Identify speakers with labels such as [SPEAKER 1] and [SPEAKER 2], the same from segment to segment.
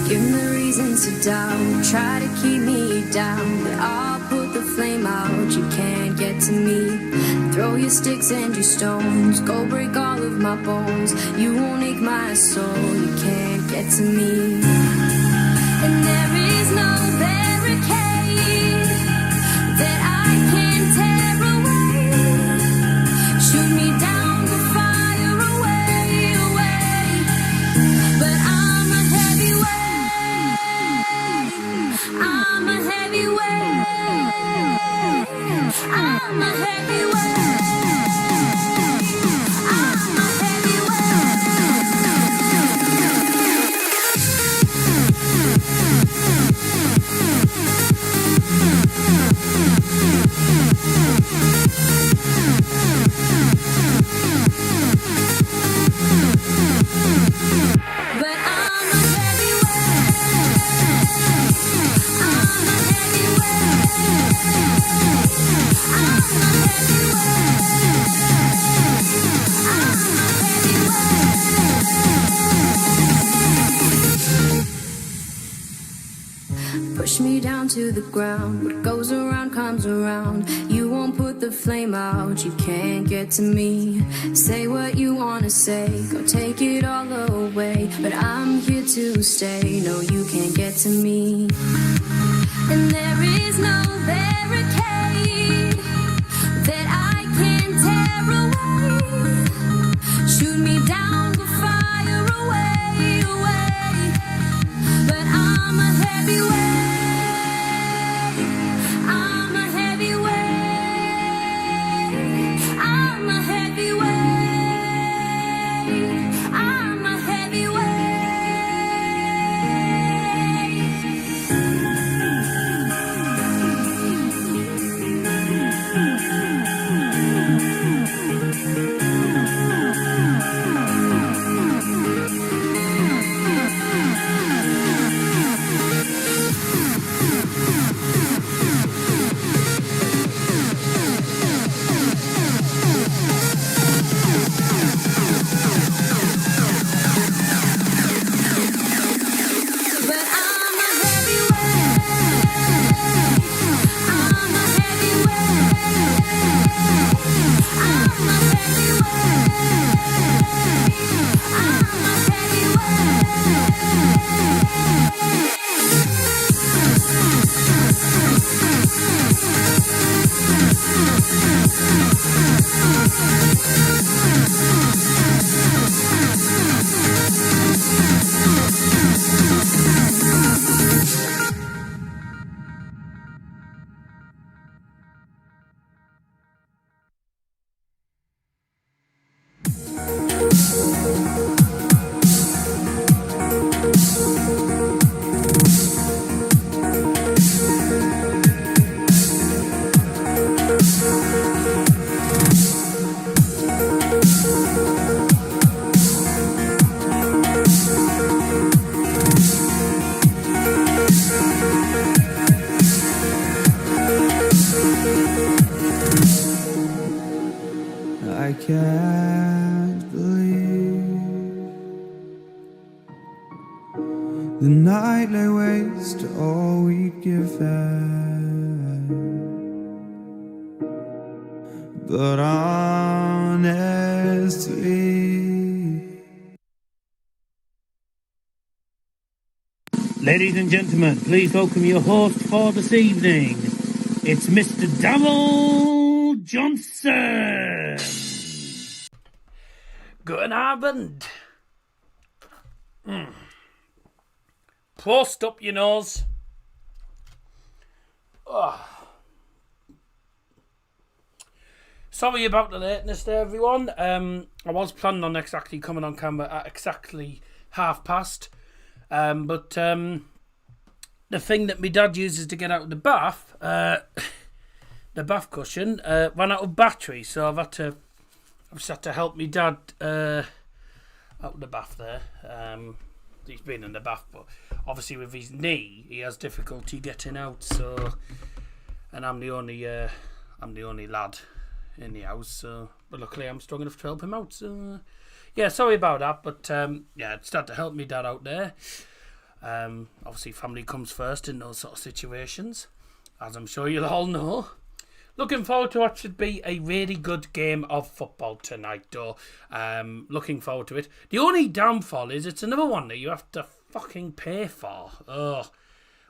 [SPEAKER 1] Give me reasons to doubt, try to keep me down, but I'll put the flame out, you can't get to me. Throw your sticks and your stones, go break all of my bones, you won't ache my soul, you can't get to me. And there is no barricade that I can tear away. Shoot me down with fire away, away. But I'm a heavyweight, I'm a heavyweight, I'm a heavyweight. Push me down to the ground, what goes around comes around. You won't put the flame out, you can't get to me. Say what you wanna say, go take it all away, but I'm here to stay, no you can't get to me. And there is no barricade that I can tear away. Shoot me down with fire away, away. But I'm a heavyweight, I'm a heavyweight, I'm a heavyweight, I'm a heavyweight.
[SPEAKER 2] I can't believe the night lay waste to all we'd given, but honestly.
[SPEAKER 3] Ladies and gentlemen, please welcome your host for this evening. It's Mr. Darrell Johnson.
[SPEAKER 4] Guten Abend. Prost up your nose. Sorry about the lateness there, everyone. I was planning on exactly coming on camera at exactly past. But the thing that my dad uses to get out of the bath, the bath cushion, ran out of battery, so I've just had to help me dad out of the bath there. He's been in the bath, but obviously with his knee, he has difficulty getting out. So, and I'm the only lad in the house, so, but luckily I'm strong enough to help him out. So, yeah, sorry about that, but yeah, it's started to help me dad out there. Obviously, family comes first in those sort of situations, as I'm sure you'll all know. Looking forward to what should be a really good game of football tonight, though. Looking forward to it. The only downfall is it's another one that you have to fucking pay for. Ugh.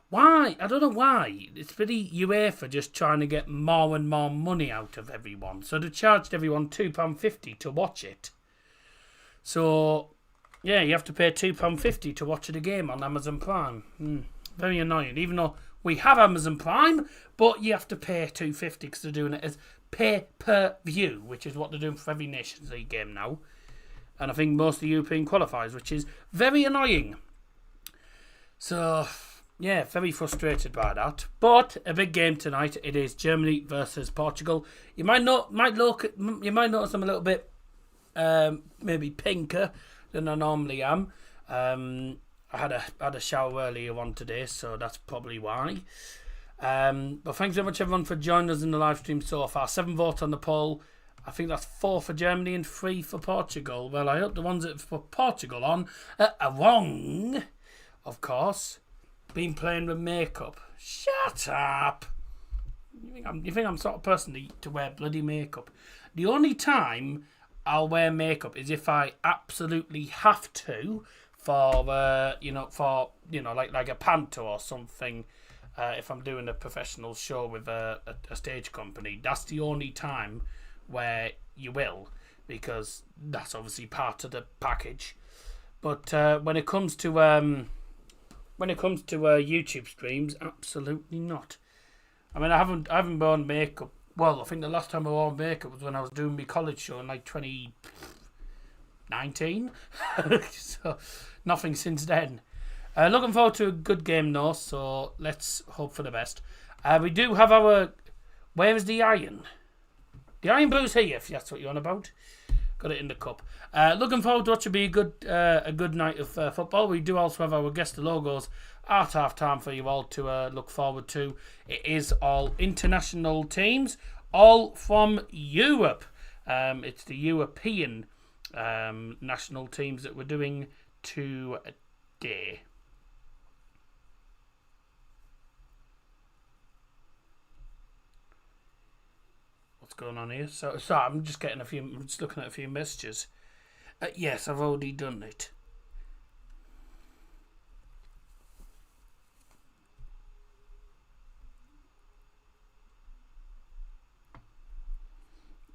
[SPEAKER 4] Why? I don't know why. It's really UEFA just trying to get more and more money out of everyone. So they charged everyone £2.50 to watch it. So, yeah, you have to pay £2.50 to watch the game on Amazon Prime. Very annoying. Even though we have Amazon Prime, but you have to pay $2.50 because they're doing it as pay-per-view, which is what they're doing for every Nations League game now. And I think most of the European qualifiers, which is very annoying. So, yeah, very frustrated by that. But a big game tonight. It is Germany versus Portugal. You might notice I'm a little bit maybe pinker than I normally am. I had a shower earlier on today, so that's probably why. But thanks very much everyone for joining us in the live stream so far. 7 votes on the poll. I think that's 4 for Germany and 3 for Portugal. Well, I hope the ones that put Portugal on are wrong, of course. Been playing with makeup. Shut up. You think I'm the sort of person to wear bloody makeup? The only time I'll wear makeup is if I absolutely have to, for like a panto or something. If I'm doing a professional show with a stage company, that's the only time where you will, because that's obviously part of the package. But when it comes to YouTube streams, absolutely not. I mean, I haven't worn makeup. Well, I think the last time I wore makeup was when I was doing my college show in like 2019. So nothing since then. Looking forward to a good game though, so let's hope for the best. We do have our... Where is the iron? The iron blue's here, if that's what you're on about. Got it in the cup. Looking forward to what should be a good night of football. We do also have our guest logos at half time for you all to look forward to. It is all international teams, all from Europe. It's the European national teams that we're doing today. What's going on here? So I'm just looking at a few messages. Yes, I've already done it.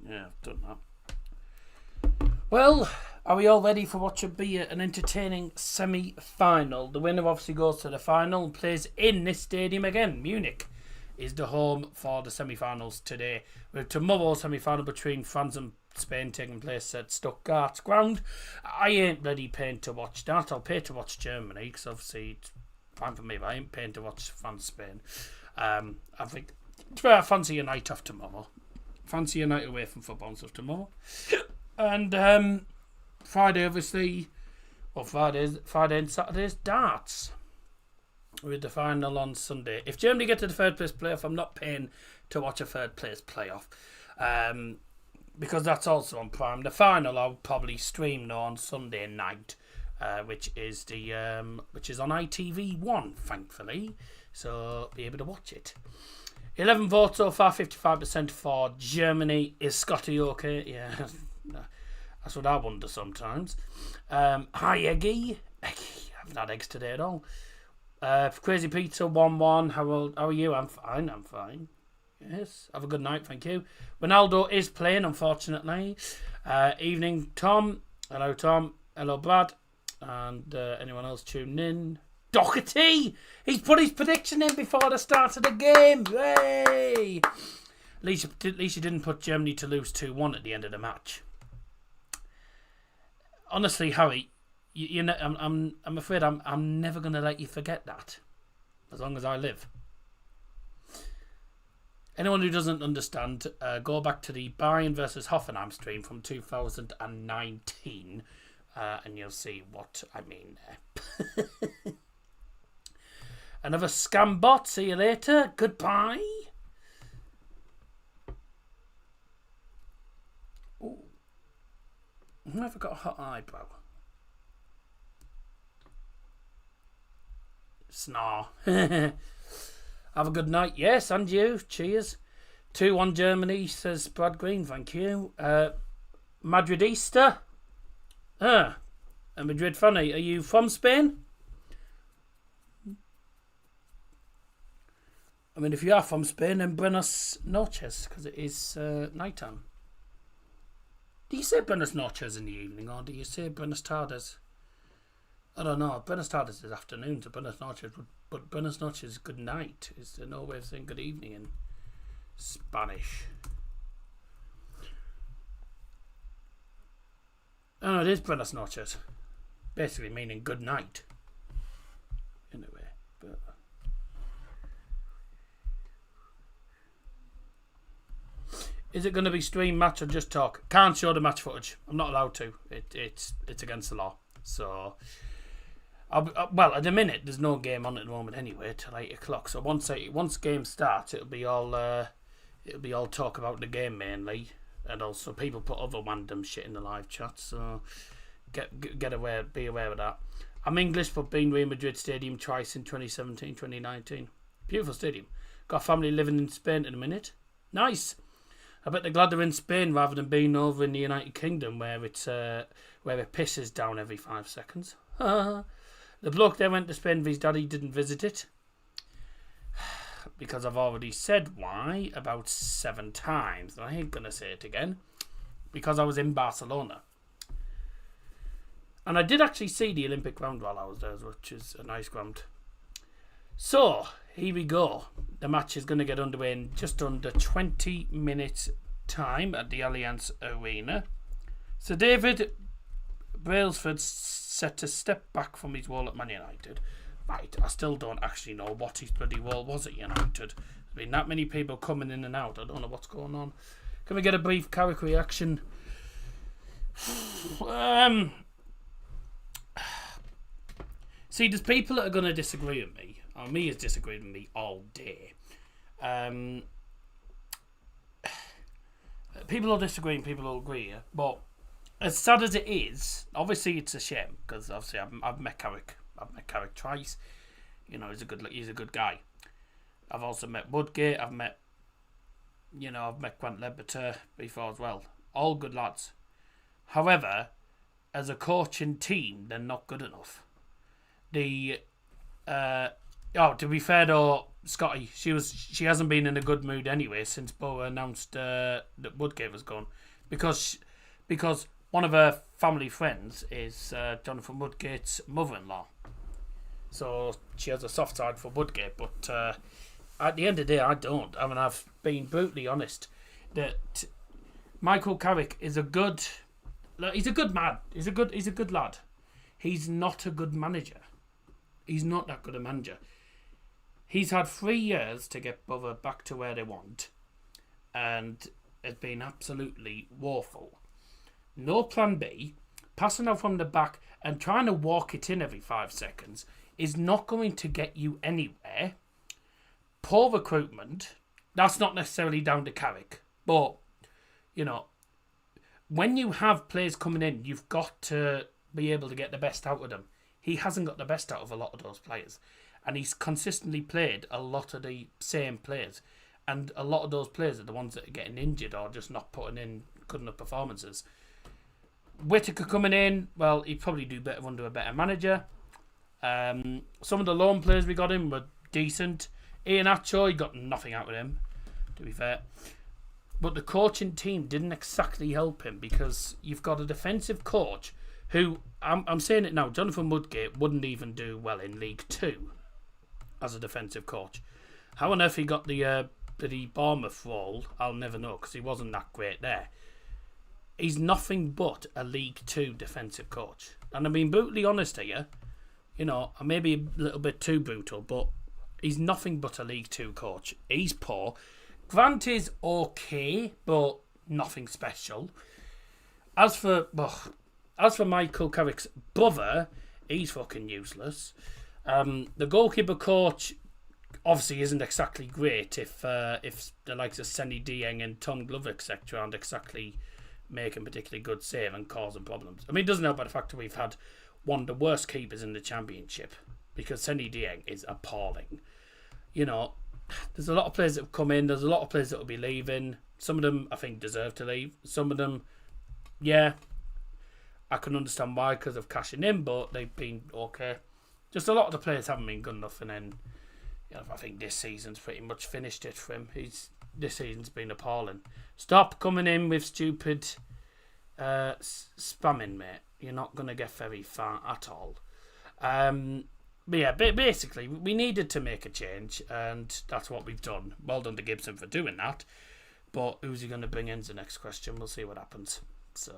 [SPEAKER 4] Yeah, I've done that. Well, are we all ready for what should be an entertaining semi-final? The winner obviously goes to the final and plays in this stadium again. Munich is the home for the semi-finals today, with tomorrow's semi-final between France and Spain taking place at Stuttgart's ground. I ain't bloody paying to watch that. I'll pay to watch Germany, because obviously it's fine for me, but I ain't paying to watch France-Spain. I think I fancy a night off tomorrow. Fancy a night away from football and stuff tomorrow. And Friday, obviously, well, Friday and Saturday's darts, with the final on Sunday. If Germany get to the third place playoff, I'm not paying to watch a third place playoff, because that's also on Prime. The final I'll probably stream now on Sunday night, which is on ITV1, thankfully, so be able to watch it. 11 votes so far, 55% for Germany. Is Scotty okay? Yeah, that's what I wonder sometimes. Hi, Eggy. I haven't had eggs today at all. Crazy Pizza 1-1. How are you? I'm fine. Yes, have a good night, thank you. Ronaldo is playing, unfortunately. Evening, Tom. Hello, Tom. Hello, Brad. And anyone else tuning in? Doherty! He's put his prediction in before the start of the game. Yay! At least you didn't put Germany to lose 2-1 at the end of the match. Honestly, Harry, you know, I'm afraid I'm never going to let you forget that, as long as I live. Anyone who doesn't understand, go back to the Bayern versus Hoffenheim stream from 2019, and you'll see what I mean there. Another scam bot. See you later. Goodbye. I've never got a hot eyebrow. Snarl. Have a good night. Yes, and you. Cheers. 2-1 Germany, says Brad Green. Thank you. Madridista. A Madrid fan. Are you from Spain? I mean, if you are from Spain, then Buenos noches, because it is night time. Do you say Buenos noches in the evening, or do you say Buenos tardes? I don't know. Buenos tardes is afternoon to Buenos noches, but Buenos noches is good night. Is there no way of saying good evening in Spanish? Oh, no, it is Buenos noches. Basically meaning good night. In a way. But is it going to be stream match or just talk? Can't show the match footage. I'm not allowed to. It's against the law. So, well, at the minute there's no game on at the moment anyway till 8 o'clock. So once game starts, it'll be all talk about the game mainly, and also people put other random shit in the live chat. So be aware of that. I'm English, but been Real Madrid Stadium twice in 2017, 2019. Beautiful stadium. Got family living in Spain at the minute. Nice. I bet they're glad they're in Spain rather than being over in the United Kingdom where it pisses down every 5 seconds. The bloke there went to Spain with his daddy, didn't visit it. Because I've already said why about 7 times. And I ain't going to say it again. Because I was in Barcelona. And I did actually see the Olympic ground while I was there, which is a nice ground. So, here we go. The match is going to get underway in just under 20 minutes time at the Allianz Arena. So David Brailsford set to step back from his role at Man United. Right, I still don't actually know what his bloody role was at United. There's been that many people coming in and out. I don't know what's going on. Can we get a brief Carrick reaction? See, there's people that are going to disagree with me. Or me has disagreed with me all day. People will disagree and people will agree. Yeah? But as sad as it is, obviously it's a shame because obviously I've met Carrick. I've met Carrick twice. You know, he's a good guy. I've also met Woodgate. I've met Grant Ledbetter before as well. All good lads. However, as a coach and team, they're not good enough. To be fair though, Scotty, she hasn't been in a good mood anyway since Borough announced that Woodgate was gone, because one of her family friends is Jonathan Woodgate's mother-in-law, so she has a soft side for Woodgate. But at the end of the day, I don't. I mean, I've been brutally honest that Michael Carrick is a good man. He's a good lad. He's not a good manager. He's not that good a manager. He's had 3 years to get Borough back to where they want, and it's been absolutely woeful. No plan B, passing out from the back and trying to walk it in every 5 seconds is not going to get you anywhere. Poor recruitment. That's not necessarily down to Carrick, but, you know, when you have players coming in, you've got to be able to get the best out of them. He hasn't got the best out of a lot of those players. And he's consistently played a lot of the same players. And a lot of those players are the ones that are getting injured or just not putting in good enough performances. Whittaker coming in, well, he'd probably do better under a better manager. Some of the loan players we got in were decent. Ian Acho, he got nothing out of him, to be fair. But the coaching team didn't exactly help him, because you've got a defensive coach who, I'm saying it now, Jonathan Woodgate wouldn't even do well in League 2 as a defensive coach. How on earth he got the Bournemouth role, I'll never know, because he wasn't that great there. He's nothing but a League 2 defensive coach. And I'm being brutally honest here, you know, I may be a little bit too brutal, but he's nothing but a League 2 coach. He's poor. Grant is okay, but nothing special. As for Michael Carrick's brother, he's fucking useless. The goalkeeper coach obviously isn't exactly great if the likes of Senny Dieng and Tom Glover etc. aren't exactly making particularly good save and causing problems. I mean, it doesn't help by the fact that we've had one of the worst keepers in the Championship, because Senny Dieng is appalling. You know, there's a lot of players that have come in, there's a lot of players that will be leaving. Some of them, I think, deserve to leave. Some of them, yeah, I can understand why, because of cashing in, but they've been okay. Just a lot of the players haven't been good enough, and then, you know, I think this season's pretty much finished it for him. This season's been appalling. Stop coming in with stupid spamming, mate. You're not going to get very far at all. But yeah, basically, we needed to make a change, and that's what we've done. Well done to Gibson for doing that. But who's he going to bring in is the next question. We'll see what happens. So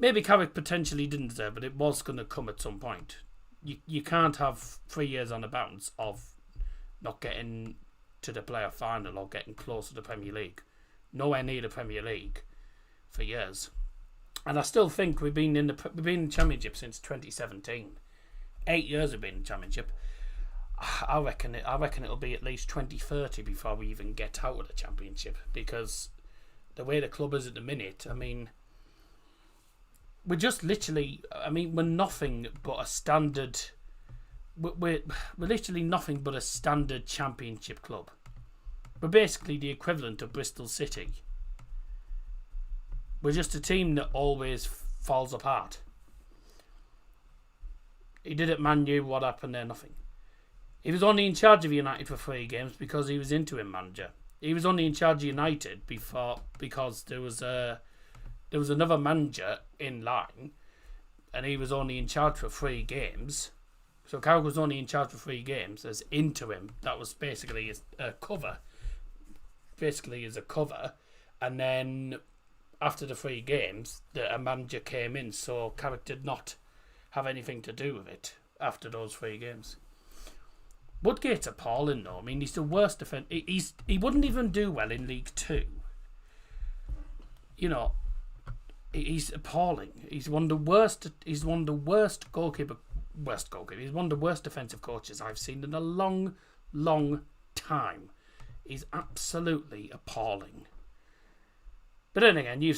[SPEAKER 4] maybe Carrick potentially didn't deserve, but it was going to come at some point. You can't have 3 years on the bounce of not getting to the playoff final or getting close to the Premier League. Nowhere near the Premier League for years. And I still think we've been in the Championship since 2017. 8 years we've been in the Championship. I reckon it'll be at least 2030 before we even get out of the Championship, because the way the club is at the minute, I mean, we're just literally, I mean, we're nothing but a standard. We're literally nothing but a standard Championship club. We're basically the equivalent of Bristol City. We're just a team that always falls apart. He did at Man U, what happened there? Nothing. He was only in charge of United for 3 games because he was interim manager. He was only in charge of United because there was another manager in line, and he was only in charge for 3 games. So Carrick was only in charge for 3 games as interim. That was basically a cover. Basically as a cover. And then after the 3 games, a manager came in, so Carrick did not have anything to do with it after those 3 games. Woodgate's appalling though. I mean, he's the worst defender. He wouldn't even do well in League 2. You know, he's appalling. He's one of the worst. He's one of the worst goalkeeper. He's one of the worst defensive coaches I've seen in a long, long time. He's absolutely appalling. But then again, you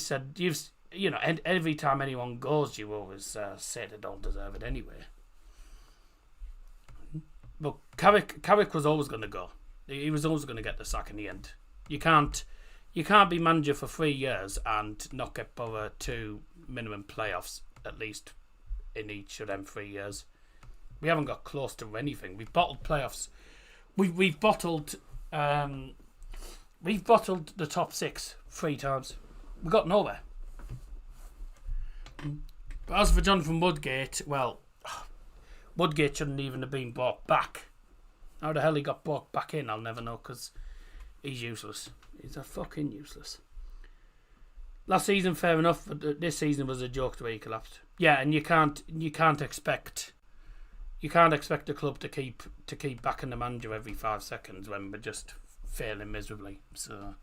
[SPEAKER 4] know, and every time anyone goes, you always say they don't deserve it anyway. But Carrick was always going to go. He was always going to get the sack in the end. You can't be manager for 3 years and not get over 2 minimum playoffs at least in each of them 3 years. We haven't got close to anything. We've bottled playoffs. We've bottled the top 6 3 times. We got nowhere. But as for Jonathan Woodgate, well, Woodgate shouldn't even have been brought back. How the hell he got brought back in, I'll never know, because he's useless. He's a fucking useless. Last season, fair enough, but this season was a joke the way he collapsed. Yeah, and you can't expect the club to keep backing the manager every 5 seconds when we're just failing miserably. So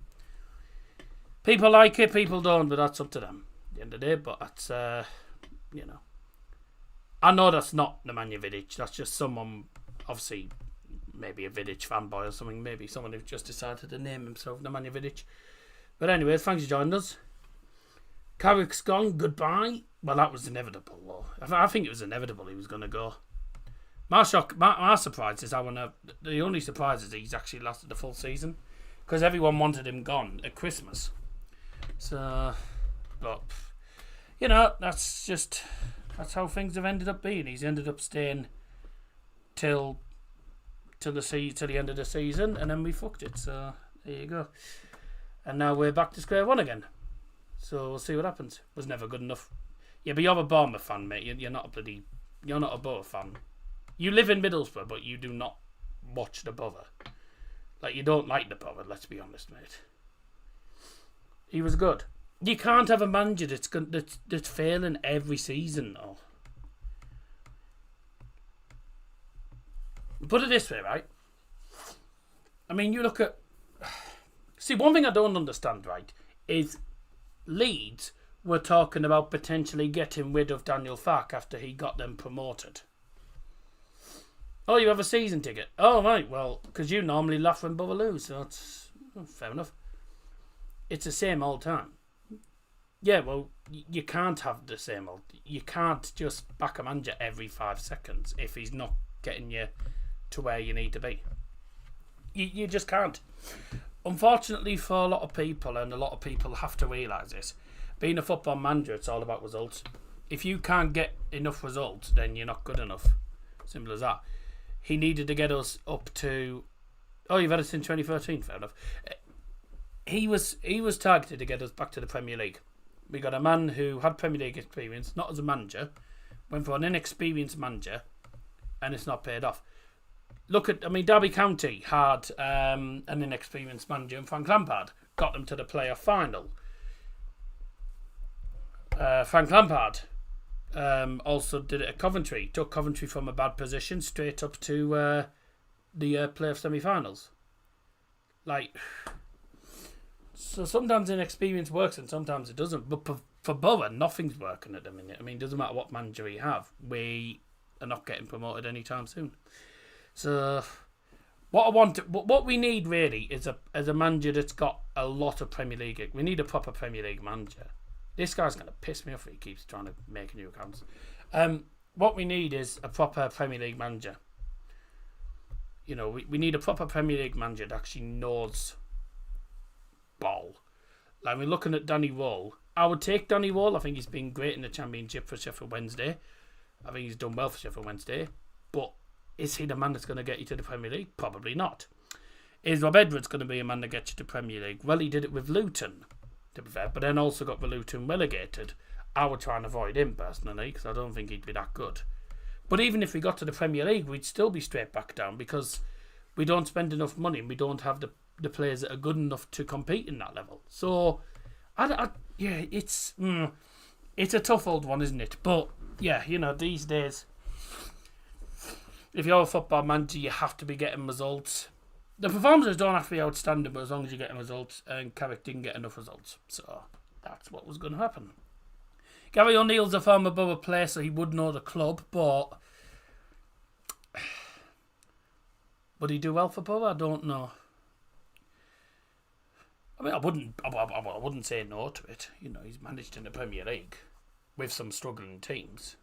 [SPEAKER 4] people like it, people don't, but that's up to them at the end of the day. But that's you know, I know that's not Nemanja Vidic. That's just someone, obviously, maybe a Vidic fanboy or something. Maybe someone who just decided to name himself Nemanja Vidic. But anyway, thanks for joining us. Carrick's gone. Goodbye. Well, that was inevitable, though. I think it was inevitable he was going to go. My surprise is the only surprise is he's actually lasted the full season, because everyone wanted him gone at Christmas. So, but you know, that's how things have ended up being. He's ended up staying till the end of the season, and then we fucked it. So there you go. And now we're back to square one again. So we'll see what happens. Was never good enough. Yeah, but you're a Bournemouth fan, mate. You're not a Borough fan. You live in Middlesbrough, but you do not watch the Borough. Like, you don't like the Borough, let's be honest, mate. He was good. You can't have a manager that's failing every season, though. Put it this way, right? I mean, you look at... See, one thing I don't understand, right, is Leeds were talking about potentially getting rid of Daniel Farke after he got them promoted. Oh, you have a season ticket? Oh, right, well, because you normally laugh when Borough lose, so it's fair enough. It's the same old time. Yeah, well, you can't have the same old. You can't just back a manager every 5 seconds if he's not getting you to where you need to be. You just can't. Unfortunately for a lot of people, and a lot of people have to realise this, being a football manager, it's all about results. If you can't get enough results, then you're not good enough. Simple as that. He needed to get us up to... Oh, you've had us in 2013, fair enough. He was targeted to get us back to the Premier League. We got a man who had Premier League experience, not as a manager, went for an inexperienced manager, and it's not paid off. Look at, Derby County had an inexperienced manager, and Frank Lampard got them to the playoff final. Frank Lampard also did it at Coventry, took Coventry from a bad position straight up to the playoff semi-finals. So sometimes inexperience works and sometimes it doesn't. But for Borough, nothing's working at the minute. It doesn't matter what manager we have. We are not getting promoted anytime soon. So what we need really is a manager that's got a lot of Premier League. We need a proper Premier League manager. This guy's going to piss me off if he keeps trying to make new accounts. What we need is a proper Premier League manager. We need a proper Premier League manager that actually knows ball. We're looking at Danny Wall. I would take Danny Wall. I think he's been great in the Championship for Sheffield Wednesday. I think he's done well for Sheffield Wednesday. But is he the man that's going to get you to the Premier League? Probably not. Is Rob Edwards going to be a man that gets you to Premier League? Well, he did it with Luton, to be fair, but then also got the Luton relegated. I would try and avoid him personally because I don't think he'd be that good. But even if we got to the Premier League, we'd still be straight back down because we don't spend enough money and we don't have the players that are good enough to compete in that level. So, it's a tough old one, isn't it? But yeah, these days, if you're a football manager, you have to be getting results. The performances don't have to be outstanding, but as long as you're getting results, and Carrick didn't get enough results. So that's what was going to happen. Gary O'Neill's a former Borough player, so he would know the club, but would he do well for Borough? I don't know. I wouldn't say no to it. He's managed in the Premier League with some struggling teams,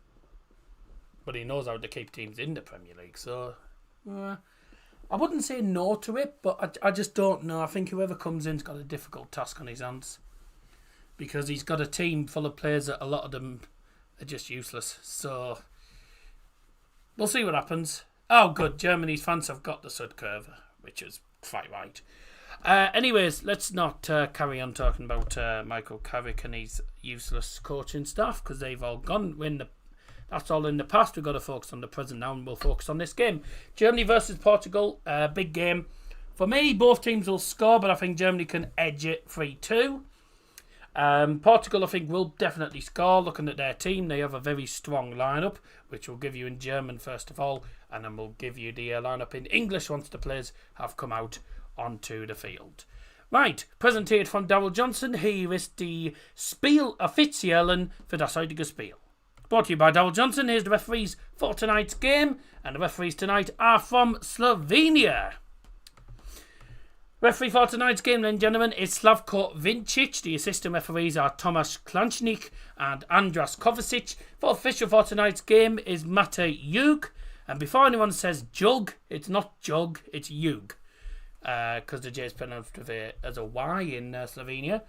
[SPEAKER 4] but he knows how to keep teams in the Premier League. So I wouldn't say no to it, but I just don't know. I think whoever comes in's got a difficult task on his hands because he's got a team full of players that a lot of them are just useless. So we'll see what happens. Oh, good. Germany's fans have got the Sud curve, which is quite right. Anyways, let's not carry on talking about Michael Carrick and his useless coaching staff because they've all gone. That's all in the past. We've got to focus on the present now and we'll focus on this game. Germany versus Portugal, big game. For me, both teams will score, but I think Germany can edge it 3-2. Portugal, I think, will definitely score. Looking at their team, they have a very strong lineup, which we'll give you in German first of all, and then we'll give you the lineup in English once the players have come out onto the field. Right, präsentiert von Darrell Johnson. Hier ist die Spieloffiziellen für das heutige Spiel. Brought to you by Darrell Johnson. Here's the referees for tonight's game, and the referees tonight are from Slovenia. Referee for tonight's game, then, gentlemen, is Slavko Vincic. The assistant referees are Tomasz Klancznik and Andras Kovacic. The official for tonight's game is Mate Jug. And before anyone says Jug, it's not Jug, it's Jug. Because the J is pronounced as a Y in Slovenia.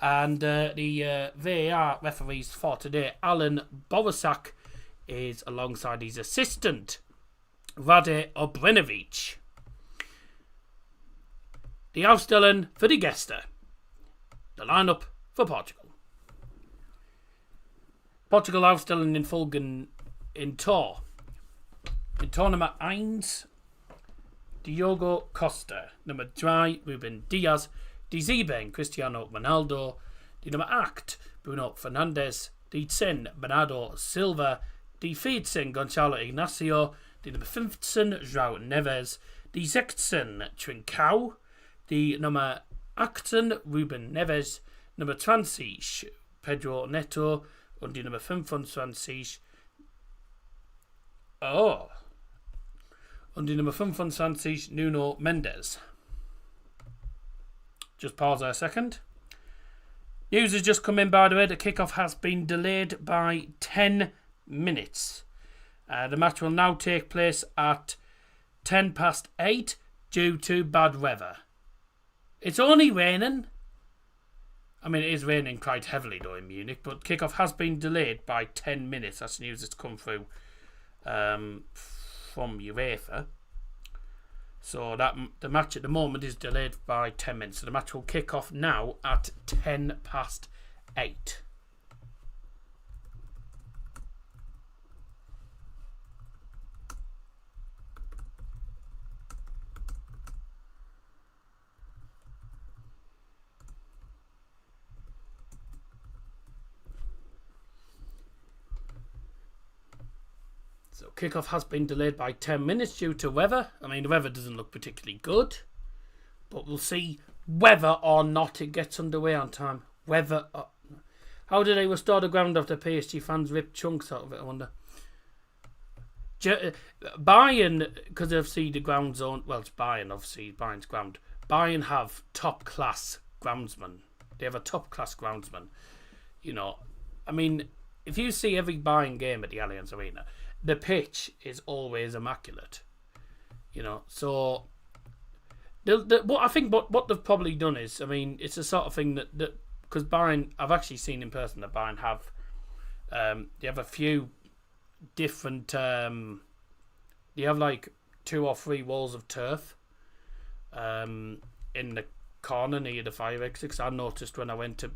[SPEAKER 4] And the VAR referees for today, Alan Borosak, is alongside his assistant, Rade Obrenovic. The Aufstellen for die Gäste. The lineup for Portugal. Portugal Aufstellen in Folgen in Tor. In Tor Nummer 1, Diogo Costa. Nummer 3, Ruben Diaz. Die 7, Cristiano Ronaldo. Die Nummer 8, Bruno Fernandes. Die 10, Bernardo Silva. Die 14, Gonzalo Ignacio. Die Nummer 15, João Neves. Die 16, Trincao. Die Nummer 18, Ruben Neves. Nummer 20, Pedro Neto. Und die Nummer 25, und die Nummer 25, Nuno Mendes. Just pause there a second. News has just come in, by the way. The kickoff has been delayed by 10 minutes. The match will now take place at 8:10 due to bad weather. It's only raining. I mean, it is raining quite heavily though in Munich, but kickoff has been delayed by 10 minutes. That's news that's come through from UEFA. So that the match at the moment is delayed by 10 minutes. So the match will kick off now at 8:10. So kickoff has been delayed by 10 minutes due to weather. I mean, the weather doesn't look particularly good, but we'll see whether or not it gets underway on time. How did they restore the ground after PSG fans ripped chunks out of it, I wonder? Bayern, because obviously the ground zone, well, it's Bayern, obviously, Bayern's ground. Bayern have top-class groundsmen. They have a top-class groundsman. You know, I mean, if you see every Bayern game at the Allianz Arena, the pitch is always immaculate, you know. So, what I think what they've probably done is, I mean, it's a sort of thing that because Bayern, I've actually seen in person that Bayern have, they have a few different, they have like 2 or 3 walls of turf, in the corner near the fire exits. I noticed when I went to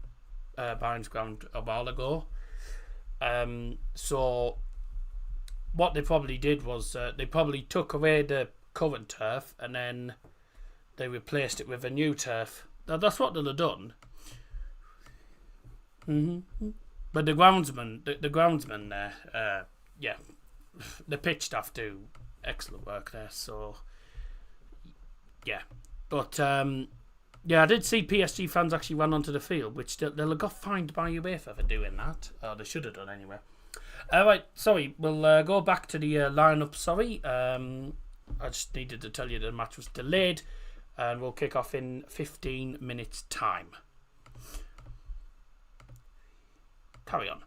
[SPEAKER 4] Bayern's ground a while ago. So what they probably did was they probably took away the current turf and then they replaced it with a new turf. That's what they'll have done. Mm-hmm. But the groundsman there, yeah, the pitch staff do excellent work there. So yeah, but yeah, I did see PSG fans actually run onto the field, which they'll have got fined by UEFA for doing that. Or they should have done anyway. Right, sorry, we'll go back to the lineup. Sorry, I just needed to tell you the match was delayed, and we'll kick off in 15 minutes' time. Carry on.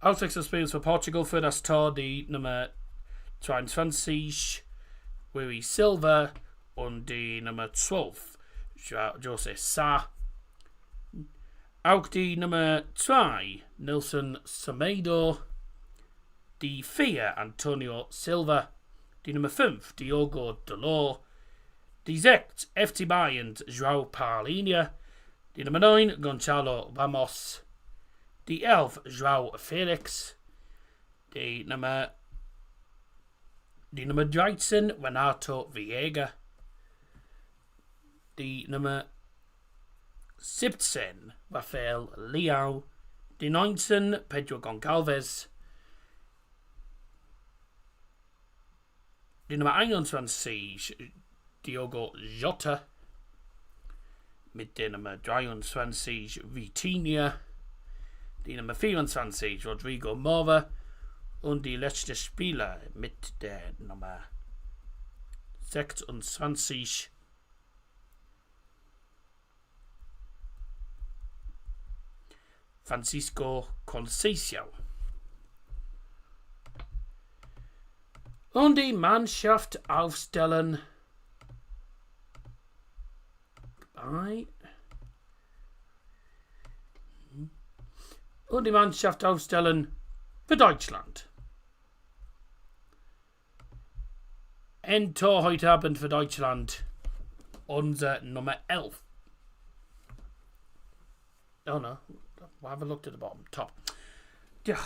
[SPEAKER 4] Auswechslungsspielers für Portugal für das Tor die Nummer 22 Willy Silva und die Nummer 12 Jose Sa. Auch die Nummer 2 Nelson Semedo, die 4 Antonio Silva, die Nummer 5 Diogo Dalot, die 6 FC Bayern's João Palhinha, die Nummer 9 Gonçalo Ramos, die 11 João Felix, die Nummer 13 Renato Vieira, die Nummer 17 Rafael Leao, die 19 Pedro Goncalves, die Nummer 21 Diogo Jota, mit der Nummer 23 Vitinha, die Nummer 24 Rodrigo Mora und die letzte Spieler mit der Nummer 26 Francisco Conceição. Und die Mannschaft aufstellen für Deutschland. Endtor heute Abend für Deutschland. Unser Nummer 11. Oh no. I haven't looked at the bottom. Top. Ja.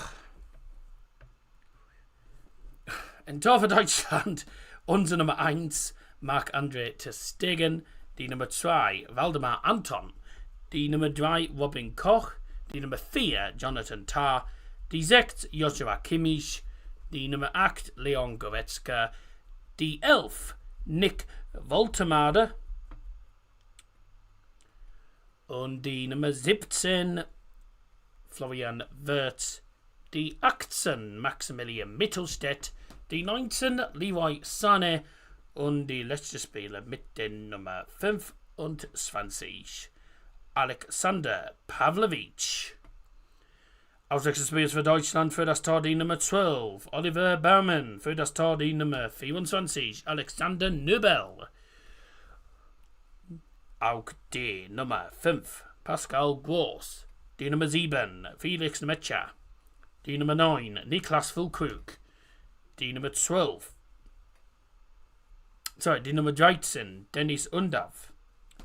[SPEAKER 4] Ein Tor für Deutschland. Unser Nummer 1, Marc-André ter Stegen. Die Nummer 2, Waldemar Anton. Die Nummer 3, Robin Koch. Die Nummer 4, Jonathan Tah. Die 6, Joshua Kimmich. Die Nummer 8, Leon Goretzka. Die 11, Nick Woltemade. Und die Nummer 17, Florian Wirtz. Die 18, Maximilian Mittelstädt. Die 19, Leroy Sané. Und die letzte Spieler mit den Nummer 25, Alexander Pavlovich. Auswechselspieler für Deutschland für das Tor die Nummer 12, Oliver Baumann. Für das Tor die Nummer 24, Alexander Nöbel. Auch die Nummer 5, Pascal Groß. Die Nummer 7, Felix Nmecha. Die Nummer 9, Niklas Füllkrug. Die Nummer 12. Die Nummer 13, Dennis Undav.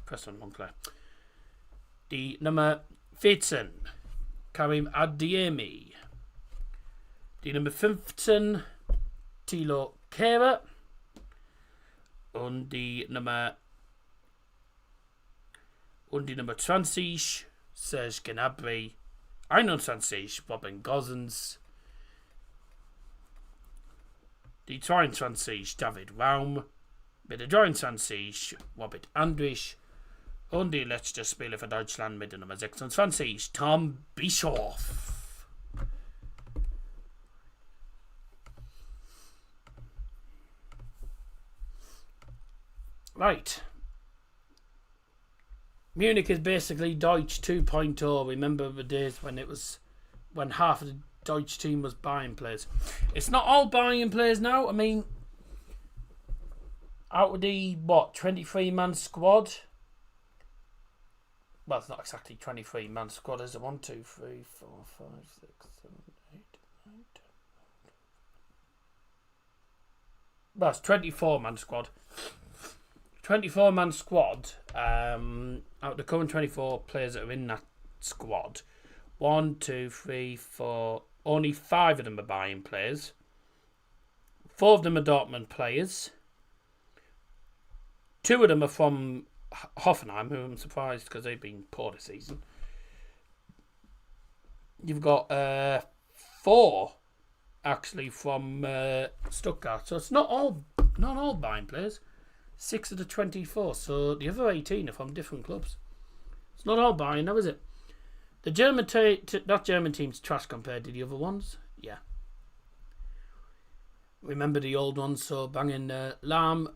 [SPEAKER 4] Preston Moncler. Die Nummer 14, Karim Adeyemi. Die Nummer 15, Thilo Kehrer. Und die Nummer 20, Serge Gnabry. 21, Robin Gosens. Die 22, David Raum. Mit der 23, Robert Andrich. Und die letzte Spieler für Deutschland mit der Nummer 26, Tom Bischoff. Right. Munich is basically Deutsch 2.0. Remember the days when half of the Deutsch team was buying players. It's not all buying players now. I mean, out of the 23-man squad. Well, it's not exactly 23-man squad, is it? 1, 2, 3, 4, 5, 6, 7, 8, 9, 10. Well, it's 24-man squad. 24-man squad. Out of the current 24 players that are in that squad, 1, 2, 3, 4. Only 5 of them are buying players. 4 of them are Dortmund players. 2 of them are from Hoffenheim, who I'm surprised because they've been poor this season. You've got 4 actually from Stuttgart, so it's not all buying players. 6 of the 24, so the other 18 are from different clubs. It's not all buying, now is it? The German that German team's trash compared to the other ones. Yeah. Remember the old ones, so banging Lahm,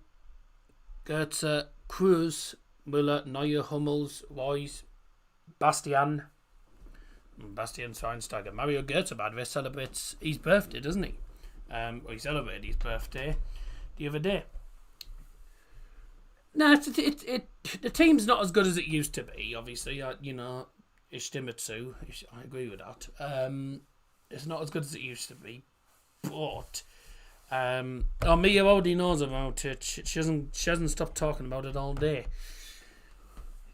[SPEAKER 4] Goetze, Cruz, Müller, Neuer, Hummels, Reus, Bastian Schweinsteiger. Mario Goetze, by the way, celebrates his birthday, doesn't he? He celebrated his birthday the other day. No, the team's not as good as it used to be, obviously. Ich stimme zu. I agree with that. It's not as good as it used to be. But Mia already knows about it. She hasn't stopped talking about it all day.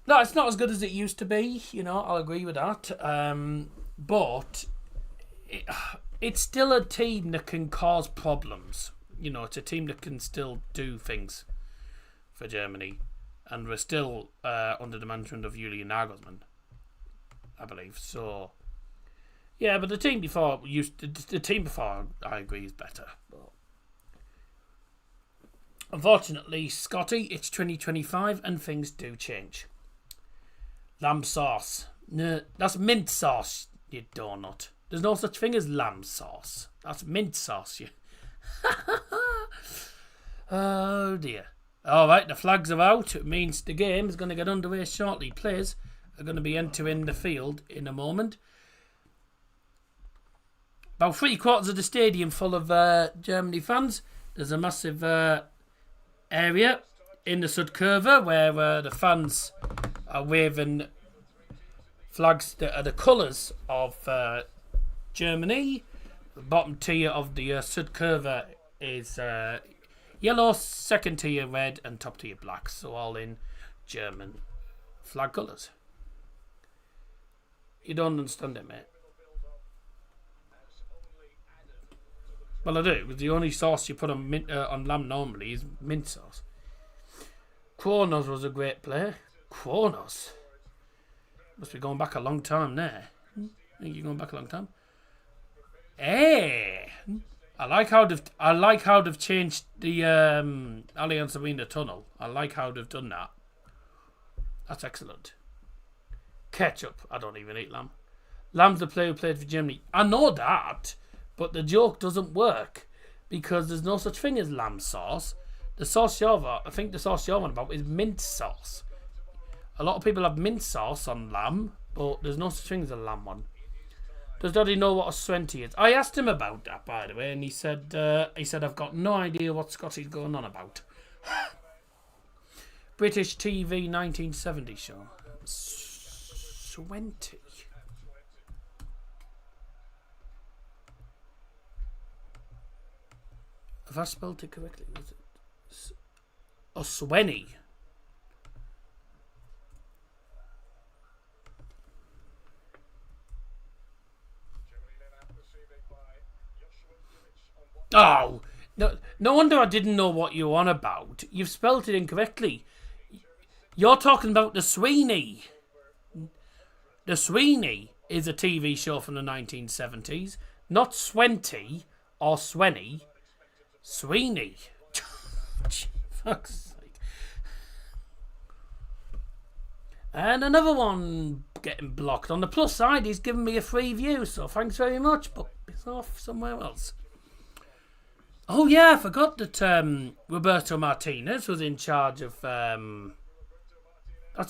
[SPEAKER 4] No, it's not as good as it used to be. I'll agree with that. But it's still a team that can cause problems. It's a team that can still do things for Germany, and we're still under the management of Julian Nagelsmann, I believe. So, yeah, but the team before I agree is better. But unfortunately, Scotty, it's 2025 and things do change. Lamb sauce. No, that's mint sauce, you donut. There's no such thing as lamb sauce. That's mint sauce, you. Oh dear. Alright, the flags are out. It means the game is going to get underway shortly. Players are going to be entering the field in a moment. About 3/4 of the stadium full of Germany fans. There's a massive area in the Südkurve where the fans are waving flags that are the colours of Germany. The bottom tier of the Südkurve is yellow, second tier red, and top tier black. So all in German flag colours. You don't understand it, mate. Well, I do. Because the only sauce you put on lamb normally is mint sauce. Kronos was a great player. Kronos. Must be going back a long time there. I think you're going back a long time. Hey! I like how they've changed the Allianz Arena tunnel. I like how they've done that. That's excellent. Ketchup. I don't even eat lamb. Lamb's the player who played for Germany. I know that, but the joke doesn't work because there's no such thing as lamb sauce. The sauce I think the sauce you're on about is mint sauce. A lot of people have mint sauce on lamb, but there's no such thing as a lamb one. Does Daddy know what a Swenty is? I asked him about that, by the way, and he said I've got no idea what Scotty's going on about. British TV 1970 show. Swenty. Have I spelled it correctly? Was it Swenny? Oh, no wonder I didn't know what you were on about. You've spelled it incorrectly. You're talking about The Sweeney. The Sweeney is a TV show from the 1970s, not Swenty or Swenny. Sweeney. Fuck's sake. And another one getting blocked. On the plus side, he's given me a free view, so thanks very much, but it's off somewhere else. Oh yeah, I forgot that Roberto Martinez was in charge of... that's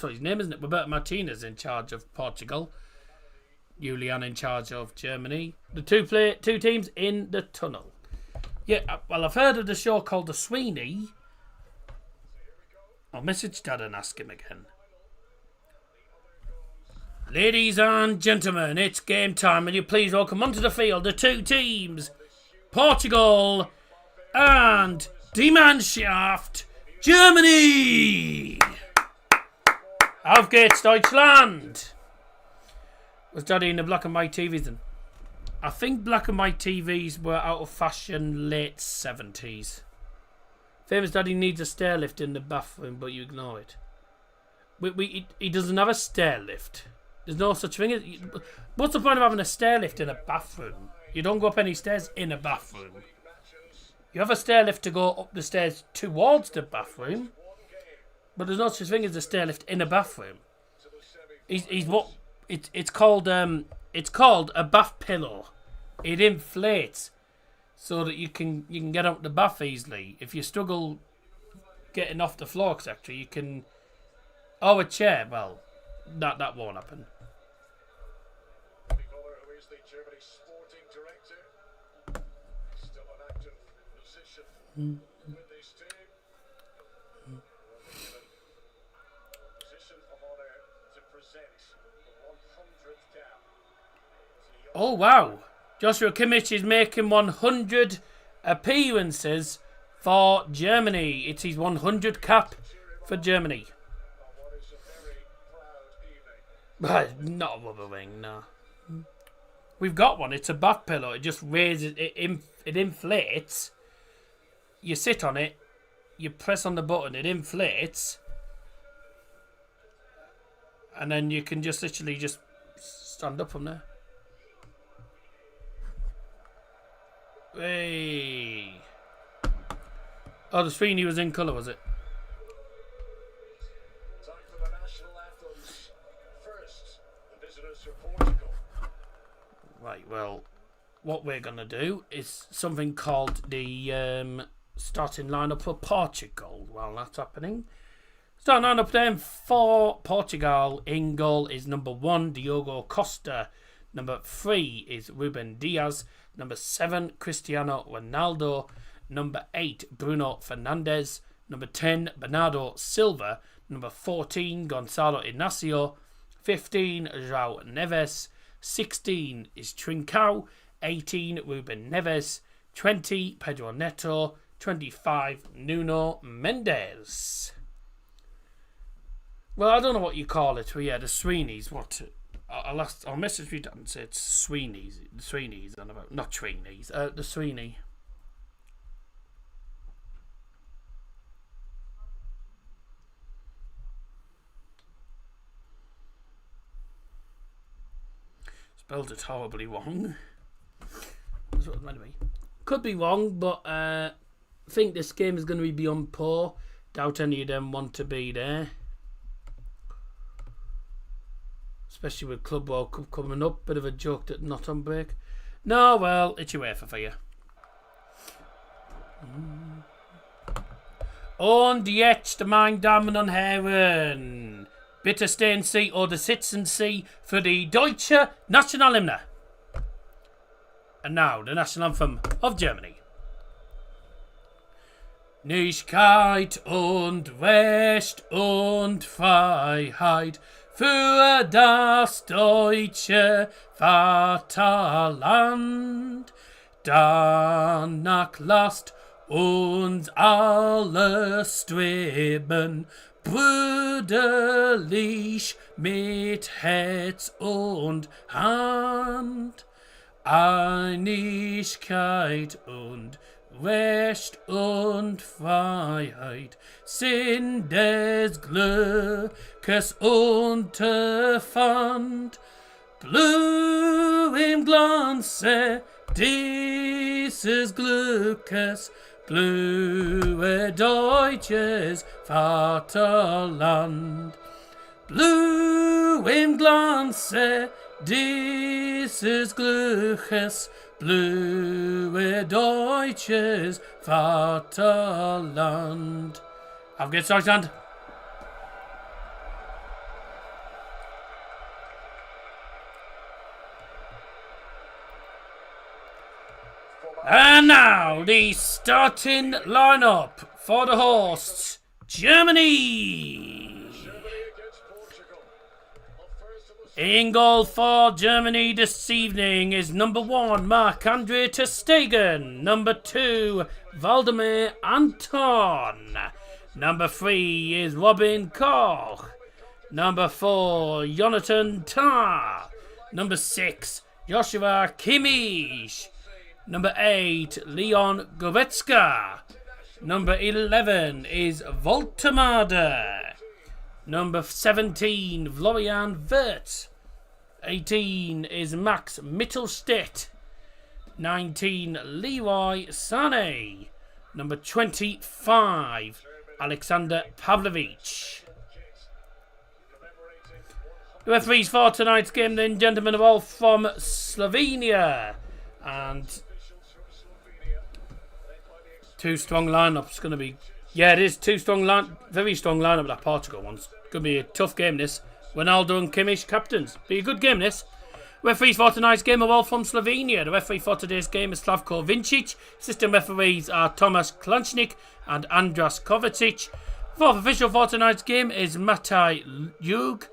[SPEAKER 4] what his name, isn't it? Roberto Martinez in charge of Portugal. Julian in charge of Germany. The two teams in the tunnel. Yeah, well, I've heard of the show called The Sweeney. I'll message Dad and ask him again. Ladies and gentlemen, it's game time. Will you please welcome onto the field the two teams, Portugal and Die Mannschaft, Germany. Auf geht's, Deutschland. Was Daddy in the black and white TVs then? I think black and white TVs were out of fashion late 70s. Famous Daddy needs a stair lift in the bathroom, but you ignore it. He doesn't have a stair lift. There's no such thing as... What's the point of having a stair lift in a bathroom? You don't go up any stairs in a bathroom. You have a stair lift to go up the stairs towards the bathroom, but there's no such thing as a stair lift in a bathroom. It's called a bath pillow. It inflates so that you can get out the bath easily. If you struggle getting off the floor, etc., you can. Oh, a chair. Well, that won't happen. Oh wow, Joshua Kimmich is making 100 appearances for Germany. It's his 100 cap for Germany. Not a rubber wing, no. We've got one. It's a bath pillow. It just raises, it inflates. You sit on it, you press on the button, it inflates, and then you can just literally just stand up from there. Hey. Oh, the Sweeney was in colour, was it?
[SPEAKER 5] Time for the national anthems. First, the visitors for Portugal.
[SPEAKER 4] Right, well, what we're going to do is something called the starting lineup for Portugal. While that's happening. Starting lineup then for Portugal. In goal is number 1, Diogo Costa. Number 3 is Ruben Diaz. Number 7, Cristiano Ronaldo. Number 8, Bruno Fernandes. Number 10, Bernardo Silva. Number 14, Gonzalo Inacio. 15, João Neves. 16 is Trincao. 18, Ruben Neves. 20, Pedro Neto. 25, Nuno Mendes. Well, I don't know what you call it, but yeah, the Sweeneys. What? I'll message you and say it's Sweeneys. The Sweeneys, and about not Sweeneys. The Sweeney. Spelled it horribly wrong. That's what it's meant to be. Could be wrong, but I think this game is going to be beyond poor. Doubt any of them want to be there. Especially with Club World Cup coming up. Bit of a joke that not on break. No, well, it's UEFA for you. Und jetzt, meine Damen und Herren, bitte stehen Sie oder sitzen Sie für die deutsche Nationalhymne. And now, the national anthem of Germany. Nichtkeit und Recht und Freiheit für das deutsche Vaterland. Danach lasst uns alle streben, brüderlich mit Herz und Hand. Einigkeit und Recht und Freiheit sind des Glückes Unterpfand. Blüh im Glanze dieses Glückes, blühe deutsches Vaterland. Blüh im Glanze dieses Glückes, blühe deutsches Vaterland. Auf geht's, Deutschland! And now the starting lineup for the hosts, Germany. In goal for Germany this evening is number 1, Marc-Andre ter Stegen. Number 2, Waldemar Anton. Number 3 is Robin Koch. Number 4, Jonathan Tah. Number 6, Joshua Kimmich. Number 8, Leon Goretzka. Number 11 is Voltemade. Number 17, Florian Wirtz. 18 is Max Mittelstädt. 19, Leroy Sané. Number 25, Alexander Pavlovich. The referees for tonight's game, then, gentlemen, are all from Slovenia. And two strong lineups going to be. Yeah, it is two strong very strong lineup that Portugal one's. Going to be a tough game this. Ronaldo and Kimmich captains. Be a good game this. Referees for tonight's game are all from Slovenia. The referee for today's game is Slavko Vincic. Assistant referees are Tomas Klančnik and Andras Kovacic. Fourth official for tonight's game is Mataj Jug.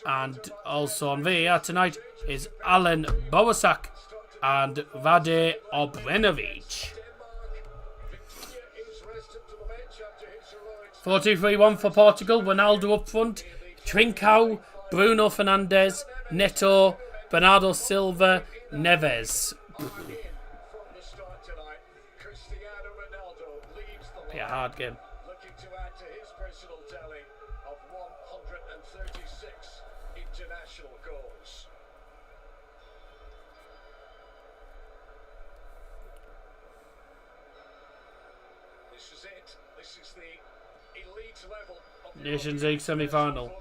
[SPEAKER 4] And also on VAR tonight is Alan Bowasak and Rade Obrenovic. 4-2-3-1 for Portugal. Ronaldo up front. Trincao, Bruno Fernandes, Neto, Bernardo Silva, Neves. Be a hard game.
[SPEAKER 5] Looking to add to his personal tally of 136 international goals. This is it. This is the elite level of the
[SPEAKER 4] Nations League semi-final.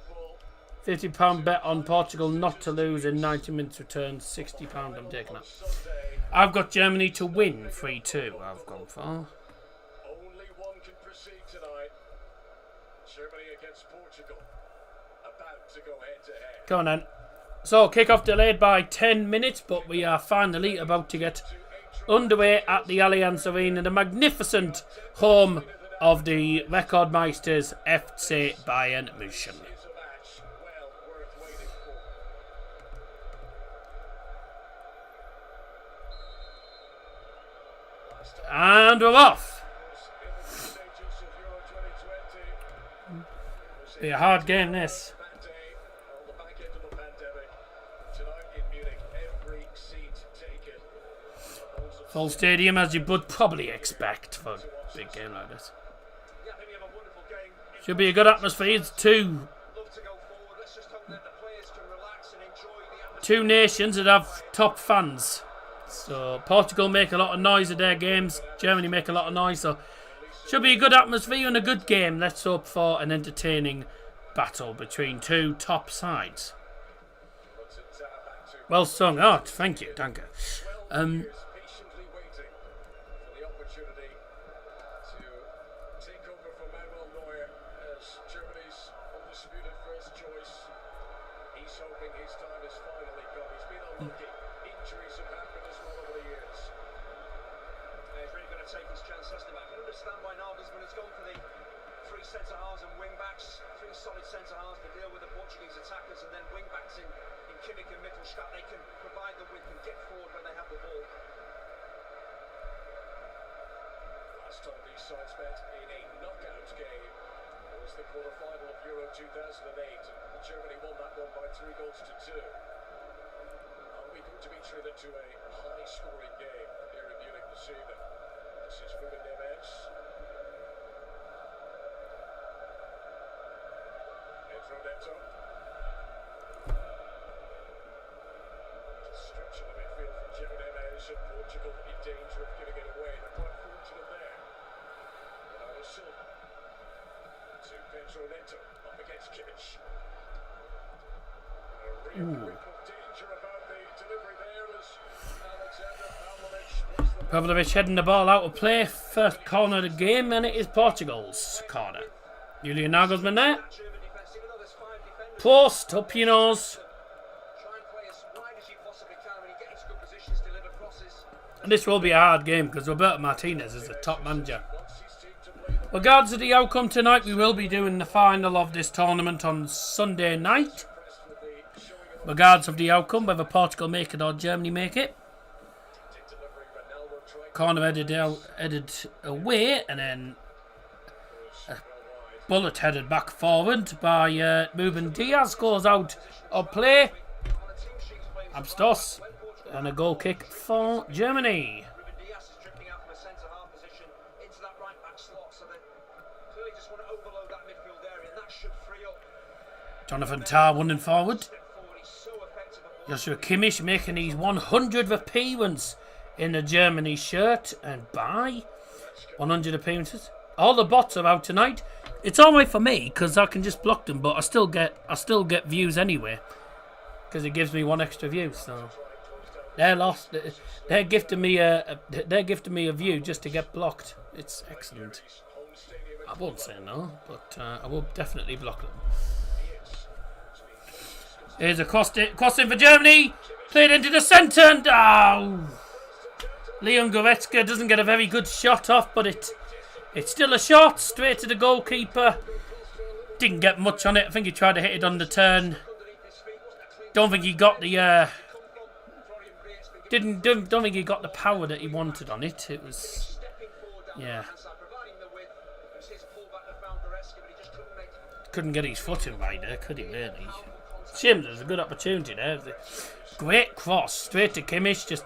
[SPEAKER 4] £50 bet on Portugal not to lose in 90 minutes return. £60 I'm taking that. I've got Germany to win 3-2. I've gone for.
[SPEAKER 5] Only one can proceed tonight. Germany against Portugal. About to go head to head.
[SPEAKER 4] Come on then. So kick-off delayed by 10 minutes, but we are finally about to get underway at the Allianz Arena, the magnificent home of the Rekordmeisters FC Bayern München. And we're off. Be a hard game this. Full stadium as you would probably expect for a big game like this. Should be a good atmosphere. It's two nations that have top fans. So Portugal make a lot of noise at their games. Germany make a lot of noise. So should be a good atmosphere and a good game. Let's hope for an entertaining battle between two top sides. Well sung. Oh, thank you. Danke.
[SPEAKER 5] his time has finally come. He's been unlucky. Injuries have happened as well over the years.
[SPEAKER 6] He's really going to take his chance, hasn't he? I can understand why Nagelsmann has gone for the three centre-halves and wing-backs, three solid centre-halves to deal with the Portuguese attackers, and then wing-backs in Kimmich and Mittelstadt. They can provide the width and get forward when they have the ball.
[SPEAKER 5] Last time these sides met in a knockout game was the quarter-final of Euro 2008, and Germany won that one by 3-2. Are we going to be treated to a high-scoring game here in Munich this evening? This is Ruben Neves. Pedro Neto. Stretch of the midfield from Joe Neves, and Portugal in danger of giving it away. They're quite fortunate there. Bernardo Silva to Pedro Neto, up against Kimmich. A real grip of danger about the delivery there as Alexander
[SPEAKER 4] Pavlovic heading the ball out of play. First corner of the game, and it is Portugal's corner. Julian Nagelsmann there. Post, up your nose. And this will be a hard game because Roberto Martinez is the top manager. Regards to the outcome tonight, we will be doing the final of this tournament on Sunday night. Regards of the outcome, whether Portugal make it or Germany make it. Corner headed away, and then a bullet headed back forward by Ruben Diaz goes out of play. Abstos, and a goal kick for Germany.
[SPEAKER 6] Ruben Diaz is drifting out from a centre-half position into that right-back slot, so they clearly just want to overload that midfield area, and that should free up.
[SPEAKER 4] Jonathan Tah running forward. Joshua Kimmich making his 100th appearance in a Germany shirt, and by 100 appearances. All the bots are out tonight. It's alright for me because I can just block them, but I still get views anyway because it gives me one extra view. So they're lost. They're gifting me a view just to get blocked. It's excellent. I won't say no, but I will definitely block them. Here's a crossing for Germany. Played into the centre, and Leon Goretzka doesn't get a very good shot off, but it's still a shot straight to the goalkeeper. Didn't get much on it. I think he tried to hit it on the turn. Don't think he got the don't think he got the power that he wanted on it. It was, yeah. Couldn't get his foot in right there, could he really? Shame, there's a good opportunity there. Great cross straight to Kimmich, just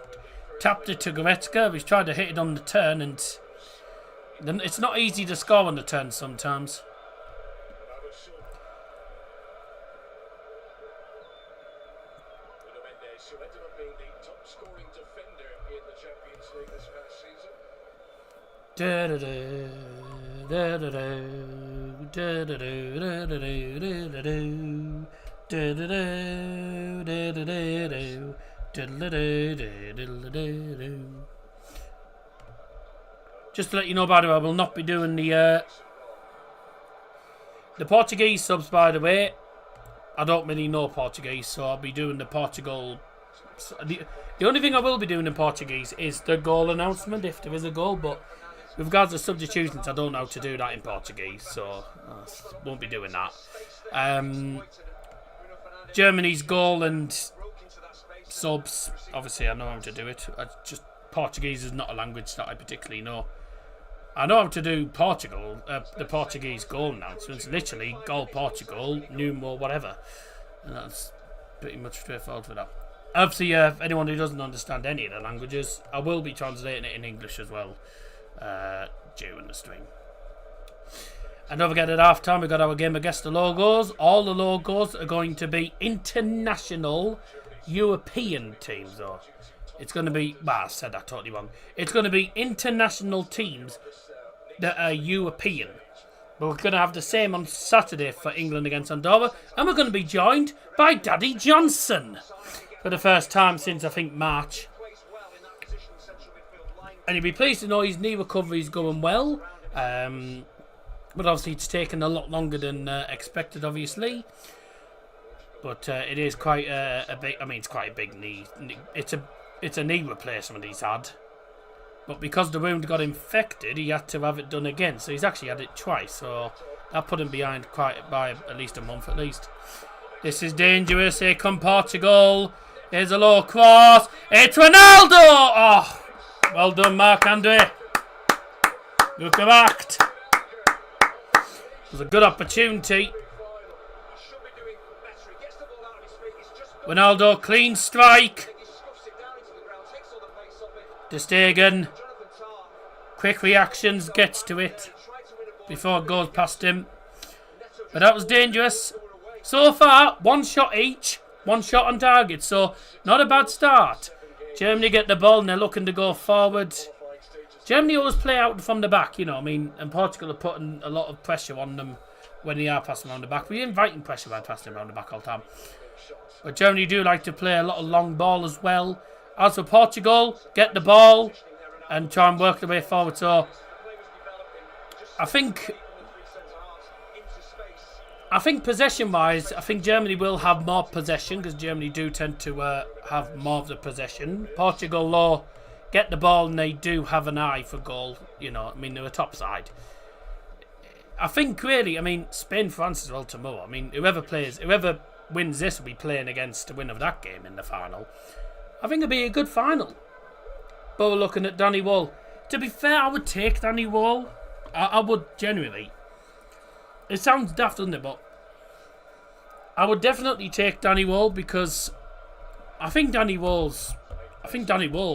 [SPEAKER 4] tapped it to Goretzka. He's tried to hit it on the turn, and it's not easy to score on the turn sometimes.
[SPEAKER 5] Who ended up being the top scoring defender in the Champions League this past season.
[SPEAKER 4] Just to let you know, by the way, I will not be doing the Portuguese subs, by the way. I don't really know Portuguese, so I'll be doing the Portugal. The only thing I will be doing in Portuguese is the goal announcement, if there is a goal, but with regards to substitutions, I don't know how to do that in Portuguese, so I won't be doing that. Germany's goal and subs, obviously I know how to do it. Portuguese is not a language that I particularly know. I know how to do Portugal, the Portuguese goal announcements, literally goal Portugal, numeral whatever, and that's pretty much straightforward for that. Obviously, if anyone who doesn't understand any of the languages, I will be translating it in English as well during the stream. And don't forget, at half time we've got our game against the logos. All the logos are going to be international European teams, though. It's going to be, well, I said that totally wrong. It's going to be international teams that are European. But we're going to have the same on Saturday for England against Andorra. And we're going to be joined by Daddy Johnson for the first time since, I think, March. And you'll be pleased to know his knee recovery is going well. But obviously it's taken a lot longer than expected, obviously. But it is quite a big. I mean, it's quite a big knee. It's a knee replacement he's had. But because the wound got infected, he had to have it done again. So he's actually had it twice. So that put him behind by at least a month at least. This is dangerous. Here come Portugal. Here's a low cross. It's Ronaldo. Oh, well done, Marc-Andre. Look at that. It was a good opportunity. Ronaldo, clean strike. De Stegen, quick reactions, gets to it before it goes past him. But that was dangerous. So far, one shot each, one shot on target. So not a bad start. Germany get the ball and they're looking to go forward. Germany always play out from the back, you know. I mean, and Portugal are putting a lot of pressure on them when they are passing around the back. We're inviting pressure by passing around the back all the time. But Germany do like to play a lot of long ball as well. As for Portugal, get the ball and try and work their way forward. So I think possession-wise, I think Germany will have more possession because Germany do tend to have more of the possession. Portugal, though, get the ball and they do have an eye for goal. You know, I mean, they're a top side. I think really, I mean, Spain-France as well tomorrow. I mean, whoever wins this will be playing against the winner of that game in the final. I think it'll be a good final. But we're looking at Danny Wall. To be fair, I would take Danny Wall. I would genuinely. It sounds daft, doesn't it? But I would definitely take Danny Wall because I think Danny Wall,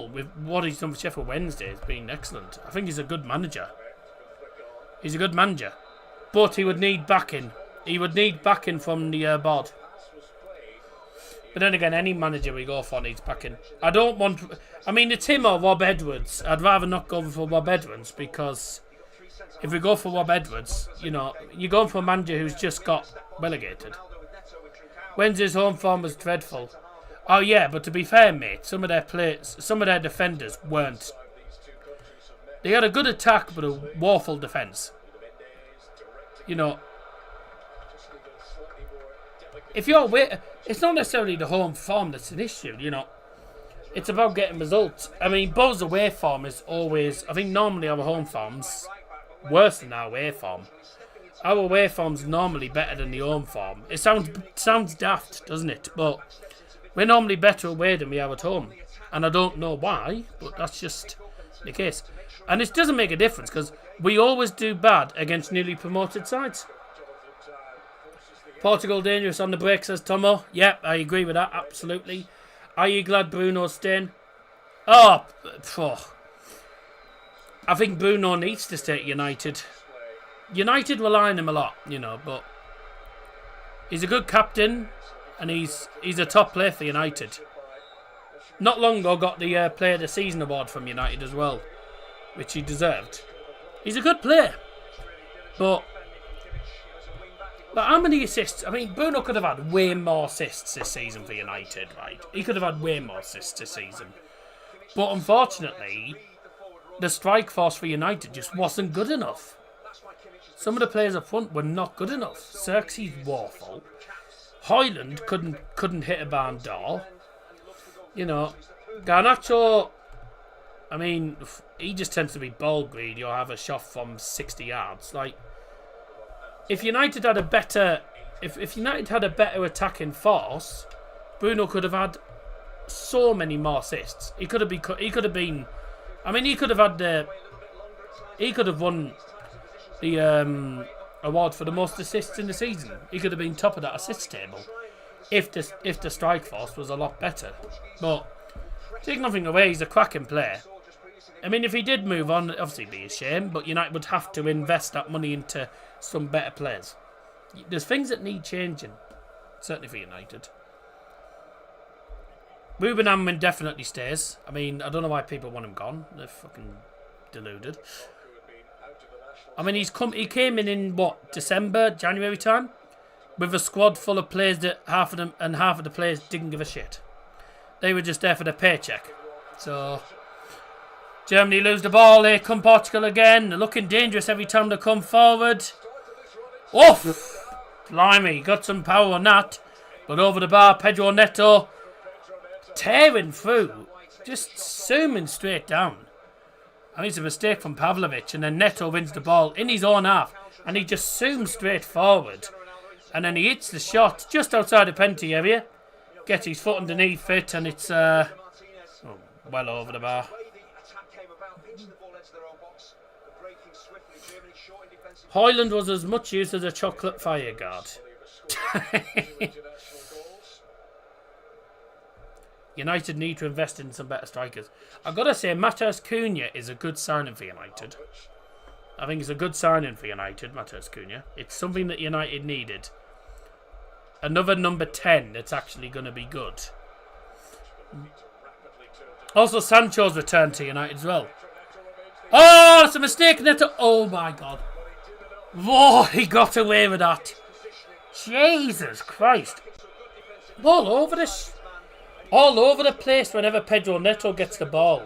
[SPEAKER 4] with what he's done for Sheffield Wednesday, has been excellent. I think he's a good manager. He's a good manager. But he would need backing. He would need backing from the board. But then again, any manager we go for needs backing. It's him or Rob Edwards. I'd rather not go for Rob Edwards because if we go for Rob Edwards, you know, you're going for a manager who's just got relegated. Wednesday's home form was dreadful. Oh yeah, but to be fair, mate, some of their defenders weren't. They had a good attack, but a woeful defence. You know, if you're it's not necessarily the home form that's an issue, you know. It's about getting results. I mean, Bo's away form is always... I think normally our home form's worse than our away form. Our away form's normally better than the home form. It sounds daft, doesn't it? But we're normally better away than we are at home. And I don't know why, but that's just the case. And it doesn't make a difference because we always do bad against newly promoted sides. Portugal dangerous on the break, says Tomo. Yep, I agree with that, absolutely. Are you glad Bruno's staying? I think Bruno needs to stay at United. United rely on him a lot, you know, but he's a good captain and he's a top player for United. Not long ago got the Player of the Season award from United as well, which he deserved. He's a good player, but how many assists? I mean, Bruno could have had way more assists this season for United, right? He could have had way more assists this season. But unfortunately, the strike force for United just wasn't good enough. Some of the players up front were not good enough. Xerxes woeful. Hoyland couldn't hit a barn door. You know, Garnacho, I mean, he just tends to be ball greedy or have a shot from 60 yards. Like, if United had a better attacking force, Bruno could have had so many more assists. He could have won the award for the most assists in the season. He could have been top of that assist table if the strike force was a lot better. But take nothing away, he's a cracking player. I mean, if he did move on, obviously it'd be a shame, but United would have to invest that money into some better players. There's things that need changing, certainly for United. Ruben Amrin definitely stays. I mean, I don't know why people want him gone. They're fucking deluded. I mean, he came in what, December, January time, with a squad full of players that half of the players didn't give a shit. They were just there for the paycheck. So Germany lose the ball. Here come Portugal again. They're looking dangerous every time they come forward. Oof! Blimey, got some power on that. But over the bar, Pedro Neto tearing through, just zooming straight down. And it's a mistake from Pavlovic, and then Neto wins the ball in his own half, and he just zooms straight forward. And then he hits the shot just outside the penalty area, gets his foot underneath it, and it's well over the bar. Hoyland was as much use as a chocolate fire guard. United need to invest in some better strikers. I've got to say, Matheus Cunha is a good signing for United. I think it's a good signing for United, Matheus Cunha. It's something that United needed. Another number 10 that's actually going to be good. Also, Sancho's returned to United as well. Oh, it's a mistake, Neto. Oh my God. Whoa, he got away with that. Jesus Christ. All over the place whenever Pedro Neto gets the ball.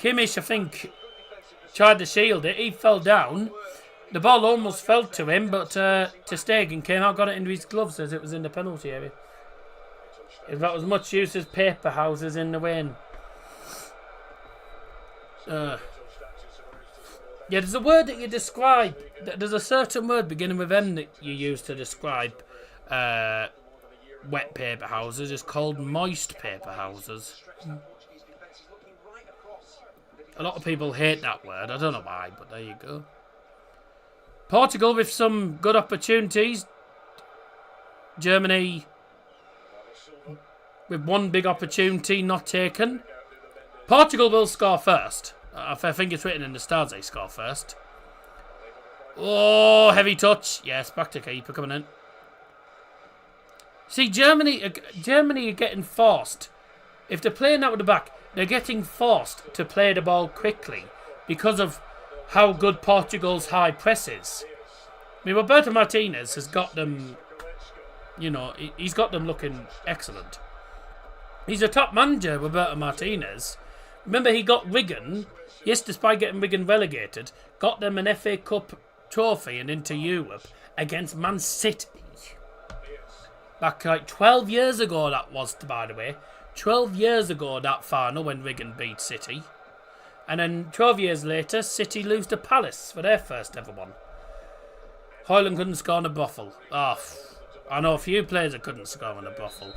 [SPEAKER 4] Kimmich, I think, tried to shield it. He fell down. The ball almost fell to him, but Ter Stegen came out, got it into his gloves as it was in the penalty area. If that was much use as paper houses in the win. Yeah, there's a word that you describe. There's a certain word beginning with M that you use to describe wet paper houses. It's called moist paper houses. A lot of people hate that word. I don't know why, but there you go. Portugal with some good opportunities. Germany with one big opportunity not taken. Portugal will score first. I think it's written in the stars they score first. Oh, heavy touch. Yes, back to keeper coming in. See, Germany are getting forced. If they're playing out of the back, they're getting forced to play the ball quickly because of how good Portugal's high press is. I mean, Roberto Martinez has got them, you know, he's got them looking excellent. He's a top manager, Roberto Martinez. Remember, he got Wigan, yes, despite getting Wigan relegated, got them an FA Cup trophy and into Europe against Man City. Back like 12 years ago that was, by the way. 12 years ago that final when Wigan beat City. And then 12 years later, City lose to Palace for their first ever one. Hoyland couldn't score on a buffle. Oh, I know a few players that couldn't score on a buffle.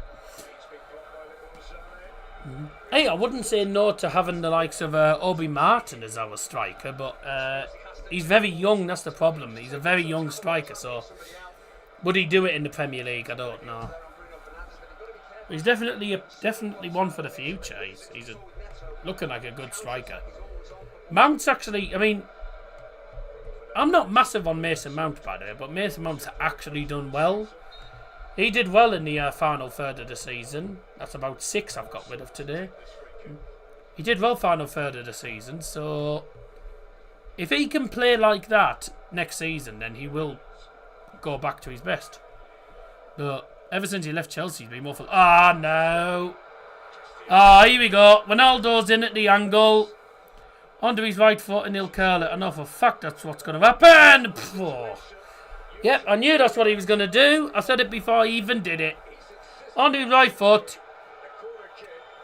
[SPEAKER 4] Hey, I wouldn't say no to having the likes of Obi Martin as our striker, but he's very young, that's the problem. He's a very young striker, so would he do it in the Premier League? I don't know. He's definitely one for the future. He's looking like a good striker. Mount's actually, I mean, I'm not massive on Mason Mount, by the way, but Mason Mount's actually done well. He did well in the final third of the season. That's about 6 I've got rid of today. He did well final third of the season, so if he can play like that next season, then he will go back to his best. But ever since he left Chelsea, he's been more full. Ah, no. Ah, here we go. Ronaldo's in at the angle. Onto his right foot and he'll curl it. I know for a fact that's what's going to happen. Oh. Yep, I knew that's what he was going to do. I said it before he even did it. Onto his right foot.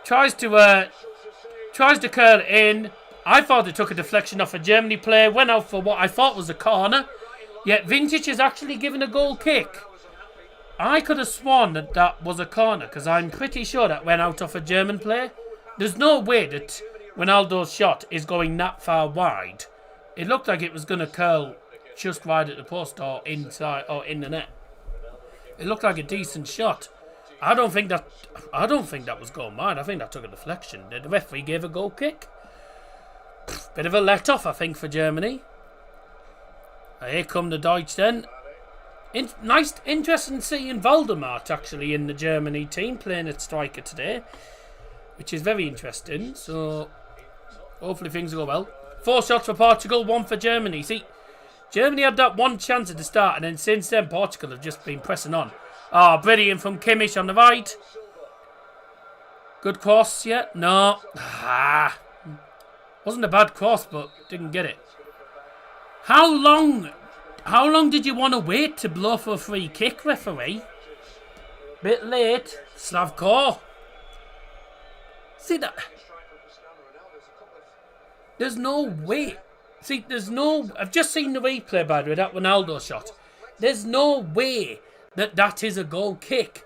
[SPEAKER 4] Tries to curl it in. I thought it took a deflection off a Germany player. Went out for what I thought was a corner. Yet Vintage is actually given a goal kick. I could have sworn that that was a corner because I'm pretty sure that went out off a German player. There's no way that Ronaldo's shot is going that far wide. It looked like it was going to curl just wide at the post or inside or in the net. It looked like a decent shot. I don't think that was going wide. I think that took a deflection. The referee gave a goal kick. Bit of a let off, I think, for Germany. Here come the Deutsch then. Nice, interesting seeing Waldemar actually in the Germany team playing at striker today, which is very interesting. So hopefully things will go well. 4 shots for Portugal, 1 for Germany. See, Germany had that one chance at the start, and then since then Portugal have just been pressing on. Ah, oh, brilliant from Kimmich on the right. Good cross, yeah? No. Ah, wasn't a bad cross, but didn't get it. How long How long did you want to wait to blow for a free kick, referee? Bit late. Slavko. See that? There's no way. See, there's no... I've just seen the replay, by the way, that Ronaldo shot. There's no way that is a goal kick.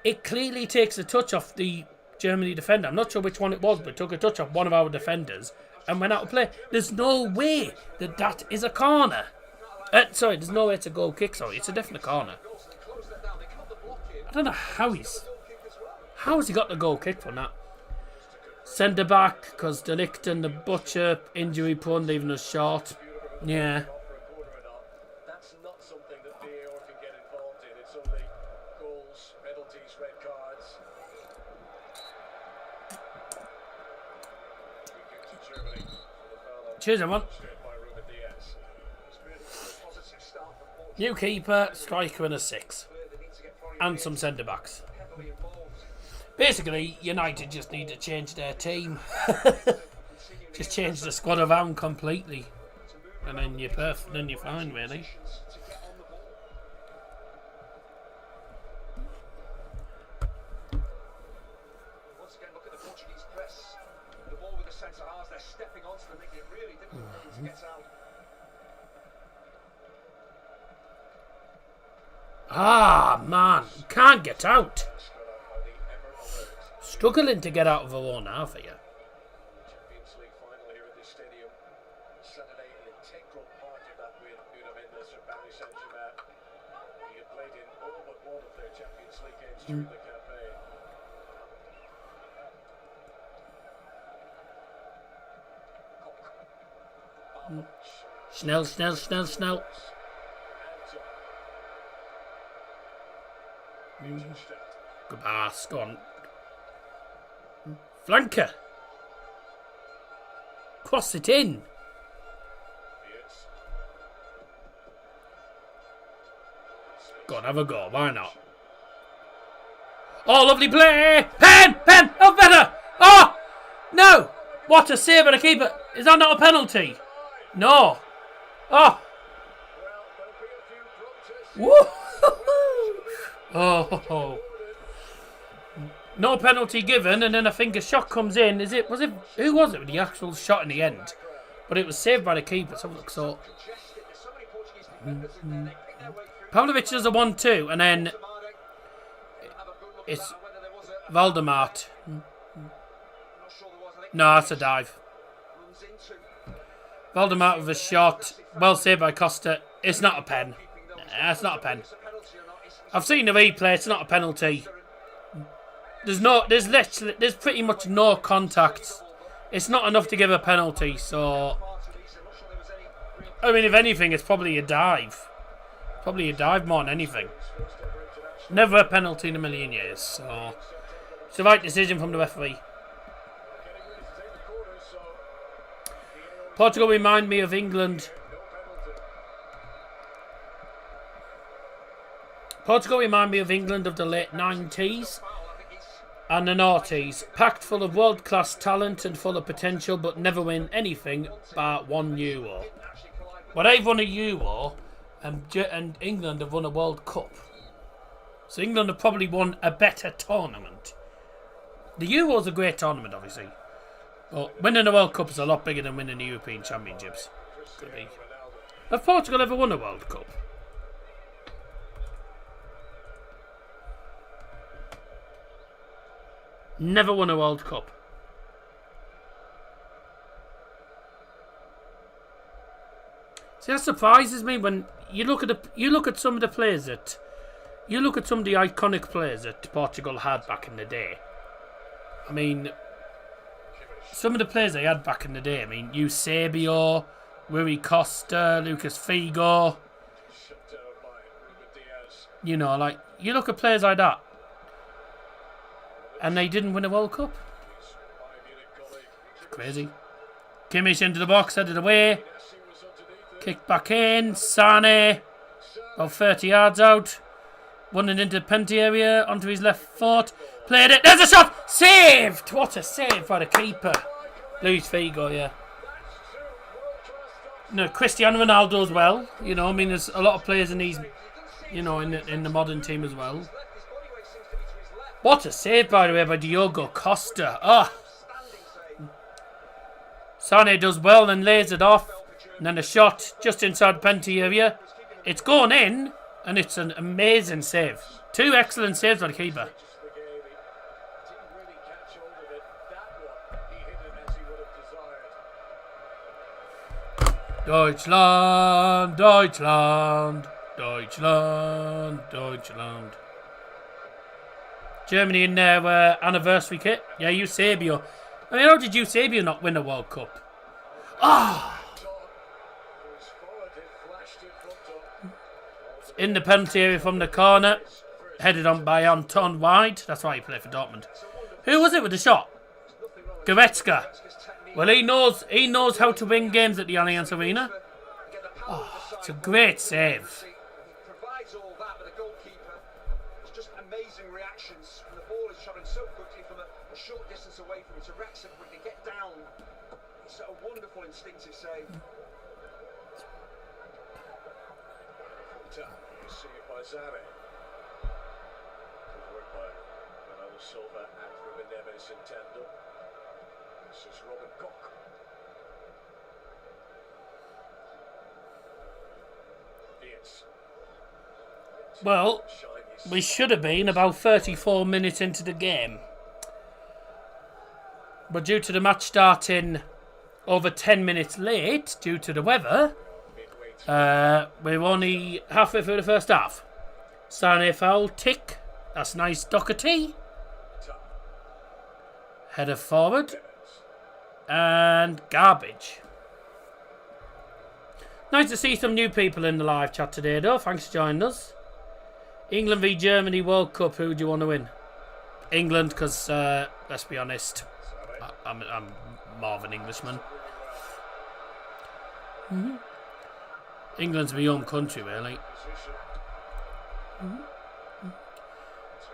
[SPEAKER 4] It clearly takes a touch off the Germany defender. I'm not sure which one it was, but it took a touch off one of our defenders and went out of play. There's no way that is a corner. Sorry, there's no way it's a goal kick, sorry. It's a definite corner. I don't know how has he got the goal kick from that? Centre back, because De Ligt and the Butcher, injury prone, leaving us short. Yeah.
[SPEAKER 5] That's not something that VAR can get involved in. It's only goals, penalties, red cards. We get to Germany for the foul.
[SPEAKER 4] Cheers, everyone.
[SPEAKER 5] By Ruben Diaz. It's been a positive start for Portugal.
[SPEAKER 4] New keeper, striker and a 6. And some centre backs.
[SPEAKER 5] Heavily involved.
[SPEAKER 4] Basically, United just need to change their team. Just change the squad around completely. And then you're perfect, then you're fine, really.
[SPEAKER 6] Once again, look at the Portuguese press. The ball with the centre halves, they're stepping onto them, making it really difficult for them to get out.
[SPEAKER 4] Ah, man. Can't get out. Struggling to get out of our own half here.
[SPEAKER 5] Champions League final here at this stadium. Saturday, an integral part of that win. Nuno Mendes from Paris Saint-Germain. He had played in all but one of their Champions League games through the campaign.
[SPEAKER 4] Snell. Good pass, go on. Flanker. Cross it in. Go on, have a go. Why not? Oh, lovely play. Pen. Oh, better. Oh, no. What a save by the keeper. Is that not a penalty? No. Oh. Woo. Oh. No penalty given, and then I think a shot comes in. Who was it with the actual shot in the end? But it was saved by the keeper. So look, so Pavlovic does a 1-2, and then it's Valdemart. No, that's a dive. Valdemart with a shot, well saved by Costa. It's not a pen. Nah, it's not a pen. I've seen the replay. It's not a penalty. There's pretty much no contact. It's not enough to give a penalty, so I mean, if anything, it's probably a dive. Probably a dive more than anything. Never a penalty in a million years, so it's the right decision from the referee. Portugal remind me of England. Portugal remind me of England of the late 90s. And the noughties, packed full of world-class talent and full of potential, but never win anything but €1. Well, they've won a Euro, and England have won a World Cup. So England have probably won a better tournament. The Euro's a great tournament, obviously. But winning a World Cup is a lot bigger than winning the European Championships. Could be. Have Portugal ever won a World Cup? Never won a World Cup. See, that surprises me when you look at some of the players that you look at some of the iconic players that Portugal had back in the day. I mean, some of the players they had back in the day. I mean, Eusebio, Rui Costa, Lucas Figo. You know, like you look at players like that. And they didn't win a World Cup. It's crazy. Kimmich into the box, headed away. Kicked back in. Sane, about 30 yards out. Running into the penalty area, onto his left foot. Played it. There's a shot! Saved! What a save by the keeper. Luis Figo, yeah. Cristiano Ronaldo as well. You know, I mean, there's a lot of players in these, you know, in the modern team as well. What a save, by the way, by Diogo Costa. Oh. Sane does well and lays it off. And then a shot just inside the penalty area. It's gone in, and it's an amazing save. 2 excellent saves by the keeper. Deutschland, Deutschland, Deutschland, Deutschland. Germany in their anniversary kit. Yeah, Eusebio. I mean, how did Eusebio not win a World Cup? Ah! In the penalty area from the corner. Headed on by Anton Wide. That's why he played for Dortmund. Who was it with the shot? Goretzka. Well, he knows how to win games at the Allianz Arena. Oh, it's a great save.
[SPEAKER 6] Provides all that, but the goalkeeper, it's just amazing reactions. And the ball is travelling so quickly from a short distance away from it to react so quickly, get down. It's a wonderful instinctive save.
[SPEAKER 5] You see it by Dazzer. Good work by Bernardo Silva and Ruben Neves in tandem. This is Robin Koch.
[SPEAKER 4] Well, we should have been about 34 minutes into the game. But due to the match starting over 10 minutes late, due to the weather, we're only halfway through the first half. Sane foul, tick. That's nice, Doherty. Header forward. And garbage. Nice to see some new people in the live chat today, though. Thanks for joining us. England v Germany World Cup. Who do you want to win? England, because let's be honest, I'm more of an Englishman. England's my home country, really.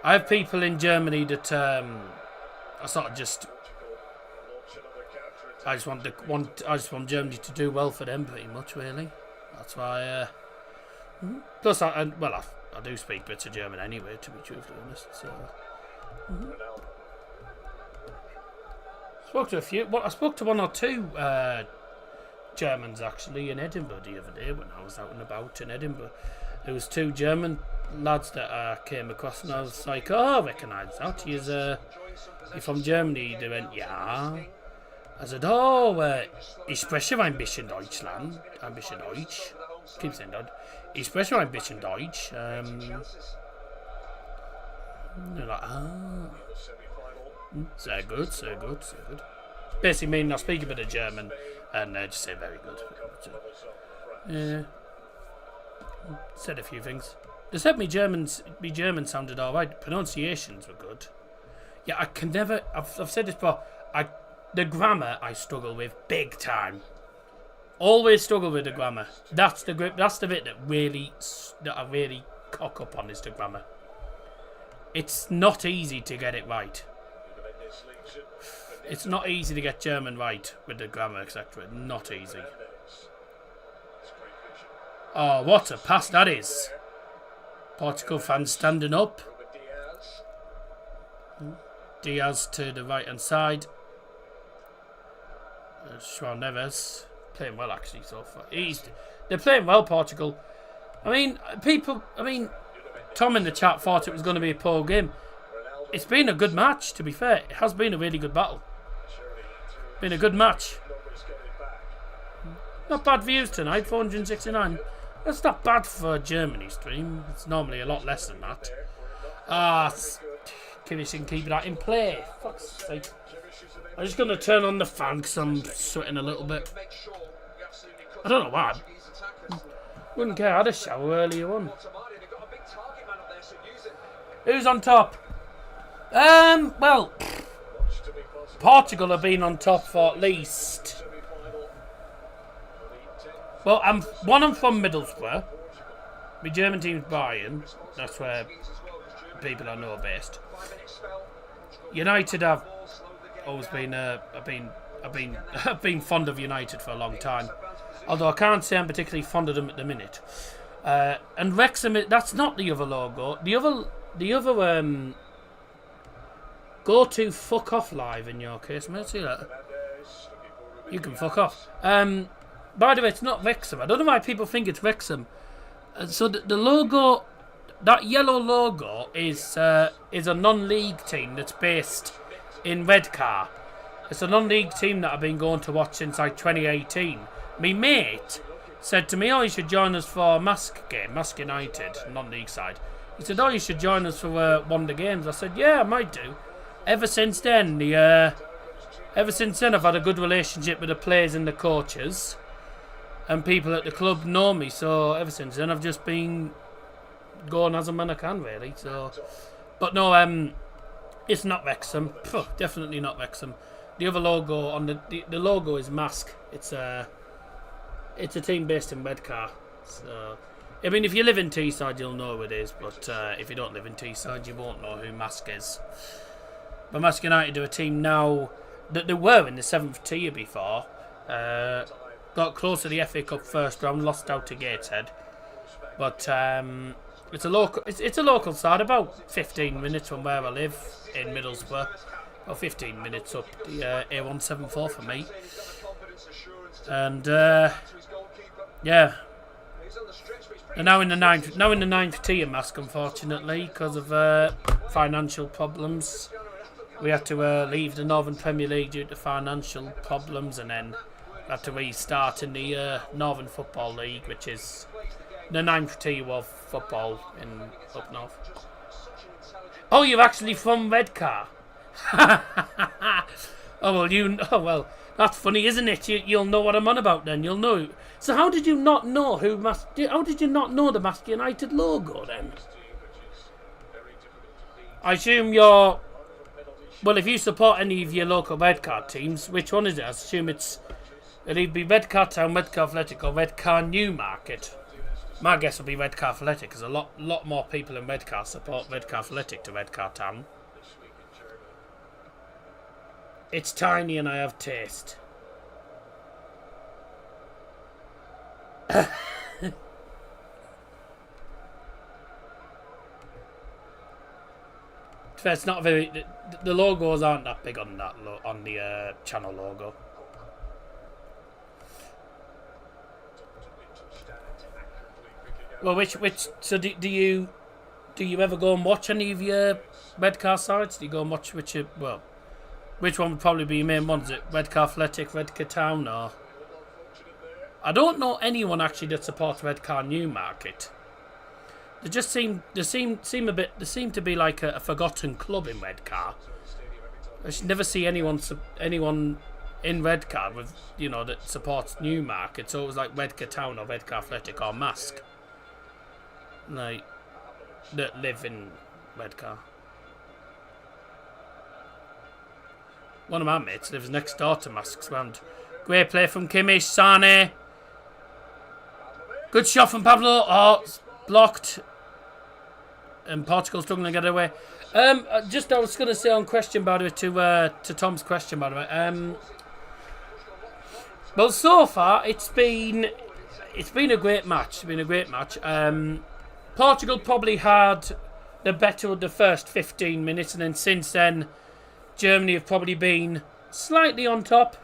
[SPEAKER 4] I have people in Germany that I sort of just. I just want Germany to do well for them, pretty much, really. That's why. Plus, I do speak bits of German anyway, to be truthfully honest. So. I spoke to one or two Germans actually in Edinburgh the other day when I was out and about in Edinburgh. There was 2 German lads that I came across, and I was like, "Oh, I recognise that. You're from Germany." They went, "Yeah." I said, "Oh, ich spreche ein bisschen Deutschland, ein bisschen Deutsch." Keep saying that. Ich spreche ein bisschen Deutsch. They're like, "Ah, sehr good, sehr good, sehr good." Basically meaning I speak a bit of German and just say very good. Yeah. Said a few things. They said me German sounded alright. Pronunciations were good. Yeah, I can never. I've said this before. The grammar I struggle with big time. Always struggle with the grammar. That's the bit that I really cock up on is the grammar. It's not easy to get it right. It's not easy to get German right with the grammar, etc. Not easy. Oh, what a pass that is. Portugal fans standing up. Diaz to the right hand side. João Neves playing well actually so far. They're playing well, Portugal. Tom in the chat thought it was going to be a poor game. It's been a good match, to be fair. It has been a really good battle. Been a good match. Not bad views tonight, 469. That's not bad for a Germany stream. It's normally a lot less than that. Kimmich can keep that in play. Fuck's sake. I'm just going to turn on the fan because I'm sweating a little bit. I don't know why. Wouldn't care. I had a shower earlier on. Who's on top? Well, Portugal have been on top for at least. Well, I'm from Middlesbrough. My German team's Bayern. That's where people I know are based. United have always been. I've been fond of United for a long time. Although I can't say I'm particularly fond of them at the minute. And Wrexham, that's not the other logo. The other go to fuck off live in your case, mate. See that? You can fuck off. By the way, it's not Wrexham. I don't know why people think it's Wrexham. So the logo, that yellow logo, is a non-league team that's based in Redcar. It's a non-league team that I've been going to watch since like 2018. My mate said to me, "Oh, you should join us for a Mask game, Mask United, non-league side." He said, "Oh, you should join us for one of the games." I said, "Yeah, I might do." Ever since then, I've had a good relationship with the players and the coaches, and people at the club know me. So ever since then, I've just been going as and when I can, really. So, but no, it's not Wrexham. Definitely not Wrexham. The other logo on the logo is Mask. It's a team based in Redcar. So, I mean, if you live in Teesside, you'll know who it is. But if you don't live in Teesside, you won't know who Mask is. But Mask United are a team now that they were in the 7th tier before. Got close to the FA Cup first round, lost out to Gateshead. But it's a local side, about 15 minutes from where I live in Middlesbrough. Or 15 minutes up the A174 for me. And yeah, they're now in the ninth tier, Mask, unfortunately, because of financial problems. We had to leave the Northern Premier League due to financial problems, and then had to restart in the Northern Football League, which is the 9th tier of football in up north. Oh, you're actually from Redcar? Oh well, that's funny, isn't it? You'll know what I'm on about then. You'll know. So how did you not know how did you not know the Mask United logo then? I assume you're. Well, if you support any of your local Redcar teams, which one is it? I assume it'll either be Redcar Town, Redcar Athletic, or Redcar Newmarket. My guess would be Redcar Athletic, because a lot more people in Redcar support Redcar Athletic to Redcar Town. It's tiny and I have taste. It's not very. The logos aren't that big on that on the channel logo. Well, which so do you ever go and watch any of your Redcar sides? Do you go and watch which one would probably be your main one? Is it Redcar Athletic, Redcar Town, or? I don't know anyone actually that supports Redcar Newmarket. They just seem to be like a forgotten club in Redcar. I should never see anyone in Redcar with that supports Newmarket. So it was like Redcar Town or Redcar Athletic or Mask, like that live in Redcar. One of my mates lives next door to Mask's round. Great play from Kimmich, Sane. Good shot from Pablo. Oh, it's blocked. And Portugal struggling to get it away. I was going to say on question, by the way, to Tom's question, by the way. Well, so far it's been a great match. Portugal probably had the better of the first 15 minutes, and then since then, Germany have probably been slightly on top.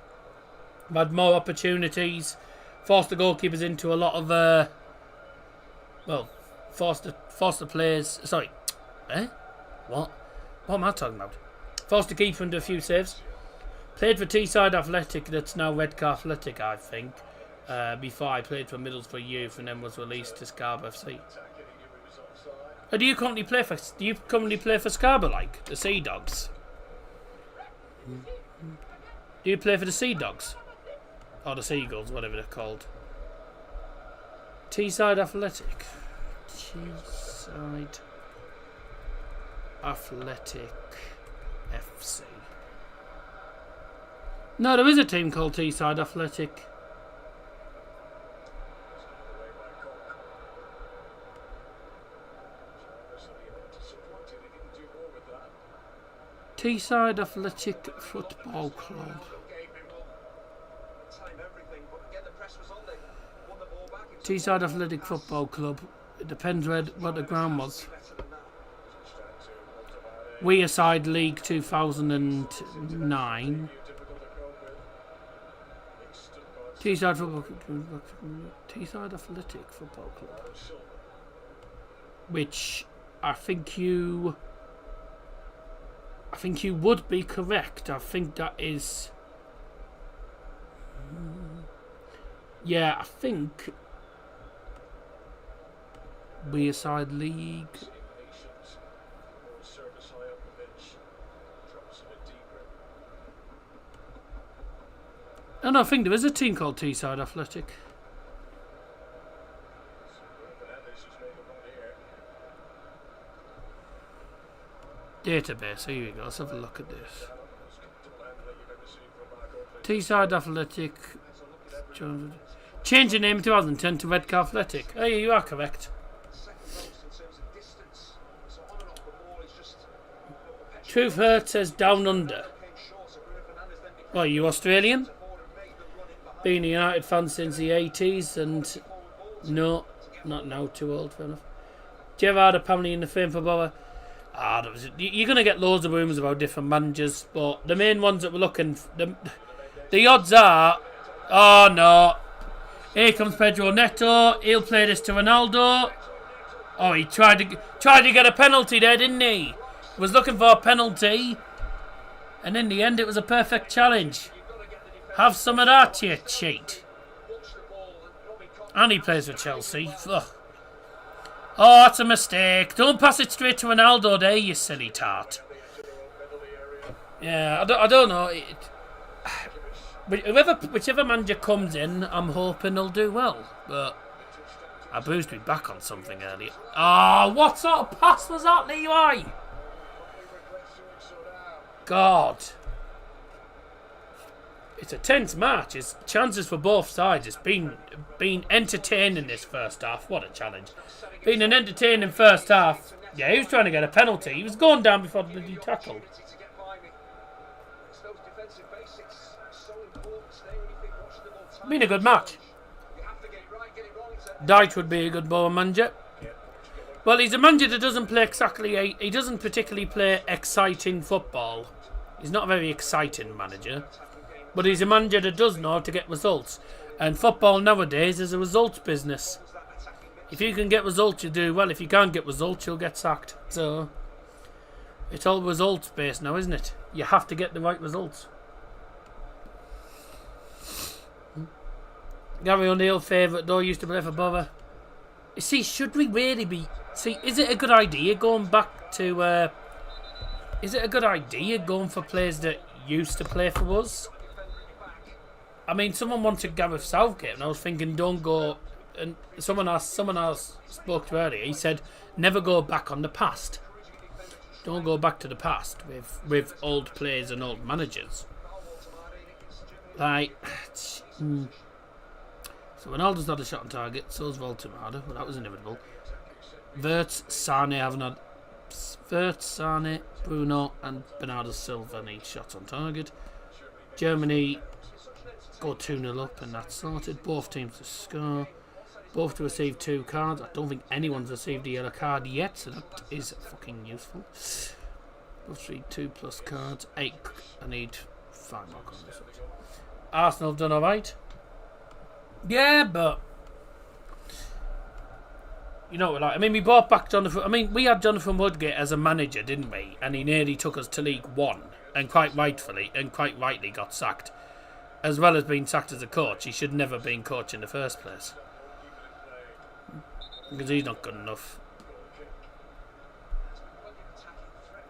[SPEAKER 4] They've had more opportunities, forced the goalkeepers into a lot of forced the players. Sorry, what am I talking about? Forced the keeper into a few saves. Played for Teesside Athletic, that's now Redcar Athletic, I think. Before I played for Middlesbrough Youth and then was released to Scarborough FC. Do you currently play for Scarborough, like the Sea Dogs? Do you play for the Sea Dogs? Or the Seagulls, whatever they're called. Teesside Athletic. Teesside Athletic FC. No, there is a team called Teesside Athletic. Teesside Athletic Football Club. Teesside Athletic Football Club. It depends what the ground was. Wearside League 2009. Teesside Athletic Football Club. Which I think you would be correct. I think that is. Yeah, I think Wearside League. No, I think there is a team called Teesside Athletic. Database, here we go, let's have a look at this. Teesside Athletic. Change the name in 2010 to Redcar Athletic. Oh, yeah, you are correct. Truth Hurt says Down Under. What, are you Australian? Been a United fan since the 80s and no, not now, too old, fair enough. Gerrard apparently in the frame for Borough. You're going to get loads of rumours about different managers, but the main ones that we're looking the odds are, oh no, here comes Pedro Neto, he'll play this to Ronaldo. Oh, he tried to get a penalty there, didn't he? Was looking for a penalty, and in the end it was a perfect challenge. Have some of that, you cheat. And he plays for Chelsea. Ugh. Oh, that's a mistake. Don't pass it straight to Ronaldo there, you silly tart. Yeah, I don't know. Whichever manager comes in, I'm hoping he'll do well. But I bruised me back on something earlier. Oh, what sort of pass was that, Levi? God. It's a tense match. It's chances for both sides. It's been entertaining this first half. What a challenge. Been an entertaining first half. Yeah, he was trying to get a penalty. He was going down before the bloody tackle. Been a good match. Dyche would be a good Bowen manager. Well, he's a manager that doesn't play he doesn't particularly play exciting football. He's not a very exciting manager. But he's a manager that does know how to get results. And football nowadays is a results business. If you can get results, you do well. If you can't get results, you'll get sacked. So, it's all results based now, isn't it? You have to get the right results. Gary O'Neill, favourite though, used to play for Borough. You see, should we really be... See, is it a good idea going back to... is it a good idea going for players that used to play for us? I mean, someone wanted Gareth Southgate, and I was thinking, don't go. And someone else spoke to earlier. He said, never go back on the past. Don't go back to the past with old players and old managers. Like, so Ronaldo's not a shot on target. So's Voltemada. Well, that was inevitable. Wirtz, Sane, Bruno, and Bernardo Silva need shots on target. Germany go 2-0 up and that's sorted. Both teams to score. Both to receive 2 cards. I don't think anyone's received a yellow card yet, so that is fucking useful. Both need 2+ cards. 8. I need 5 more cards. Arsenal have done alright. Yeah, but you know what, like, I mean, we brought back Jonathan. I mean, we had Jonathan Woodgate as a manager, didn't we? And he nearly took us to League One, and quite rightly got sacked. As well as being sacked as a coach, he should never have been coach in the first place. Because he's not good enough.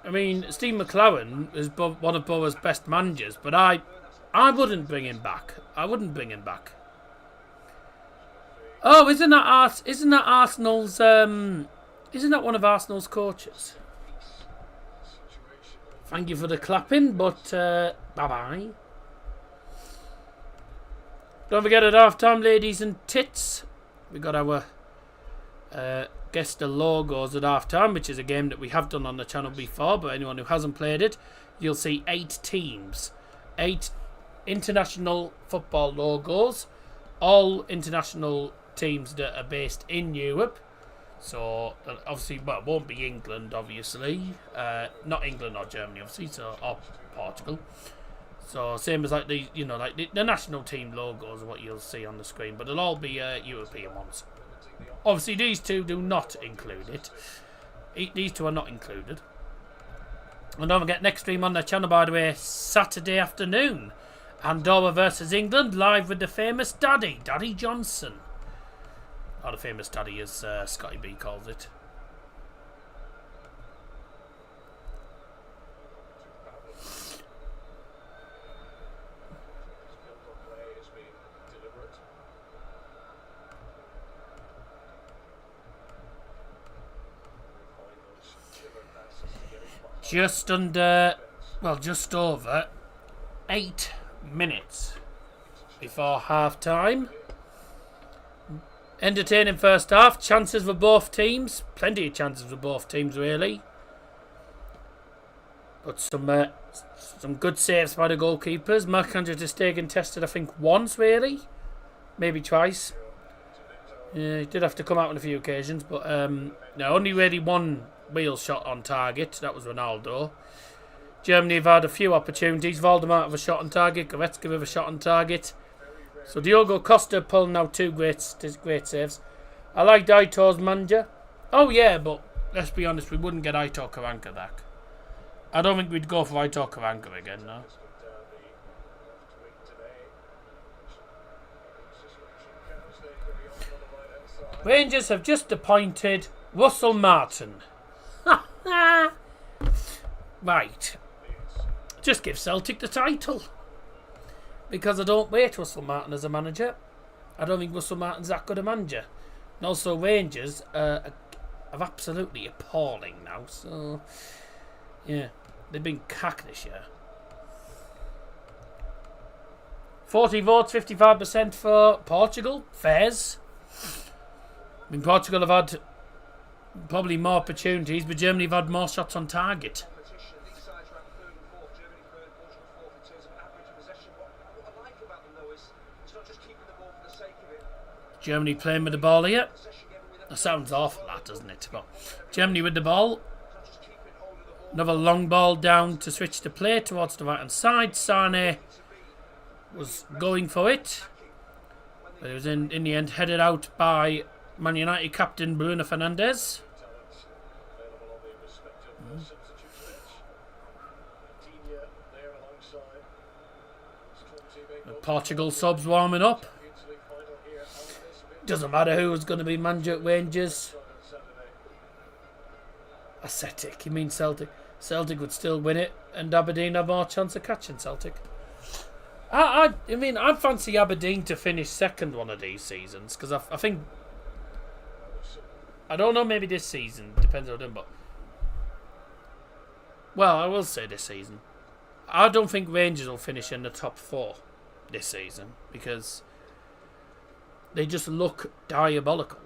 [SPEAKER 4] I mean, Steve McClaren is one of Borough's best managers, but I wouldn't bring him back. I wouldn't bring him back. Oh, isn't that Arsenal's? Isn't that one of Arsenal's coaches? Thank you for the clapping, but bye bye. Don't forget at half time, ladies and tits, we got our guess the logos at half time, which is a game that we have done on the channel before. But anyone who hasn't played it, you'll see 8 teams, 8 international football logos, all international teams that are based in Europe. So obviously, well, it won't be England, obviously. Not England or Germany, obviously. So or Portugal. So same as like the the national team logos, what you'll see on the screen, but they'll all be European ones. Obviously, these two do not include it. These two are not included. And don't forget, next stream on the channel, by the way, Saturday afternoon. Andorra versus England, live with the famous Daddy Johnson. Or the famous Daddy, as Scotty B calls it. Just over 8 minutes before half time. Entertaining first half. Chances for both teams. Plenty of chances for both teams, really. But some good saves by the goalkeepers. Marc-Andre ter Stegen tested, I think, once, really. Maybe twice. Yeah, he did have to come out on a few occasions, but no, only really one wheel shot on target. That was Ronaldo. Germany have had a few opportunities. Waldemar with a shot on target. Goretzka with a shot on target. So Diogo Costa pulling out two great saves. I liked Aitor's manager. Oh yeah, but let's be honest, we wouldn't get Aitor Karanka back. I don't think we'd go for Aitor Karanka again, no. Rangers have just appointed Russell Martin. Right. Just give Celtic the title. Because I don't rate Russell Martin as a manager. I don't think Russell Martin's that good a manager. And also Rangers are absolutely appalling now. So, yeah. They've been cack this year. 40 votes, 55% for Portugal. Fairs. I mean, Portugal have had probably more opportunities, but Germany have had more shots on target. Germany playing with the ball here. That sounds awful, that, doesn't it? But Germany with the ball. Another long ball down to switch the play towards the right hand side. Sane was going for it, but it was in the end headed out by Man United captain Bruno Fernandes. Portugal subs warming up. Doesn't matter who was going to be manager at Rangers. Celtic, you mean Celtic? Celtic would still win it, and Aberdeen have more chance of catching Celtic. I mean, I fancy Aberdeen to finish second one of these seasons, because I think, I don't know, maybe this season, depends on them, but, well, I will say this season. I don't think Rangers will finish in the top 4 this season, because they just look diabolical.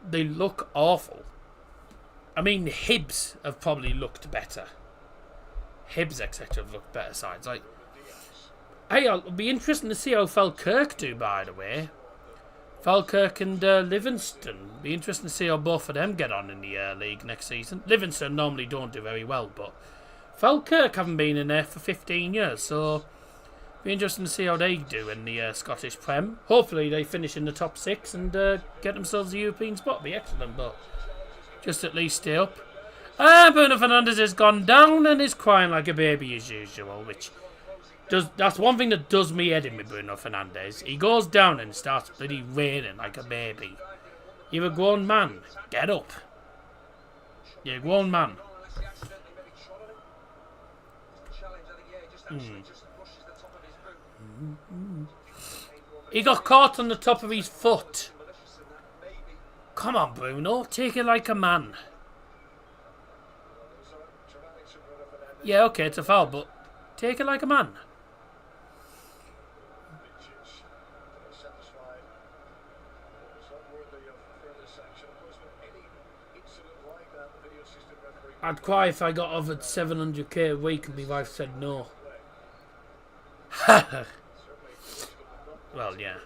[SPEAKER 4] They look awful. I mean, Hibs have probably looked better. Hibs, etc., have looked better sides. Like, hey, it'll be interesting to see how Falkirk do, by the way. Falkirk and Livingston. Be interesting to see how both of them get on in the league next season. Livingston normally don't do very well, but Falkirk haven't been in there for 15 years, so be interesting to see how they do in the Scottish Prem. Hopefully they finish in the top 6 and get themselves a European spot. Be excellent, but just at least stay up. Bruno Fernandes has gone down and is crying like a baby as usual, which that's one thing that does me head in with Bruno Fernandes. He goes down and starts bloody raining like a baby. You're a grown man. Get up. You're a grown man. He got caught on the top of his foot. Come on, Bruno. Take it like a man. Yeah, okay, it's a foul, but take it like a man. I'd cry if I got offered 700k a week and my wife said no. Well, yeah.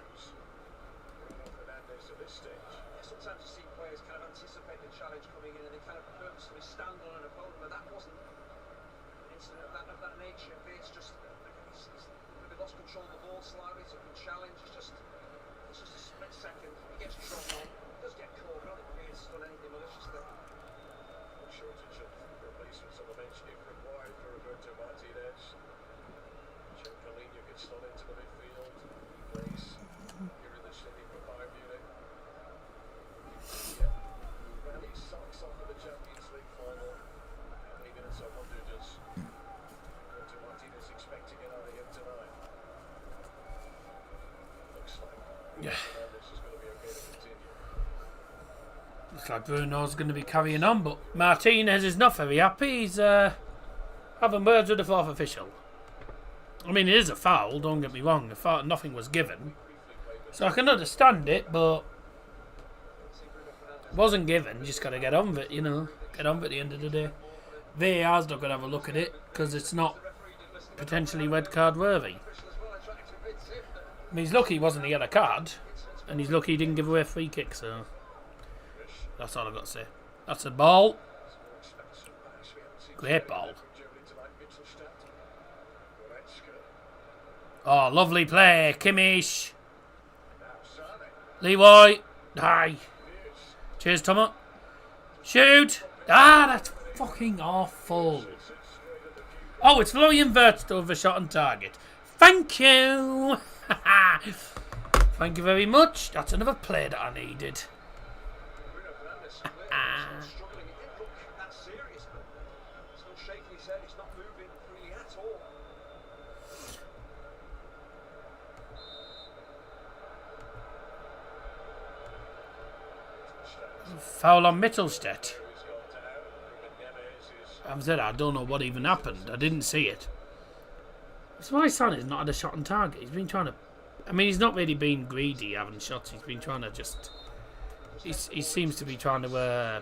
[SPEAKER 6] kind of purposefully stand on an opponent, but that wasn't an incident of that nature. It's just he's maybe lost control of the ball slightly, took a challenge. It's just a split second. He gets dropped on, does get caught. I don't think he's done anything malicious there.
[SPEAKER 5] Shortage of replacements on the bench if required for Roberto Martinez. Paulinho gets slot into the midfield. He plays here in the city for Bayern Munich. Well, he socks off for the Champions League final. How many minutes I wonder does Roberto Martinez expect to get out of him tonight? Looks like this is going to be okay to continue.
[SPEAKER 4] Looks like Bruno's going to be carrying on, but Martinez is not very happy. He's having words with the fourth official. I mean, it is a foul, don't get me wrong. The foul, nothing was given. So I can understand it, but it wasn't given. You just got to get on with it, you know. Get on with it at the end of the day. VAR's not going to have a look at it because it's not potentially red card worthy. I mean, he's lucky he wasn't a yellow card, and he's lucky he didn't give away a free kick, so that's all I've got to say. That's a ball. Great ball. Oh, lovely play, Kimmich. Leroy. Aye. Cheers, Tomo. Shoot. Ah, that's fucking awful. Oh, it's very inverted over shot on target. Thank you. Thank you very much. That's another play that I needed.
[SPEAKER 6] Struggling. It didn't look that serious, but still shaking his head. He's not moving freely at all.
[SPEAKER 4] Foul on Mittelstedt. I don't know what even happened. I didn't see it. That's why Son has not had a shot on target. He's been trying to... I mean, he's not really been greedy having shots. He's been trying to just... He seems to be trying to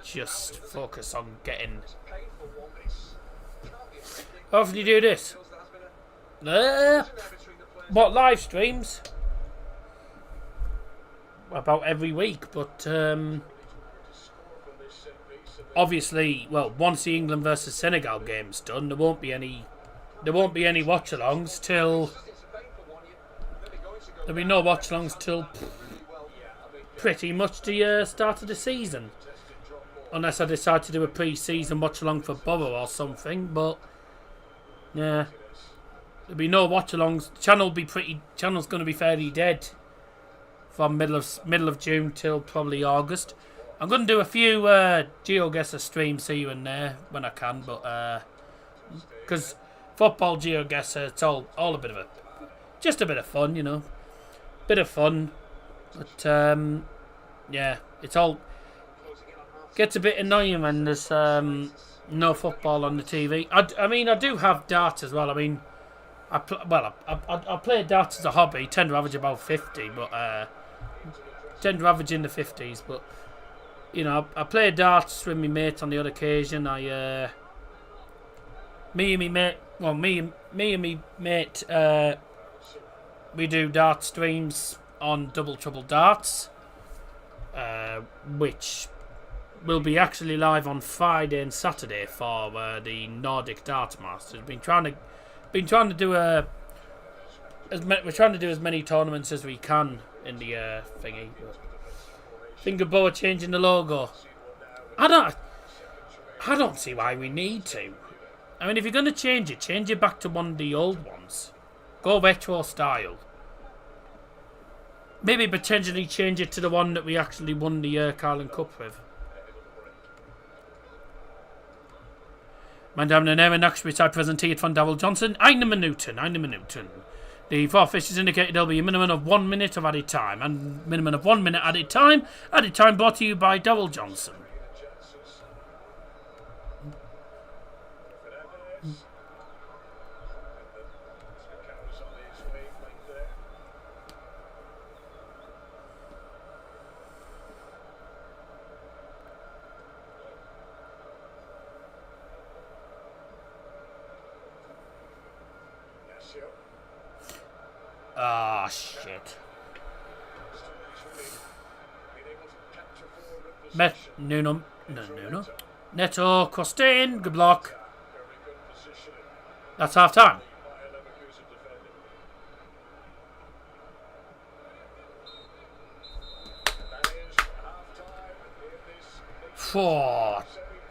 [SPEAKER 4] just focus on getting... How often do you do this? What, live streams? About every week, but obviously, well, once the England versus Senegal game's done, there won't be any watch-alongs till there'll be no watch-alongs till pretty much the start of the season, unless I decide to do a pre-season watch-along for Borough or something. But yeah, there'll be no watch-alongs. Channel's going to be fairly dead from middle of June till probably August. I'm going to do a few GeoGuessr streams here and there when I can, but because football GeoGuessr, it's all a bit of just a bit of fun, you know, bit of fun. But yeah, it's all gets a bit annoying when there's no football on the TV. I mean, I do have darts as well. I mean, I play darts as a hobby. Tend to average about 50, but tend to average in the 50s. But you know, I play darts with my mate on the odd occasion. Me and me mate, we do dart streams on Double Trouble Darts, which will be actually live on Friday and Saturday for the Nordic Darts Masters. Been trying to do we're trying to do as many tournaments as we can in the thingy. Think about changing the logo. I don't see why we need to. I mean, if you're going to change it back to one of the old ones. Go retro style. Maybe potentially change it to the one that we actually won the Carling Cup with. Meine Damen und Herren, nach Spielzeit präsentiert von Daryl Johnson. Eine Minute. The fourth fish has indicated there'll be a minimum of 1 minute of added time, and minimum of 1 minute added time. Added time brought to you by Daryl Johnson. Ah, shit. No. Neto, Costain, good block. That's half time.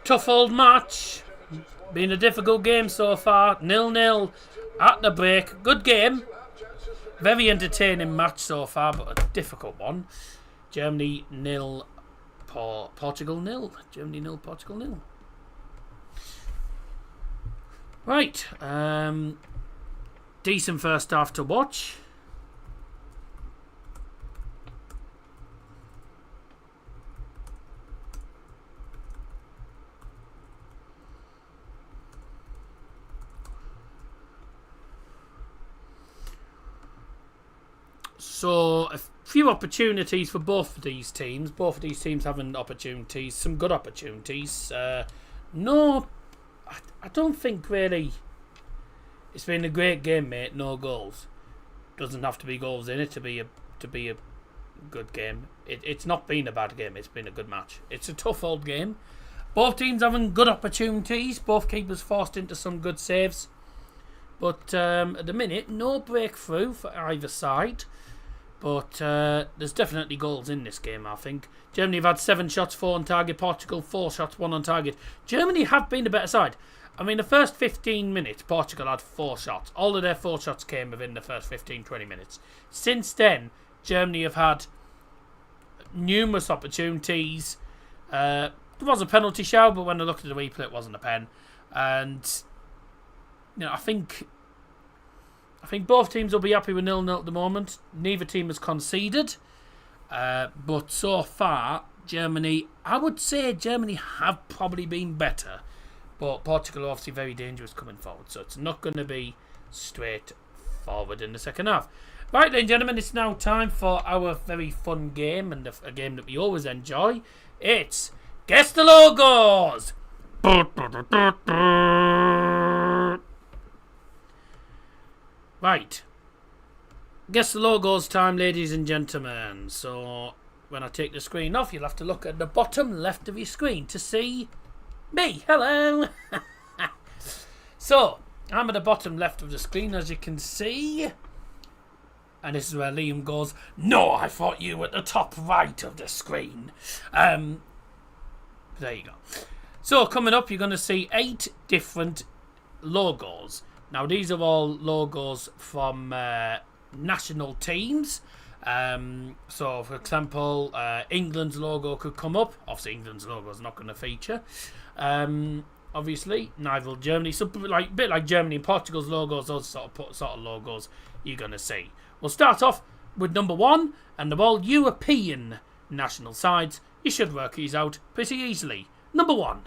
[SPEAKER 4] Tough old match. Been a difficult game so far. 0-0 at the break. Good game. Very entertaining match so far, but a difficult one. Germany 0, Portugal 0. Germany 0, Portugal 0. Right. Decent first half to watch. So, a few opportunities for both of these teams. Both of these teams having opportunities. Some good opportunities. No, I don't think really it's been a great game, mate. No goals. Doesn't have to be goals in it to be a good game. It's not been a bad game. It's been a good match. It's a tough old game. Both teams having good opportunities. Both keepers forced into some good saves. But at the minute, no breakthrough for either side. But there's definitely goals in this game, I think. Germany have had 7 shots, 4 on target. Portugal, 4 shots, 1 on target. Germany have been the better side. I mean, the first 15 minutes, Portugal had 4 shots. All of their 4 shots came within the first 15-20 minutes. Since then, Germany have had numerous opportunities. There was a penalty shout, but when I looked at the replay, it wasn't a pen. And, you know, I think both teams will be happy with 0-0 at the moment. Neither team has conceded. But so far, Germany, I would say Germany have probably been better. But Portugal are obviously very dangerous coming forward. So it's not going to be straightforward in the second half. Right then, gentlemen, it's now time for our very fun game. And a game that we always enjoy. It's Guess the Logos! Right. Guess the logos time, ladies and gentlemen. So, when I take the screen off, you'll have to look at the bottom left of your screen to see me. Hello! So, I'm at the bottom left of the screen, as you can see. And this is where Liam goes, "No, I thought you were at the top right of the screen." There you go. So, coming up, you're going to see 8 different logos. Now, these are all logos from national teams. So, for example, England's logo could come up. Obviously, England's logo is not going to feature. Obviously, neither Germany. So, a bit like Germany and Portugal's logos, those sort of logos you're going to see. We'll start off with number 1, and they're all European national sides. You should work these out pretty easily. Number 1.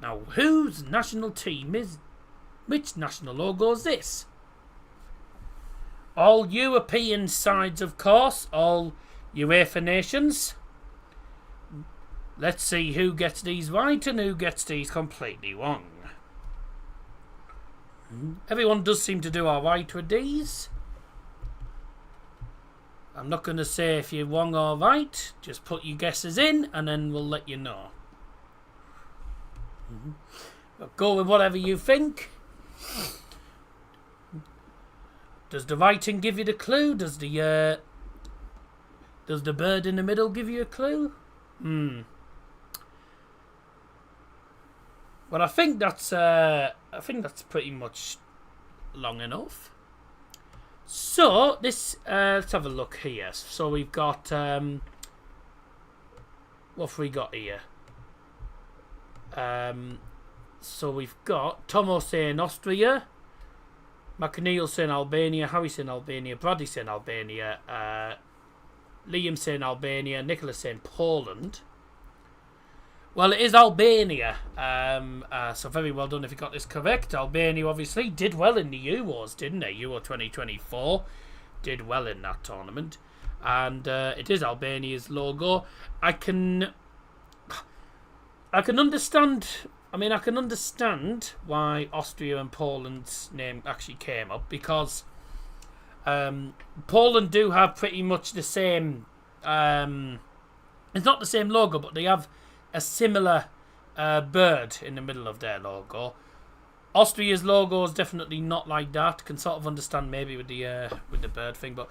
[SPEAKER 4] Now, whose national team is... Which national logo is this? All European sides, of course. All UEFA nations. Let's see who gets these right and who gets these completely wrong. Everyone does seem to do alright with these. I'm not going to say if you're wrong or right. Just put your guesses in and then we'll let you know. But go with whatever you think. Does the writing give you the clue? Does the bird in the middle give you a clue? Well, I think that's pretty much long enough. So this let's have a look here. So we've got what have we got here? So we've got Tomo saying Austria, McNeil saying Albania, Harry saying Albania, Bradley saying Albania, Liam saying Albania, Nicholas saying Poland. Well, it is Albania. So very well done if you got this correct. Albania obviously did well in the Euros, didn't they? Euro 2024 did well in that tournament, and it is Albania's logo. I can understand. I mean, I can understand why Austria and Poland's name actually came up, because Poland do have pretty much the same It's not the same logo, but they have a similar bird in the middle of their logo. Austria's logo is definitely not like that. Can sort of understand maybe with the bird thing, but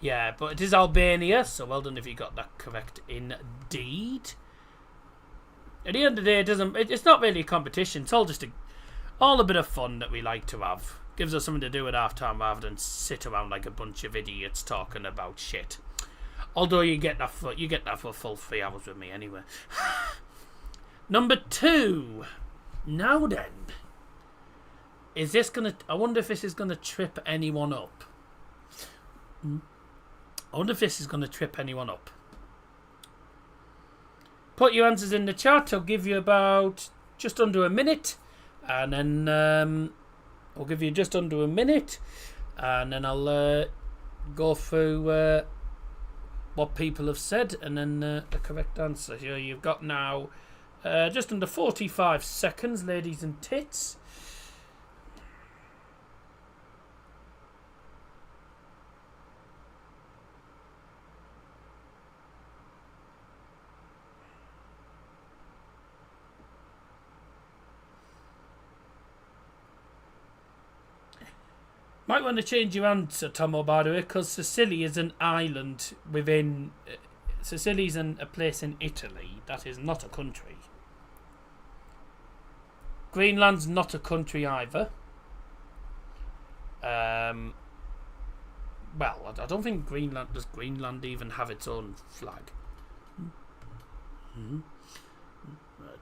[SPEAKER 4] yeah, but it is Albania, so well done if you got that correct indeed. At the end of the day, it's not really a competition. It's all just all a bit of fun that we like to have. Gives us something to do at half time rather than sit around like a bunch of idiots talking about shit. Although you get that for a full 3 hours with me anyway. Number 2. Now then, I wonder if this is gonna trip anyone up. Put your answers in the chat. I'll give you about just under a minute, and then I'll give you just under a minute, and then I'll go through what people have said, and then the correct answer. Here you've got now just under 45 seconds, ladies and tits. Might want to change your answer, Tomo, by the way, because Sicily is an island within... Sicily's a place in Italy. That is not a country. Greenland's not a country either. Well, I don't think Greenland... Does Greenland even have its own flag?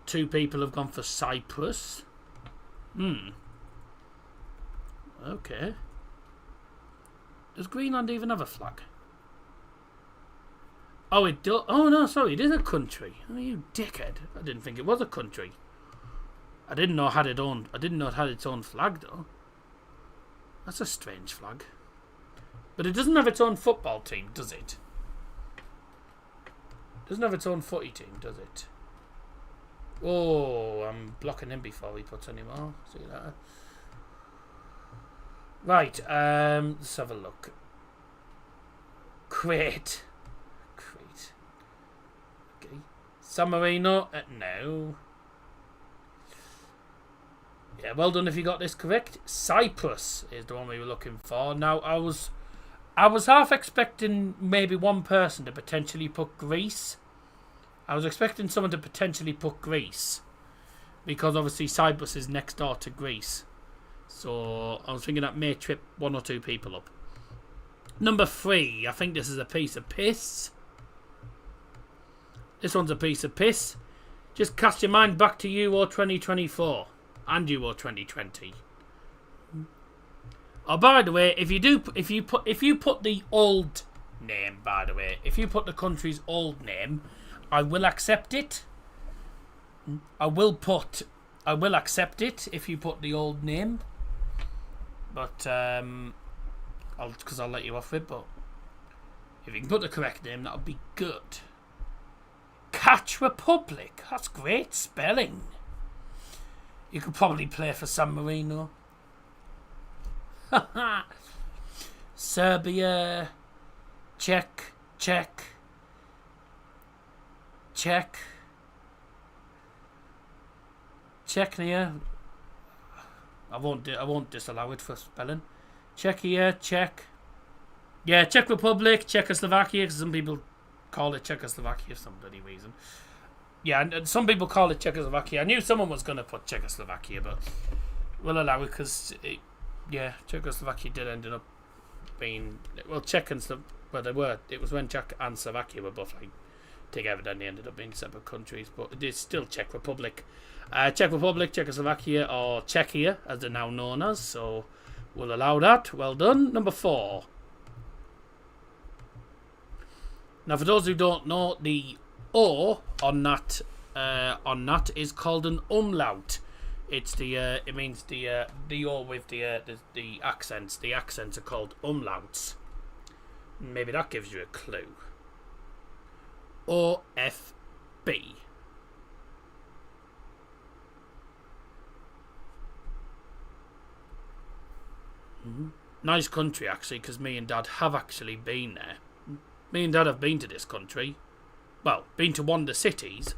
[SPEAKER 4] 2 people have gone for Cyprus. Okay. Does Greenland even have a flag? Oh, it does. Oh no, sorry, it is a country. Oh, you dickhead! I didn't think it was a country. I didn't know it had its own flag though. That's a strange flag. But it doesn't have its own football team, does it? Doesn't have its own footy team, does it? Oh, I'm blocking him before he puts any more. See that? Right, let's have a look. Crete. Okay. San Marino, no. Yeah, well done if you got this correct. Cyprus is the one we were looking for. Now, I was half expecting maybe one person to potentially put Greece. I was expecting someone to potentially put Greece, because obviously Cyprus is next door to Greece. So I was thinking that may trip 1 or 2 people up. Number 3. I think this is a piece of piss. This one's a piece of piss. Just cast your mind back to Euro 2024 and Euro 2020. Oh, by the way, if you put the old name, by the way, if you put the country's old name, I will accept it. I will accept it if you put the old name. But because I'll let you off it. But if you can put the correct name, that'll be good. Catch Republic. That's great spelling. You could probably play for San Marino. Serbia. Czech. Czechia. I won't disallow it for spelling. Czechia, Czech. Yeah, Czech Republic, Czechoslovakia, because some people call it Czechoslovakia for some bloody reason. Yeah, and some people call it Czechoslovakia. I knew someone was going to put Czechoslovakia, but we'll allow it because, Czechoslovakia did end up being... Well, Czech and they were. It was when Czech and Slovakia were both like together, then they ended up being separate countries, but it is still Czech Republic. Czech Republic, Czechoslovakia, or Czechia, as they're now known as, so we'll allow that. Well done. Number 4. Now, for those who don't know, the O on that is called an umlaut. It's it means the O with the accents. The accents are called umlauts. Maybe that gives you a clue. OFB. Nice country, actually, because me and Dad have actually been there. Me and Dad have been to this country. Well, been to one of the cities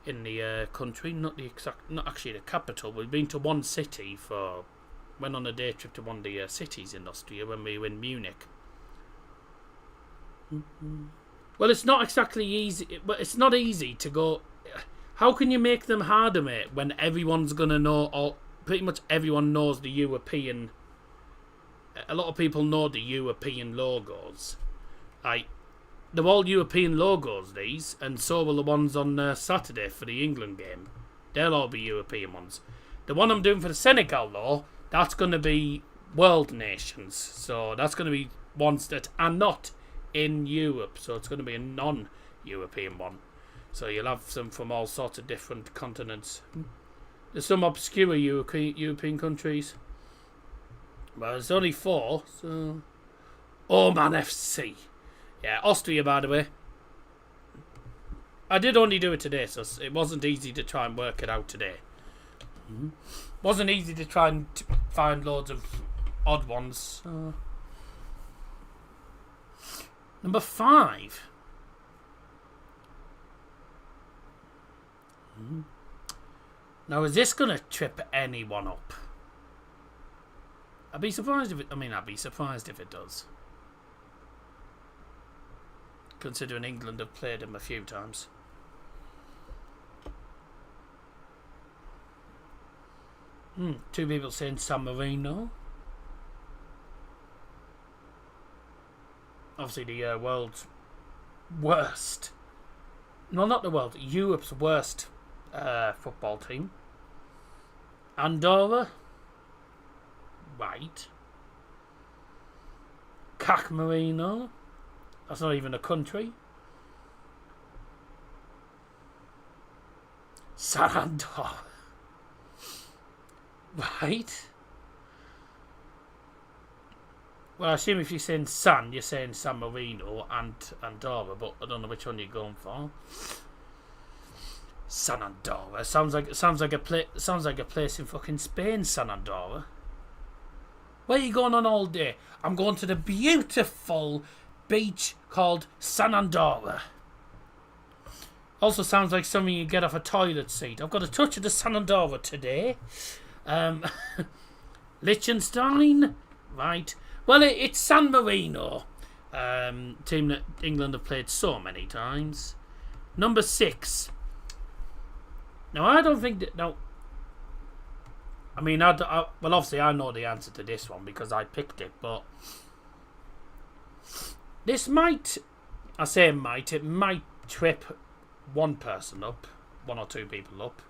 [SPEAKER 4] in the country, not actually the capital. We've been to one city went on a day trip to one of the cities in Austria when we were in Munich. Well, it's not exactly easy, but it's not easy to go. How can you make them harder, mate, when everyone's gonna know, or pretty much everyone knows the European. A lot of people know the European logos. Like, they're all European logos, these, and so will the ones on Saturday for the England game. They'll all be European ones. The one I'm doing for the Senegal, though, that's going to be world nations. So that's going to be ones that are not in Europe. So it's going to be a non-European one. So you'll have some from all sorts of different continents. There's some obscure European countries. But there's only 4, so... Oman FC. Yeah, Austria, by the way. I did only do it today, so it wasn't easy to try and work it out today. Wasn't easy to try and find loads of odd ones. Number 5. Now, is this going to trip anyone up? I'd be surprised if it does. Considering England have played him a few times. Two people saying San Marino. Obviously the world's worst. No, not the world. Europe's worst football team. Andorra. Right. Cac Marino. That's not even a country. San Andorra. Right. Well, I assume if you're saying San, you're saying San Marino and Andorra, but I don't know which one you're going for. San Andorra sounds like a place in fucking Spain. San Andorra. Where are you going on all day? I'm going to the beautiful beach called San Andorra. Also sounds like something you get off a toilet seat. I've got a touch of the San Andorra today. Liechtenstein, right? Well, it's San Marino, team that England have played so many times. Number 6. Now I don't think that. No, I mean, well, obviously I know the answer to this one because I picked it, but this might, it might trip one person up, one or two people up,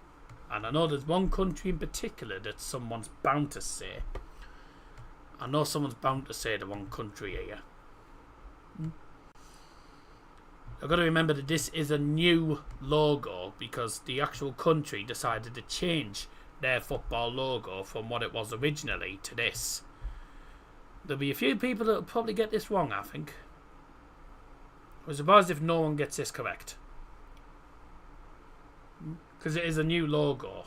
[SPEAKER 4] and I know there's one country in particular that someone's bound to say. I know someone's bound to say the one country here. I've got to remember that this is a new logo because the actual country decided to change their football logo from what it was originally to this. There'll be a few people that will probably get this wrong, I think. I'm surprised if no one gets this correct. Because it is a new logo.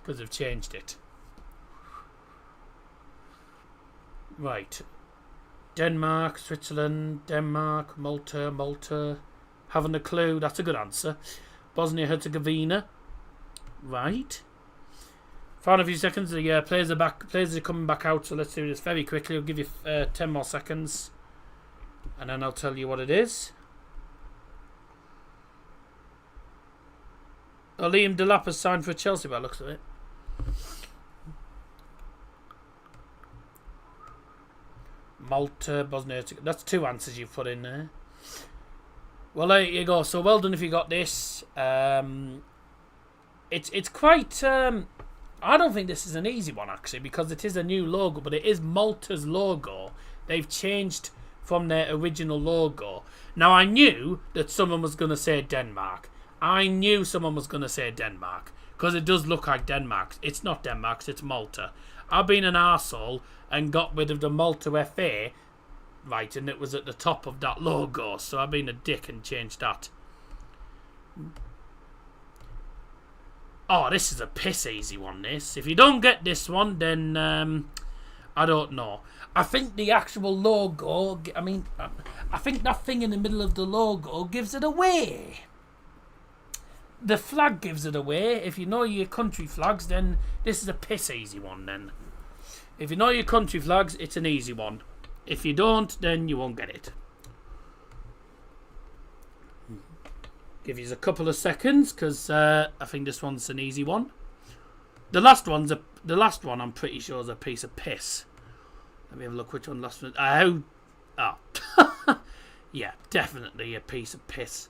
[SPEAKER 4] Because they've changed it. Right. Denmark, Switzerland, Denmark, Malta. Haven't a clue. That's a good answer. Bosnia-Herzegovina. Right. Final few seconds. The players are back. Players are coming back out. So let's do this very quickly. I'll give you 10 more seconds, and then I'll tell you what it is. Oh, Liam Delap has signed for Chelsea by the looks of it. Malta, Bosnia. That's 2 answers you've put in there. Well, there you go. So well done if you got this. It's quite. I don't think this is an easy one actually because it is a new logo, but it is Malta's logo. They've changed from their original logo. Now I knew that someone was going to say Denmark. Because it does look like Denmark. It's not Denmark, it's Malta. I've been an arsehole and got rid of the Malta FA, right, and it was at the top of that logo, so I've been a dick and changed that. Oh, this is a piss easy one, this. If you don't get this one, then I don't know. I think the actual logo, I mean, I think that thing in the middle of the logo gives it away. The flag gives it away. If you know your country flags, then this is a piss easy one then. If you know your country flags, it's an easy one. If you don't, then you won't get it. Give you a couple of seconds, because I think this one's an easy one. The last one I'm pretty sure is a piece of piss. Let me have a look which one last one. Yeah, definitely a piece of piss.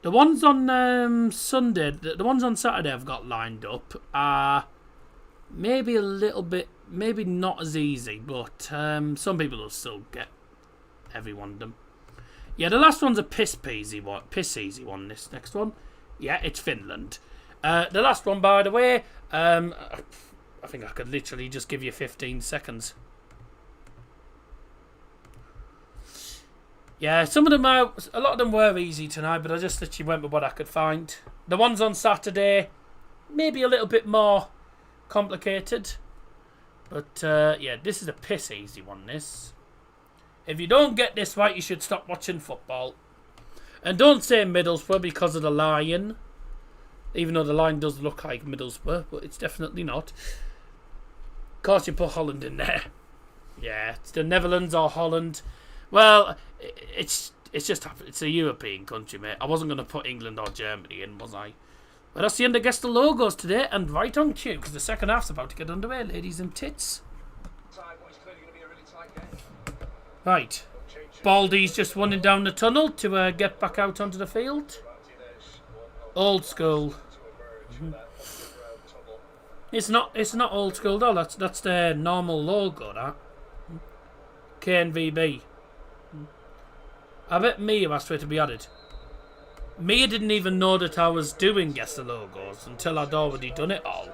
[SPEAKER 4] The ones on Sunday, the ones on Saturday I've got lined up are maybe a little bit, maybe not as easy, but some people will still get every one of them. Yeah, the last one's a piss easy one. This next one, yeah, it's Finland. The last one, by the way, I think I could literally just give you 15 seconds. Yeah, a lot of them were easy tonight, but I just literally went with what I could find. The ones on Saturday, maybe a little bit more complicated. But, yeah, this is a piss easy one, this. If you don't get this right, you should stop watching football. And don't say Middlesbrough because of the lion. Even though the lion does look like Middlesbrough, but it's definitely not. Of course, you put Holland in there. Yeah, it's the Netherlands or Holland. Well, it's a European country, mate. I wasn't going to put England or Germany in, was I? But that's the end of Guess the Logos today, and right on cue, because the second half's about to get underway, ladies and tits. Right. Baldy's just running down the tunnel to get back out onto the field. Old school. It's not old school though. That's their normal logo. That KNVB. I bet Mia asked for it to be added. Mia didn't even know that I was doing Guess the Logos until I'd already done it all.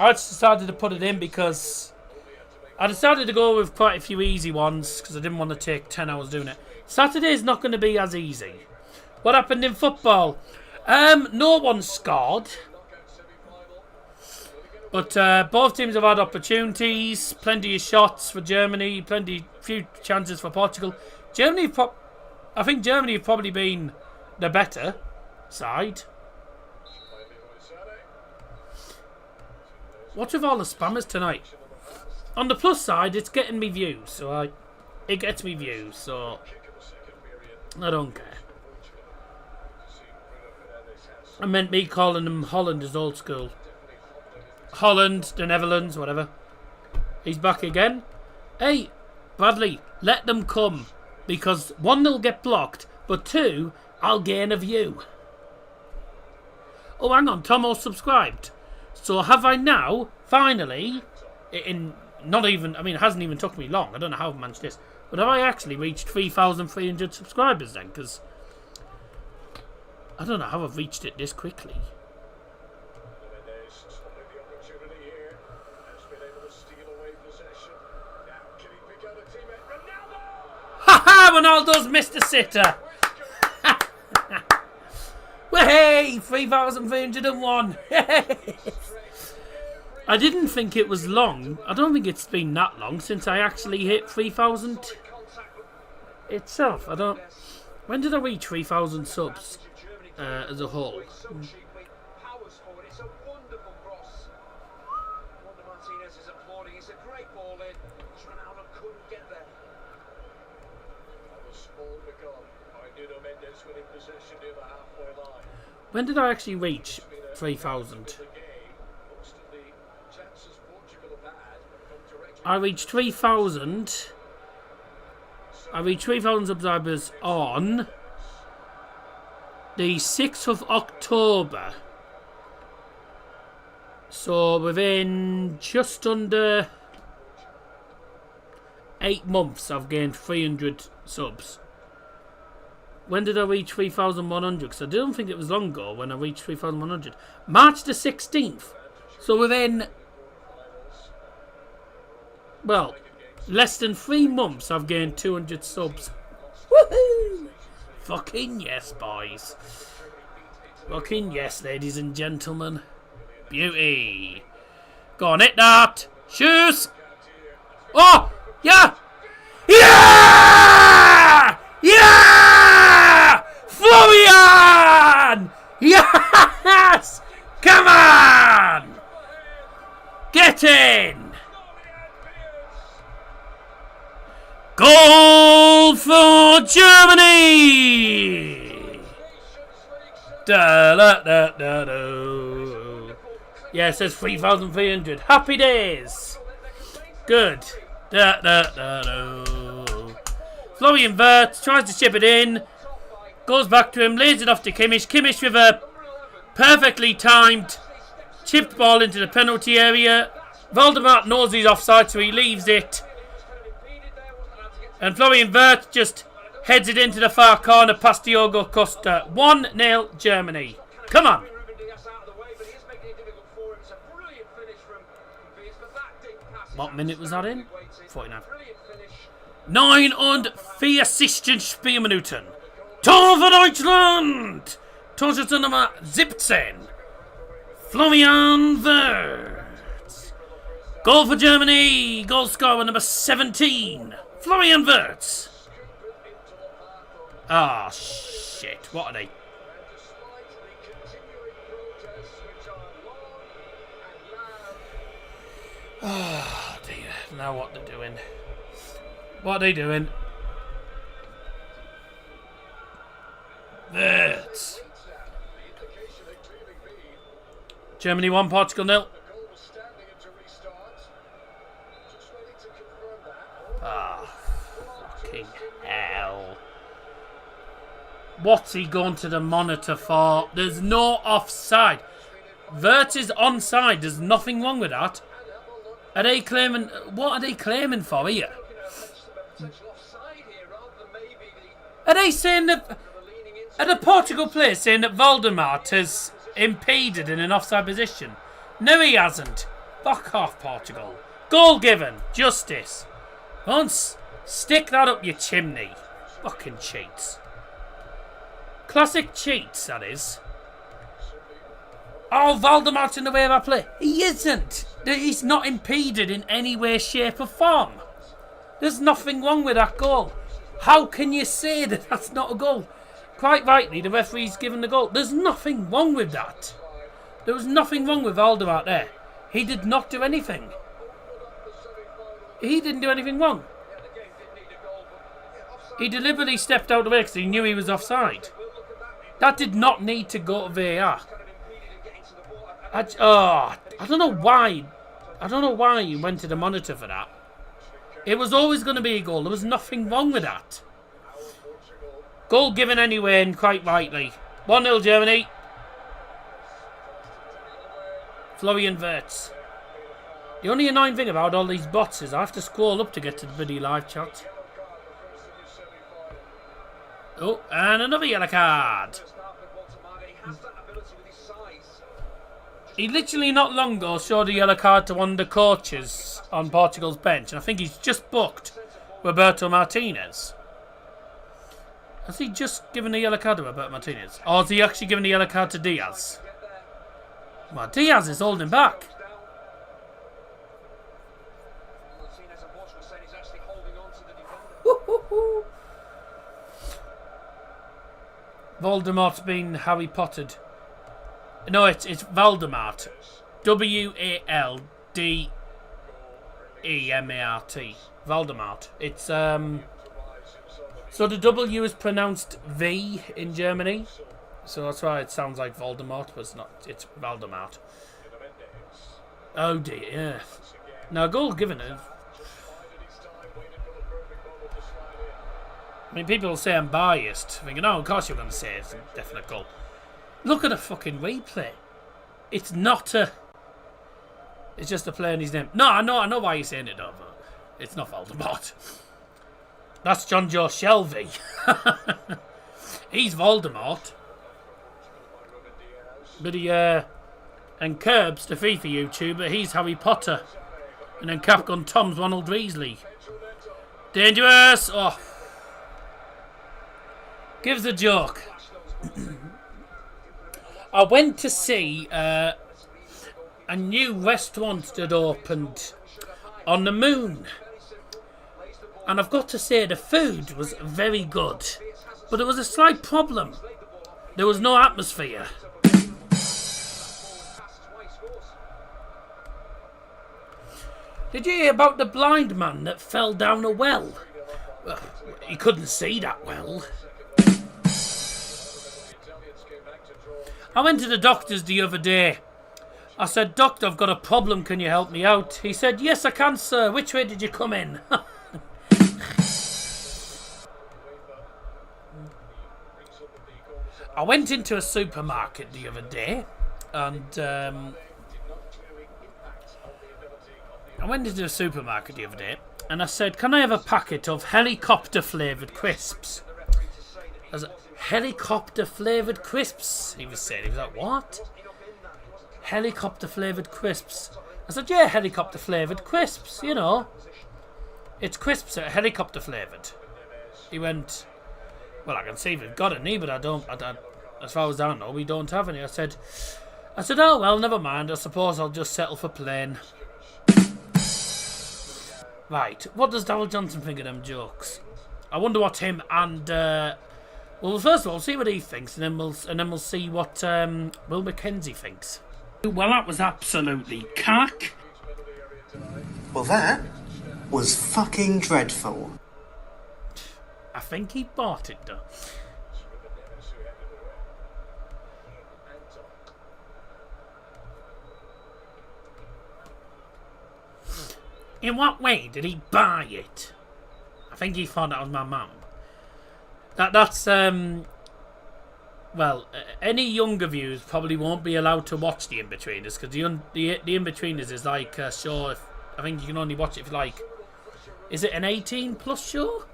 [SPEAKER 4] I decided to put it in because I decided to go with quite a few easy ones because I didn't want to take 10 hours doing it. Saturday's not going to be as easy. What happened in football? No one scored. But both teams have had opportunities. Plenty of shots for Germany. Few chances for Portugal. I think Germany have probably been the better side. What's with all the spammers tonight? On the plus side, it's getting me views. So it gets me views. So I don't care. I meant me calling them Holland as old school. Holland, the Netherlands, whatever. He's back again. Hey, Bradley, let them come. Because 1, they'll get blocked, but 2, I'll gain a view. Oh, hang on, Tomo subscribed. So have I now, finally, it hasn't even took me long. I don't know how I've managed this. But have I actually reached 3,300 subscribers then? Because I don't know how I've reached it this quickly. Haha! Ronaldo's missed a sitter. Well, hey, 3,301. I didn't think it was long. I don't think it's been that long since I actually hit 3,000 itself. When did I reach 3,000 subs as a whole? When did I actually reach 3,000? I reached 3,000. I reached 3,000 subscribers on the 6th of October. So within just under 8 months, I've gained 300 subs. When did I reach 3,100? Because I don't think it was long ago when I reached 3,100. March the 16th. So within, well, less than 3 months, I've gained 200 subs. Woohoo! Fucking yes, boys. Fucking yes, ladies and gentlemen. Beauty. Go on, hit that. Shoes. Oh, yeah. Yeah! Germany! Da, da, da, da, da. Yeah, it says 3,300. Happy days. Good. Da, da, da, da. Florian Wirtz tries to chip it in. Goes back to him, lays it off to Kimmich. Kimmich with a perfectly timed chipped ball into the penalty area. Voldemort knows he's offside, so he leaves it. And Florian Wirtz just heads it into the far corner past Diogo Costa. 1-0 Germany. Come on. What minute was that in? 49. 49 Spielminuten. Tor für Deutschland! Torschütze Nummer 17. Florian Wirtz. Goal for Germany. Goal scorer number 17. Florian Wirtz. Ah, shit. What are they? Oh, dear. Now what they're doing. What are they doing? Wirtz. Germany 1, Portugal 0. Ah, fucking hell. What's he going to the monitor for? There's no offside. Wirtz is onside. There's nothing wrong with that. Are they claiming... What are they claiming for here? Are they saying that... Are the Portugal players saying that Voldemort has impeded in an offside position? No, he hasn't. Fuck off, Portugal. Goal given. Justice. Once, stick that up your chimney. Fucking cheats. Classic cheats, that is. Oh, Voldemort's in the way of our play. He isn't. He's not impeded in any way, shape or form. There's nothing wrong with that goal. How can you say that that's not a goal? Quite rightly, the referee's given the goal. There's nothing wrong with that. There was nothing wrong with Voldemort there. He did not do anything. He didn't do anything wrong. He deliberately stepped out of the way because he knew he was offside. That did not need to go to VAR. I don't know why. I don't know why you went to the monitor for that. It was always going to be a goal. There was nothing wrong with that. Goal given anyway, and quite rightly. 1-0 Germany. Florian Wirtz. The only annoying thing about all these bots is I have to scroll up to get to the video live chat. Oh, and another yellow card. He literally not long ago showed a yellow card to one of the coaches on Portugal's bench, and I think he's just booked Roberto Martinez. Has he just given a yellow card to Roberto Martinez? Or has he actually given a yellow card to Diaz? Well, Diaz is holding back. Voldemort's been Harry Pottered. No, it's Valdemart. W-A-L-D-E-M-A-R-T. Valdemart. It's so the W is pronounced V in Germany. So that's why it sounds like Voldemort, but it's not. It's Valdemart. Oh dear, yeah. Now goal given it. I mean, people will say I'm biased, thinking, oh, of course you're going to say it's a definite goal. Look at the fucking replay. It's not a... It's just a player in his name. No, I know why you're saying it, though, but it's not Voldemort. That's John Joe Shelby. He's Voldemort. But he, and Curbs, the FIFA YouTuber, he's Harry Potter. And then Capgun Tom's Ronald Weasley. Dangerous! Oh. Gives a joke. I went to see a new restaurant that opened on the moon. And I've got to say the food was very good. But there was a slight problem. There was no atmosphere. Did you hear about the blind man that fell down a well? He couldn't see that well. I went to the doctor's the other day. I said, "Doctor, I've got a problem. Can you help me out?" He said, "Yes, I can, sir. Which way did you come in?" I went into a supermarket the other day, and I said, "Can I have a packet of helicopter flavoured crisps?" I was like, "Helicopter flavoured crisps?" He was saying. He was like, "What? Helicopter flavoured crisps?" I said, "Yeah, helicopter flavoured crisps, you know. It's crisps that are helicopter flavoured." He went, "Well, I can see we've got any, but I don't, as far as I know, we don't have any." I said, "Oh, well, never mind. I suppose I'll just settle for plain." Right, what does Darryl Johnson think of them jokes? I wonder what him and, well, first of all, we'll see what he thinks, and then we'll see what Will Mackenzie thinks. Well, that was absolutely cack.
[SPEAKER 7] Well, that was fucking dreadful.
[SPEAKER 4] I think he bought it, though. In what way did he buy it? I think he thought that was my mum. That's well, any younger viewers probably won't be allowed to watch The In-Betweeners, because the In-Betweeners is like a show. I think you can only watch it if, like, is it an 18+ show?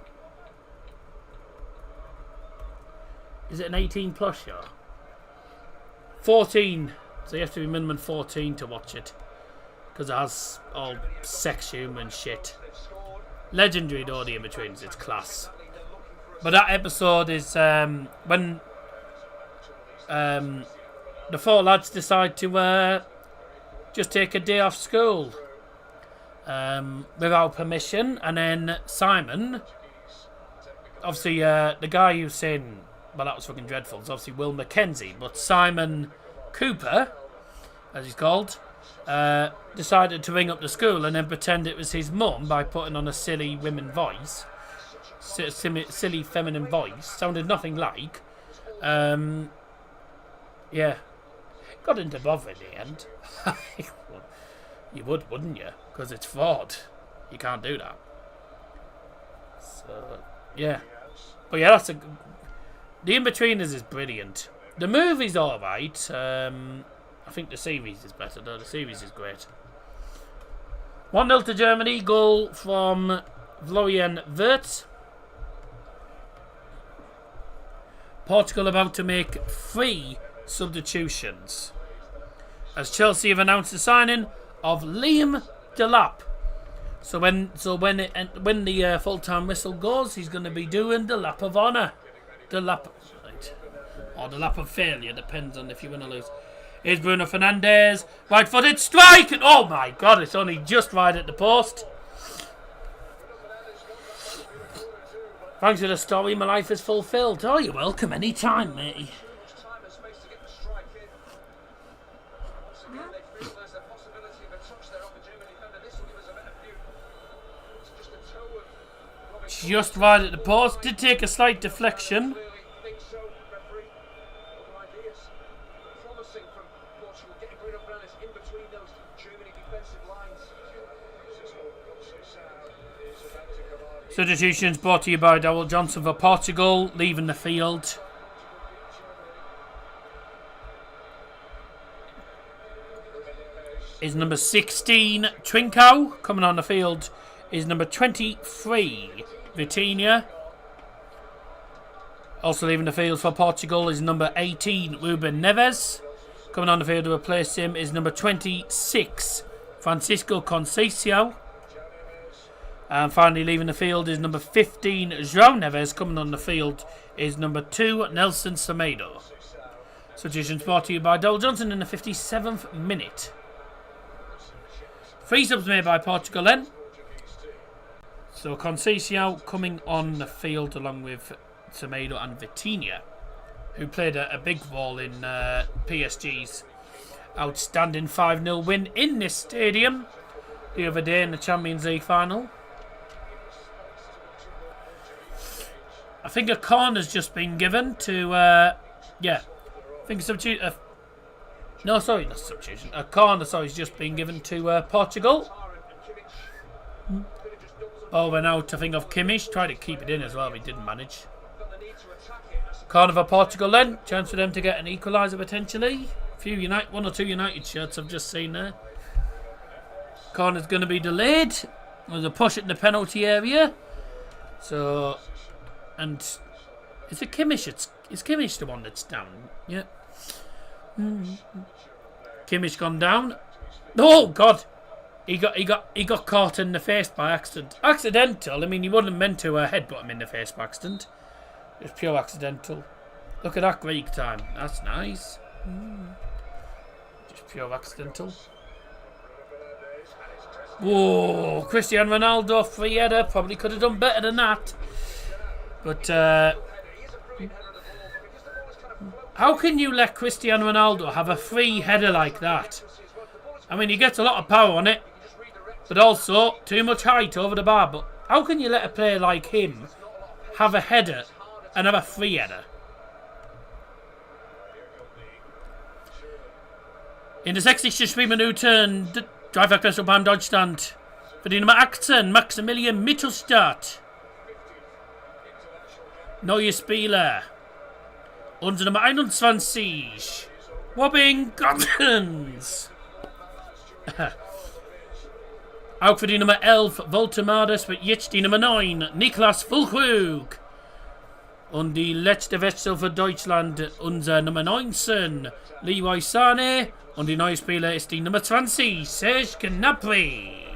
[SPEAKER 4] Is it an 18+ show? 14. So you have to be minimum 14 to watch it, because it has all sex, humour and shit. Legendary though, The In-Betweeners, it's class. But that episode is when the four lads decide to just take a day off school without permission, and then Simon, obviously the guy who's saying, well, that was fucking dreadful, is obviously Will Mackenzie, but Simon Cooper, as he's called, decided to ring up the school and then pretend it was his mum by putting on a silly women voice. Silly feminine voice. Sounded nothing like. Yeah. Got into bother in the end. You would, wouldn't you? Because it's fraud. You can't do that. So, yeah. But yeah, The In-Betweeners is brilliant. The movie's alright. I think the series is better though. The series is great. 1-0 to Germany. Goal from Florian Wirtz. Portugal about to make 3 substitutions, as Chelsea have announced the signing of Liam Delap. So when the full-time whistle goes, he's going to be doing the lap of honour. The lap, right, or the lap of failure, depends on if you win or lose. Here's Bruno Fernandes, right-footed strike, and oh my God, it's only just right at the post. Thanks for the story, my life is fulfilled. Oh, you're welcome anytime, matey. Just right at the post. Did take a slight deflection. Substitutions brought to you by Darryl Johnson for Portugal, leaving the field. Is number 16, Trincao. Coming on the field is number 23, Vitinha. Also leaving the field for Portugal is number 18, Ruben Neves. Coming on the field to replace him is number 26, Francisco Conceição. And finally leaving the field is number 15, João Neves. Coming on the field is number 2, Nelson Semedo. Substitutions brought to you by Darryl Johnson in the 57th minute. 3 subs made by Portugal then. So Conceição coming on the field along with Semedo and Vitinha, who played a big role in PSG's outstanding 5-0 win in this stadium the other day in the Champions League final. I think a corner's just been given to, yeah. I think substitution. No, sorry, not substitution. A corner, sorry, has just been given to Portugal. Over now to think of Kimmich. Tried to keep it in as well, but he didn't manage. Corner for Portugal then. Chance for them to get an equaliser potentially. One or two United shirts I've just seen there. Corner's going to be delayed. There's a push in the penalty area. So, and is it Kimmich? Is Kimmich the one that's down? Yeah. Kimmich gone down. Oh God! He got caught in the face by accident. Accidental. I mean, he wouldn't have meant to headbutt him in the face by accident. It's pure accidental. Look at that Greek time. That's nice. Just pure accidental. Whoa! Cristiano Ronaldo free header. Probably could have done better than that. But how can you let Cristiano Ronaldo have a free header like that? I mean, he gets a lot of power on it, but also too much height over the bar. But how can you let a player like him have a header and have a free header? In der 60. Minute Dreifachwechsel beim Deutschland für die Nummer 18 Maximilian Mittelstadt. Neue Spieler. Unsere Nummer 21 Robin Gosens. Auch für die Nummer 11 Voltemades wird jetzt die Nummer 9 Niklas Füllkrug. Und die letzte Wechsel für Deutschland, unser Nummer 19 Leroy Sané. Und die neue Spieler ist die Nummer 20 Serge Gnabry.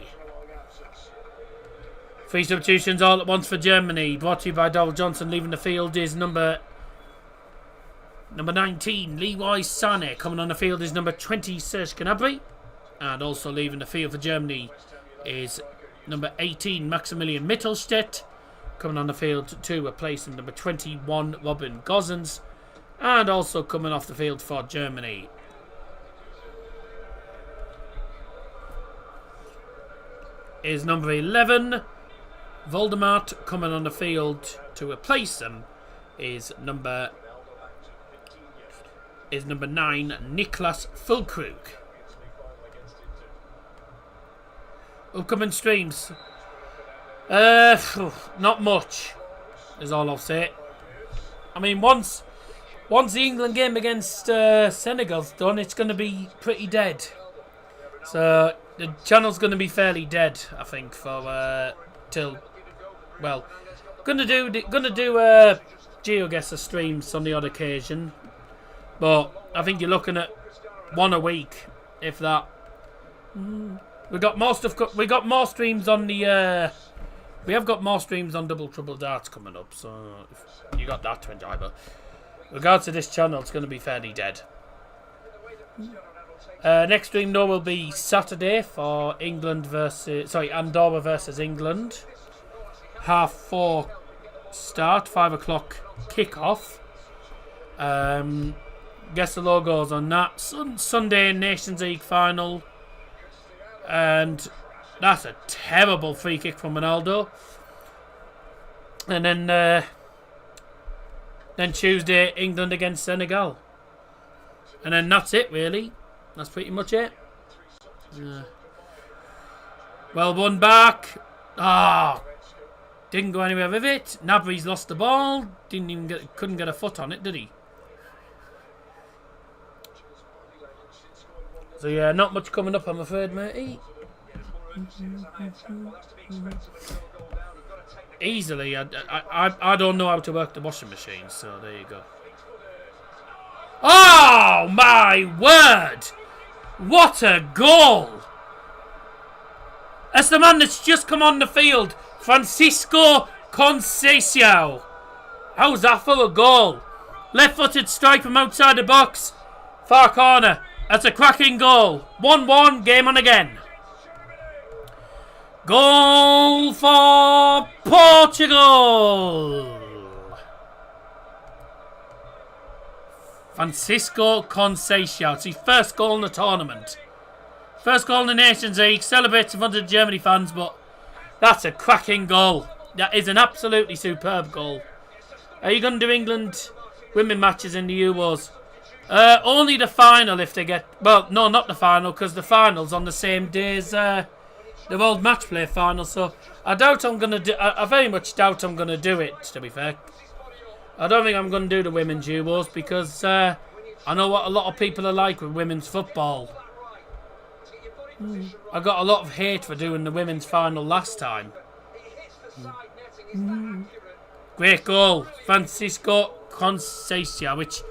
[SPEAKER 4] 3 substitutions all at once for Germany. Brought to you by Donald Johnson. Leaving the field is number 19 Leroy Sané. Coming on the field is number 20 Serge Gnabry. And also leaving the field for Germany is number 18 Maximilian Mittelstadt. Coming on the field to replace number 21 Robin Gosens. And also coming off the field for Germany is number 11 Voldemort. Coming on the field to replace them is number 9 Niklas Füllkrug. Upcoming streams, not much is all I'll say. I mean, once the England game against Senegal's done, it's going to be pretty dead. So the channel's going to be fairly dead, I think, for till, well, gonna do GeoGuessr streams on the odd occasion, but I think you're looking at one a week, if that. We got more stuff. We got more streams on the. We have got more streams on Double Trouble Darts coming up, so if you got that to enjoy. But with regards to this channel, it's going to be fairly dead. Next stream though will be Saturday for Andorra versus England. 4:30 start, 5 o'clock kickoff. Guess the logos on that. Sunday Nations League final. And that's a terrible free kick from Ronaldo. And then Tuesday, England against Senegal. And then that's it, really. That's pretty much it. Well, one back. Didn't go anywhere with it. Gnabry's lost the ball. Couldn't get a foot on it, did he? So yeah, not much coming up, I'm afraid, matey. Easily, I don't know how to work the washing machine, so there you go. Oh my word! What a goal! That's the man that's just come on the field, Francisco Conceição. How's that for a goal? Left-footed strike from outside the box, far corner. That's a cracking goal. 1-1, game on again. Goal for Portugal. Francisco Conceição. It's his first goal in the tournament. First goal in the Nations League. Celebrates in front of the Germany fans, but that's a cracking goal. That is an absolutely superb goal. Are you going to do England women matches in the Euros? Only the final if they get... Well, no, not the final, because the final's on the same day as the World Match Play final, so I doubt I'm going to do... I very much doubt I'm going to do it, to be fair. I don't think I'm going to do the women's Euros, because I know what a lot of people are like with women's football. I got a lot of hate for doing the women's final last time. Great goal, Francisco Conceição, which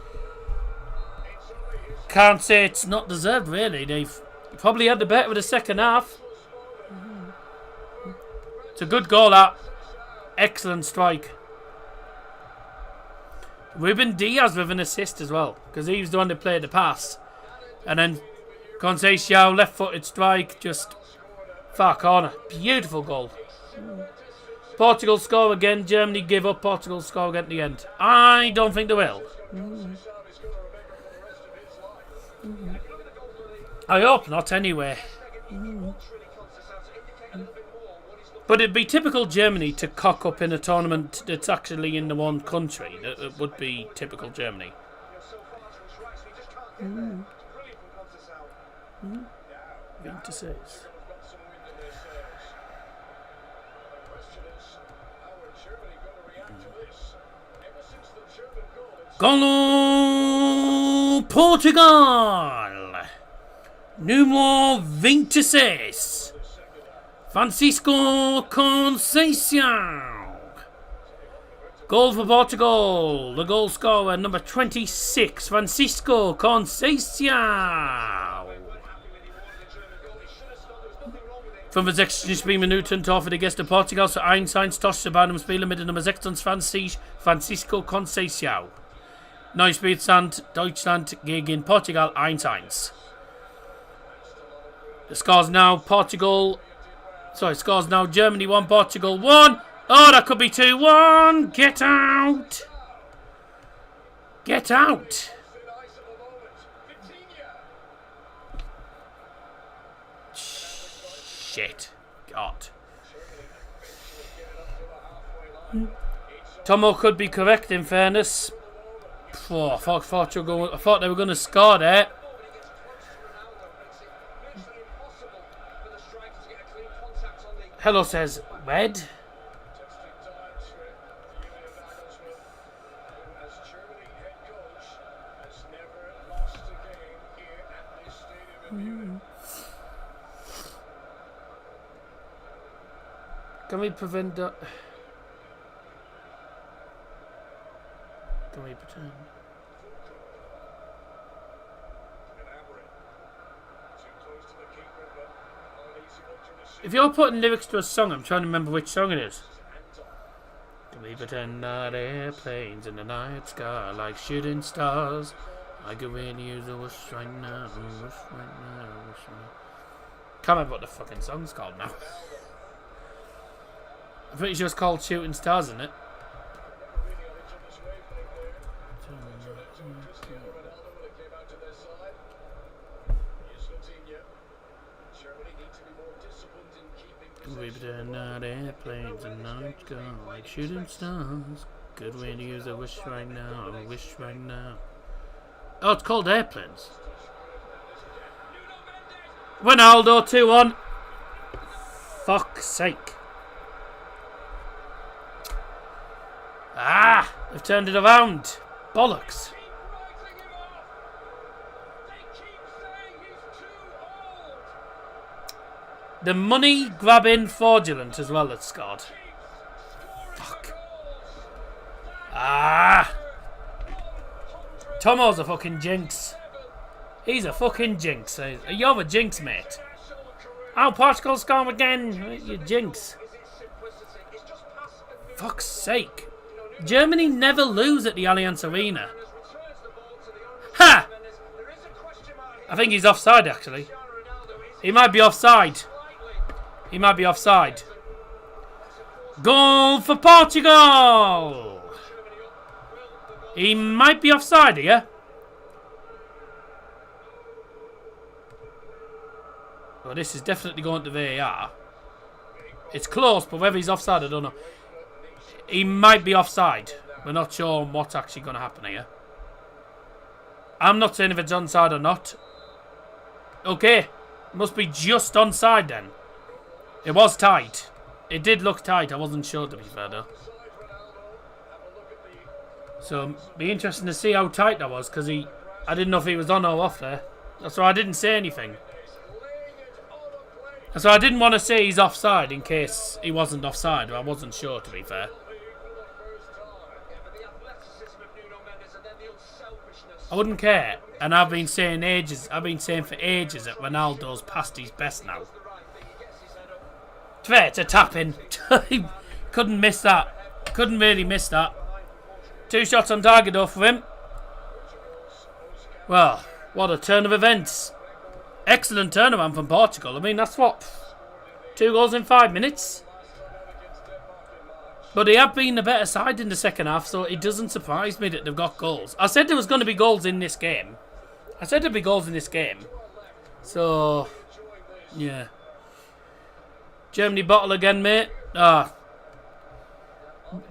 [SPEAKER 4] can't say it's not deserved really. They've probably had the better of the second half. It's a good goal, that. Excellent strike. Ruben Diaz with an assist as well, because he was the one that played the pass. And then Conceição, left-footed strike, just far corner. Beautiful goal. Portugal score again. Germany give up. Portugal score again at the end. I don't think they will. I hope not anyway. But it'd be typical Germany to cock up in a tournament that's actually in the one country. It would be typical Germany. Thing to say. Golo Portugal! Número 26. Francisco Conceição. Goal for Portugal. The goal scorer, number 26, Francisco Conceição. 65 Minuten Tor für die Gäste Portugals zu 1-1. Tosche bei einem Spieler mit der Nummer 26, Francisco Conceição. Neuspielstand Deutschland gegen Portugal 1-1. The scores now Portugal. Sorry, scores now Germany 1, Portugal 1. Oh, that could be 2-1. Get out. Get out. Shit. God. Tomo could be correct in fairness. Oh, I thought they were going to score there. Hello says red. Can we prevent that? Can we pretend? If you're putting lyrics to a song, I'm trying to remember which song it is. Can we pretend that airplanes in the night sky like shooting stars? I could really use a wish right now, wish right now, wish right now. Can't remember what the fucking song's called now. I'm pretty sure it's called Shooting Stars, isn't it? We pretend that airplanes and night sky like shooting stars. Good way to use a wish right now, a wish right now. Oh, it's called Airplanes. Ronaldo 2-1. Fuck's sake. Ah, they've turned it around. Bollocks. The money grabbing fraudulent as well that scored. Fuck. Ah. Tomo's a fucking jinx. He's a fucking jinx. You're a jinx, mate. Oh, Portugal's gone again. You jinx. Fuck's sake. Germany never lose at the Allianz Arena. Ha! I think he's offside, actually. He might be offside. He might be offside. Goal for Portugal! He might be offside here. Well, this is definitely going to VAR. It's close, but whether he's offside, I don't know. He might be offside. We're not sure on what's actually going to happen here. I'm not saying if it's onside or not. Okay. Must be just onside then. It was tight. It did look tight. I wasn't sure, to be fair, though. So, be interesting to see how tight that was, because I didn't know if he was on or off there. That's why I didn't say anything. So I didn't want to say he's offside in case he wasn't offside. I wasn't sure, to be fair. I wouldn't care. And I've been saying for ages that Ronaldo's past his best now. It's fair, it's a tap-in. Couldn't miss that. Couldn't really miss that. 2 shots on target though for him. Well, what a turn of events. Excellent turnaround from Portugal. I mean, that's what? 2 goals in 5 minutes? But they have been the better side in the second half, so it doesn't surprise me that they've got goals. I said there was going to be goals in this game. So, yeah. Germany bottle again, mate.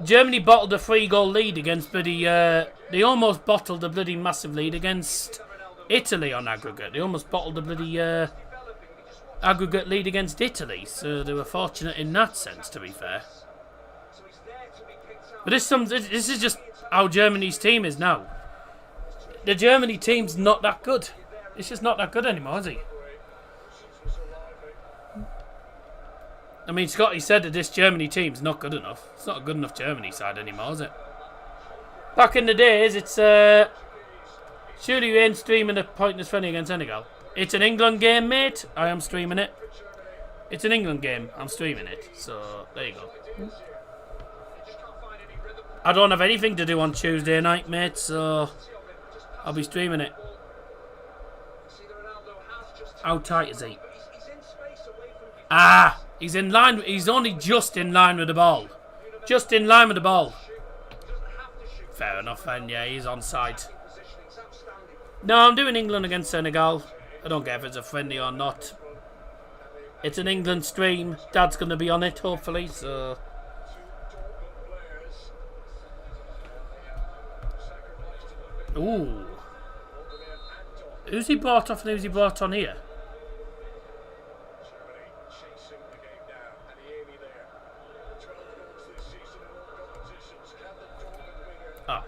[SPEAKER 4] Germany bottled a 3-goal lead against bloody... they almost bottled a bloody massive lead against Italy on aggregate. They almost bottled a bloody aggregate lead against Italy. So they were fortunate in that sense, to be fair. But this is just how Germany's team is now. The Germany team's not that good. It's just not that good anymore, is he? I mean, Scotty said that this Germany team's not good enough. It's not a good enough Germany side anymore, is it? Back in the days, it's... surely you ain't streaming a pointless friendly against Senegal. It's an England game, mate. I am streaming it. It's an England game. I'm streaming it. So, there you go. I don't have anything to do on Tuesday night, mate, so I'll be streaming it. How tight is he? Ah! He's in line. He's only just in line with the ball. Just in line with the ball. Fair enough, then. Yeah, he's onside. No, I'm doing England against Senegal. I don't care if it's a friendly or not. It's an England stream. Dad's going to be on it, hopefully, so... Ooh. Who's he brought off and who's he brought on here? Ah.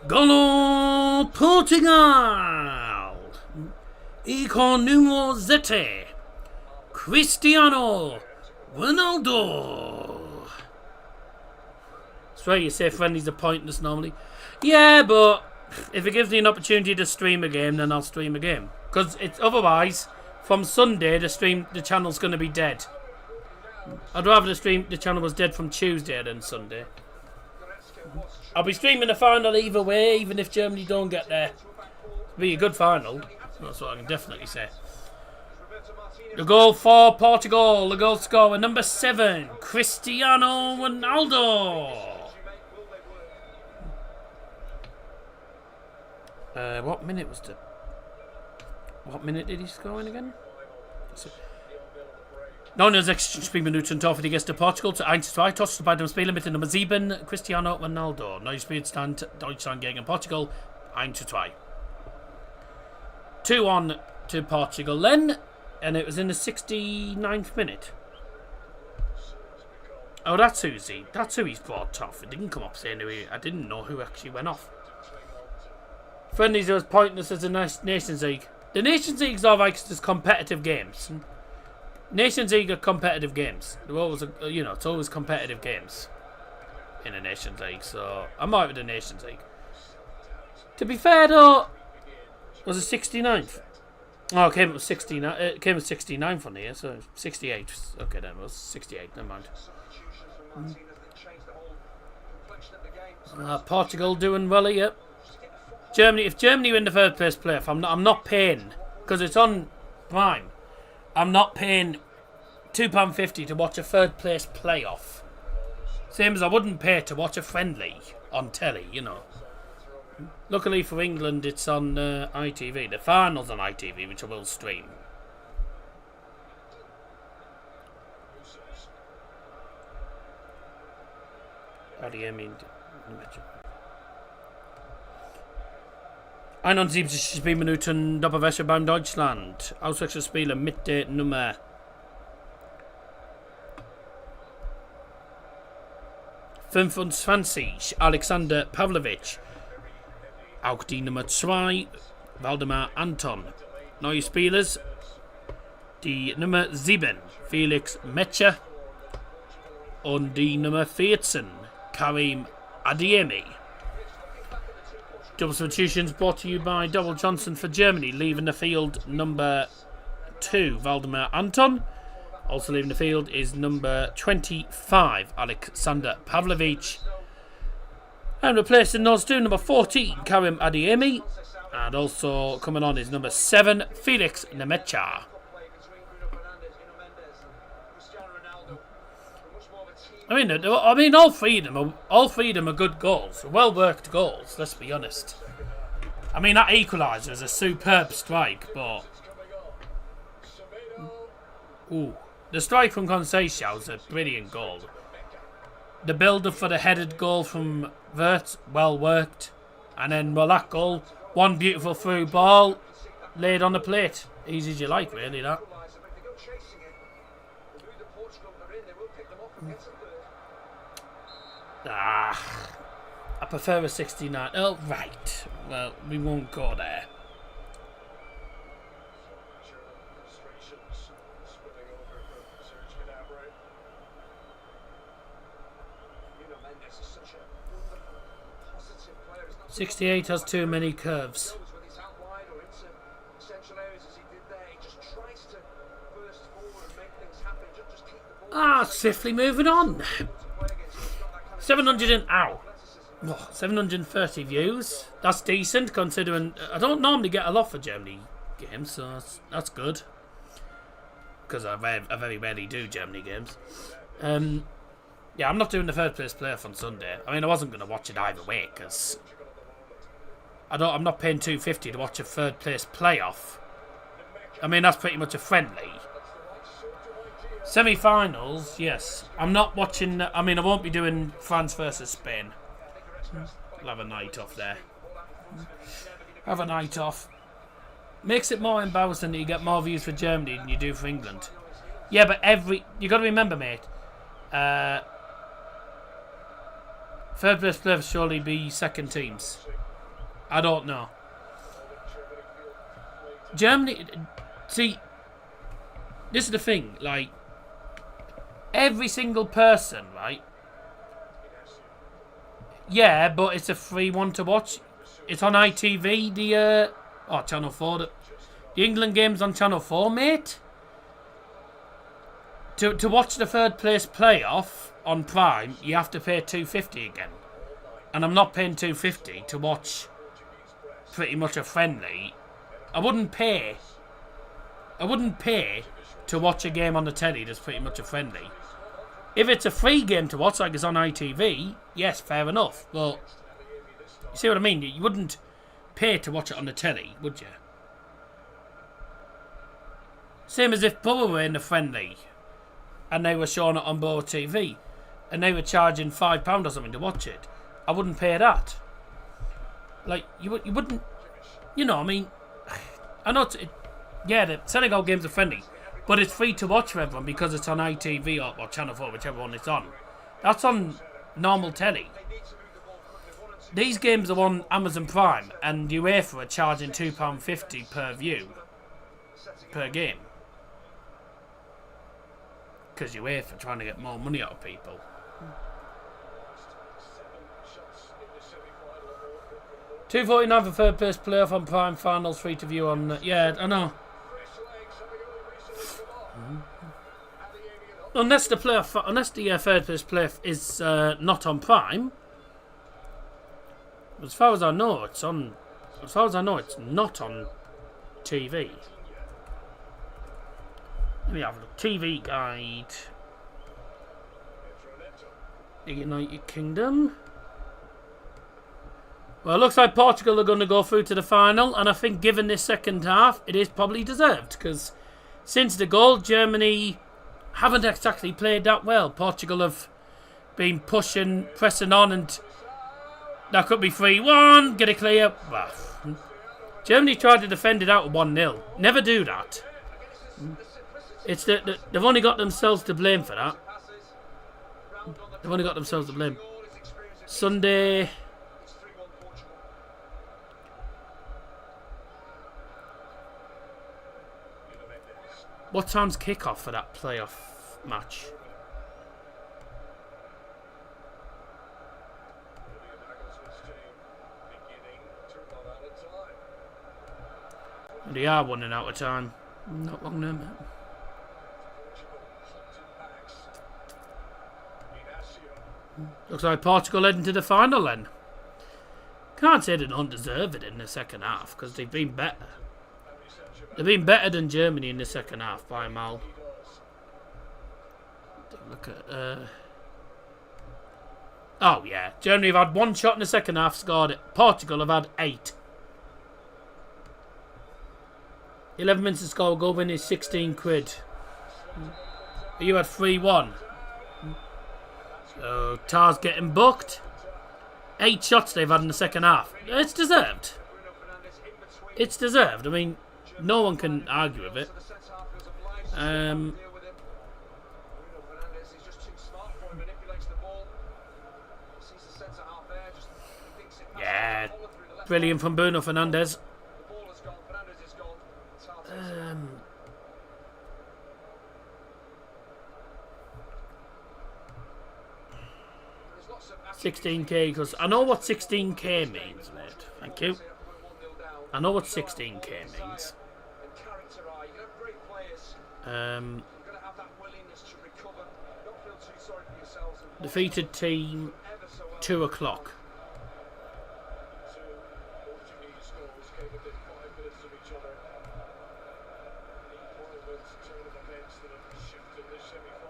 [SPEAKER 4] Golo Portugal! Icon numero 7. Cristiano Ronaldo. That's right, you say friendlies are pointless normally. Yeah, but if it gives me an opportunity to stream a game, then I'll stream a game. Because it's otherwise, from Sunday, the channel's going to be dead. I'd rather the channel was dead from Tuesday than Sunday. I'll be streaming the final either way, even if Germany don't get there. It'll be a good final. That's what I can definitely say. The goal for Portugal, the goal scorer, number 7, Cristiano Ronaldo. What minute was the... What minute did he score in again? 69 Minuten Tor für die Gäste Portugal zu 1:2. Torschüsse bei dem Spieler mit der Nummer 7, Cristiano Ronaldo. Neuer Spielstand Deutschland gegen Portugal 1:2. 2-1 to Portugal then, and it was in the 69th minute. Oh, that's who he's brought off. It didn't come up saying who I didn't know who actually went off. Friendlies are as pointless as the Nations League. The Nations League's alright because there's competitive games. Nations League are competitive games. They're always, it's always competitive games in the Nations League. So I'm alright with the Nations League. To be fair though, was it 69th? Oh, it came with 69. It came with 69 from here, so 68. Okay, then it was 68. Never mind. Portugal doing well here. Germany. If Germany win the third place playoff, I'm not paying because it's on Prime. I'm not paying £2.50 to watch a third place playoff. Same as I wouldn't pay to watch a friendly on telly, Luckily for England, it's on ITV. The final's on ITV, which I will stream. Adiemi. 71 Minuten Doppelwäsche beim Deutschland. Auswechselspieler mit der Nummer 25 Alexander Pavlovic. Auch die Nummer 2 Waldemar Anton. Neue Spielers. Die Nummer 7 Felix Metscher. Und die Nummer 14 Karim Adiemi. Double substitutions brought to you by Double Johnson for Germany. Leaving the field, number 2, Waldemar Anton. Also leaving the field is number 25, Alexander Pavlovic. And replacing those two, number 14, Karim Adiemi. And also coming on is number 7, Felix Nemecha. I mean, all three of them are good goals, well worked goals. Let's be honest. I mean, that equaliser is a superb strike, but the strike from Conceição is a brilliant goal. The build-up for the headed goal from Wirtz, well worked, and then that goal, one beautiful through ball laid on the plate. Easy as you like, really. That. I prefer a 69. Oh, right. Well, we won't go there. '68 has too many curves. Swiftly moving on. 730 views. That's decent considering I don't normally get a lot for Germany games, so that's good. Because I very rarely do Germany games. Yeah, I'm not doing the third place playoff on Sunday. I mean, I wasn't going to watch it either way because I'm not paying $2.50 to watch a third place playoff. I mean, that's pretty much a friendly. Semi-finals, yes. I'm not watching. I mean, I won't be doing France versus Spain. I'll have a night off there. Have a night off. Makes it more embarrassing that you get more views for Germany than you do for England. Yeah, but you got to remember, mate. Third place players surely be second teams. I don't know. Germany. See, this is the thing. Like, every single person, right? Yeah, but it's a free one to watch. It's on ITV, Channel 4. The England game's on Channel 4, mate. To watch the third place playoff on Prime, you have to pay $2.50 again. And I'm not paying $2.50 to watch pretty much a friendly. I wouldn't pay to watch a game on the telly that's pretty much a friendly. If it's a free game to watch, like it's on ITV, yes, fair enough. But you see what I mean? You wouldn't pay to watch it on the telly, would you? Same as if Borough were in the friendly and they were showing it on Borough TV and they were charging £5 or something to watch it. I wouldn't pay that. Like, you wouldn't... You know, I mean... I know the Senegal games are friendly, but it's free to watch for everyone because it's on ITV or Channel 4, whichever one it's on. That's on normal telly. These games are on Amazon Prime, and UEFA are charging £2.50 per view, per game. Because UEFA are trying to get more money out of people. $2.49 for third place playoff on Prime, finals free to view on. Yeah, I know. Unless the third place playoff is not on Prime. As far as I know, it's on. As far as I know, it's not on TV. Let me have a look. TV guide. The United Kingdom. Well, it looks like Portugal are going to go through to the final, and I think given this second half, it is probably deserved, because since the goal, Germany haven't exactly played that well. Portugal have been pushing, pressing on, and that could be 3-1. Get it clear. Well, Germany tried to defend it out at 1-0. Never do that. It's they've only got themselves to blame for that. They've only got themselves to blame. Sunday. What time's kick-off for that playoff match? They are running out of time. Not long now, mate. Looks like Portugal heading to the final then. Can't say they don't deserve it in the second half because they've been better. They've been better than Germany in the second half by a mile. Look at. Oh yeah, Germany have had one shot in the second half, scored it. Portugal have had 8. 11 minutes to score, goal win is 16 quid. You had 3-1. So Tar's getting booked. 8 shots they've had in the second half. It's deserved. It's deserved. I mean, no one can argue with it. Yeah, brilliant from Bruno Fernandes. 16k, because I know what 16k means, mate. Thank you. I know what 16k means. Defeated team, 2 o'clock.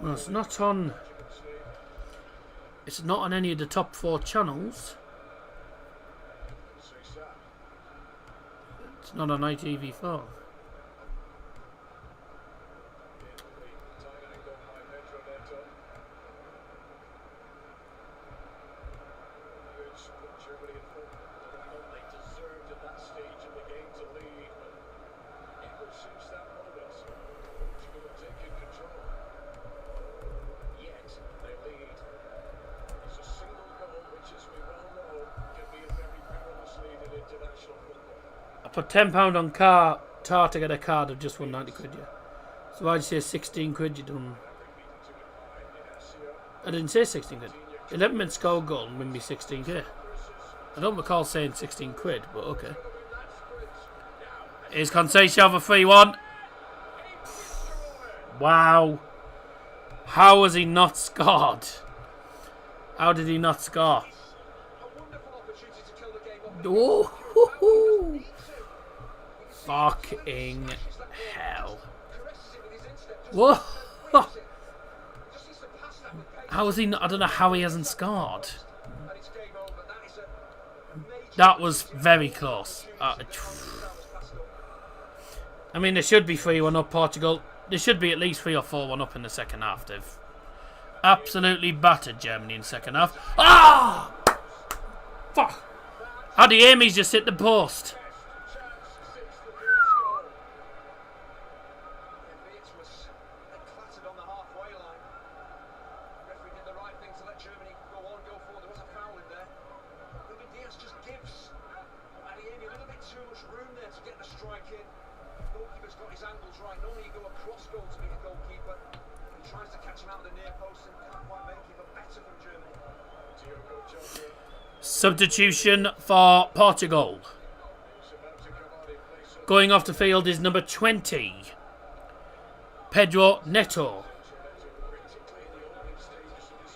[SPEAKER 4] Well, it's not on. It's not on any of the top 4 channels. It's not on ITV4. I put £10 on Tar to get a card. I've just won 90 quid, yeah. So why'd you say 16 quid you done? I didn't say 16 quid. 11 minutes score goal and win me 16k. I don't recall saying 16 quid, but okay. Here's Conceição for 3-1. Wow. How has he not scored? How did he not score? Oh, fucking hell. Whoa. How is he not? I don't know how he hasn't scored. That was very close. I mean, there should be 3-1 up Portugal. There should be at least 3 or 4-1 up in the second half. They've absolutely battered Germany in the second half. Ah! Fuck! How the Amy's just hit the post. Substitution for Portugal. Going off the field is number 20, Pedro Neto.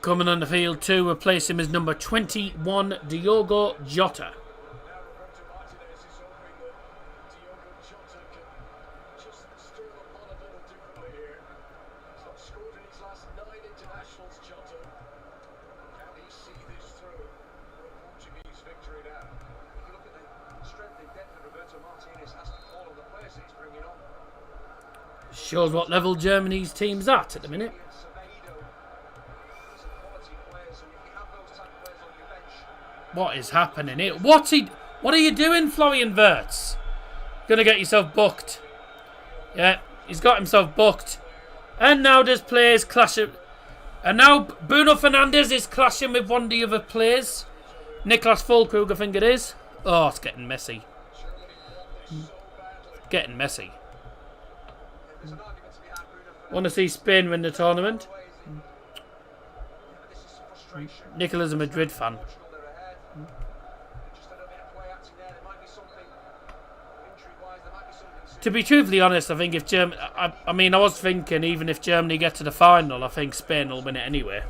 [SPEAKER 4] Coming on the field to replace him is number 21, Diogo Jota. Shows what level Germany's team's at the minute. What is happening here? What are you doing, Florian Wirtz? Gonna get yourself booked. Yeah, he's got himself booked. And now there's players clashing. And now Bruno Fernandes is clashing with one of the other players. Niklas Füllkrug, I think it is. Oh, it's getting messy. Getting messy. Want to see Spain win the tournament? Nicola's a Madrid fan. To be truthfully honest, I think if Germany... I mean, I was thinking even if Germany get to the final, I think Spain will win it anyway.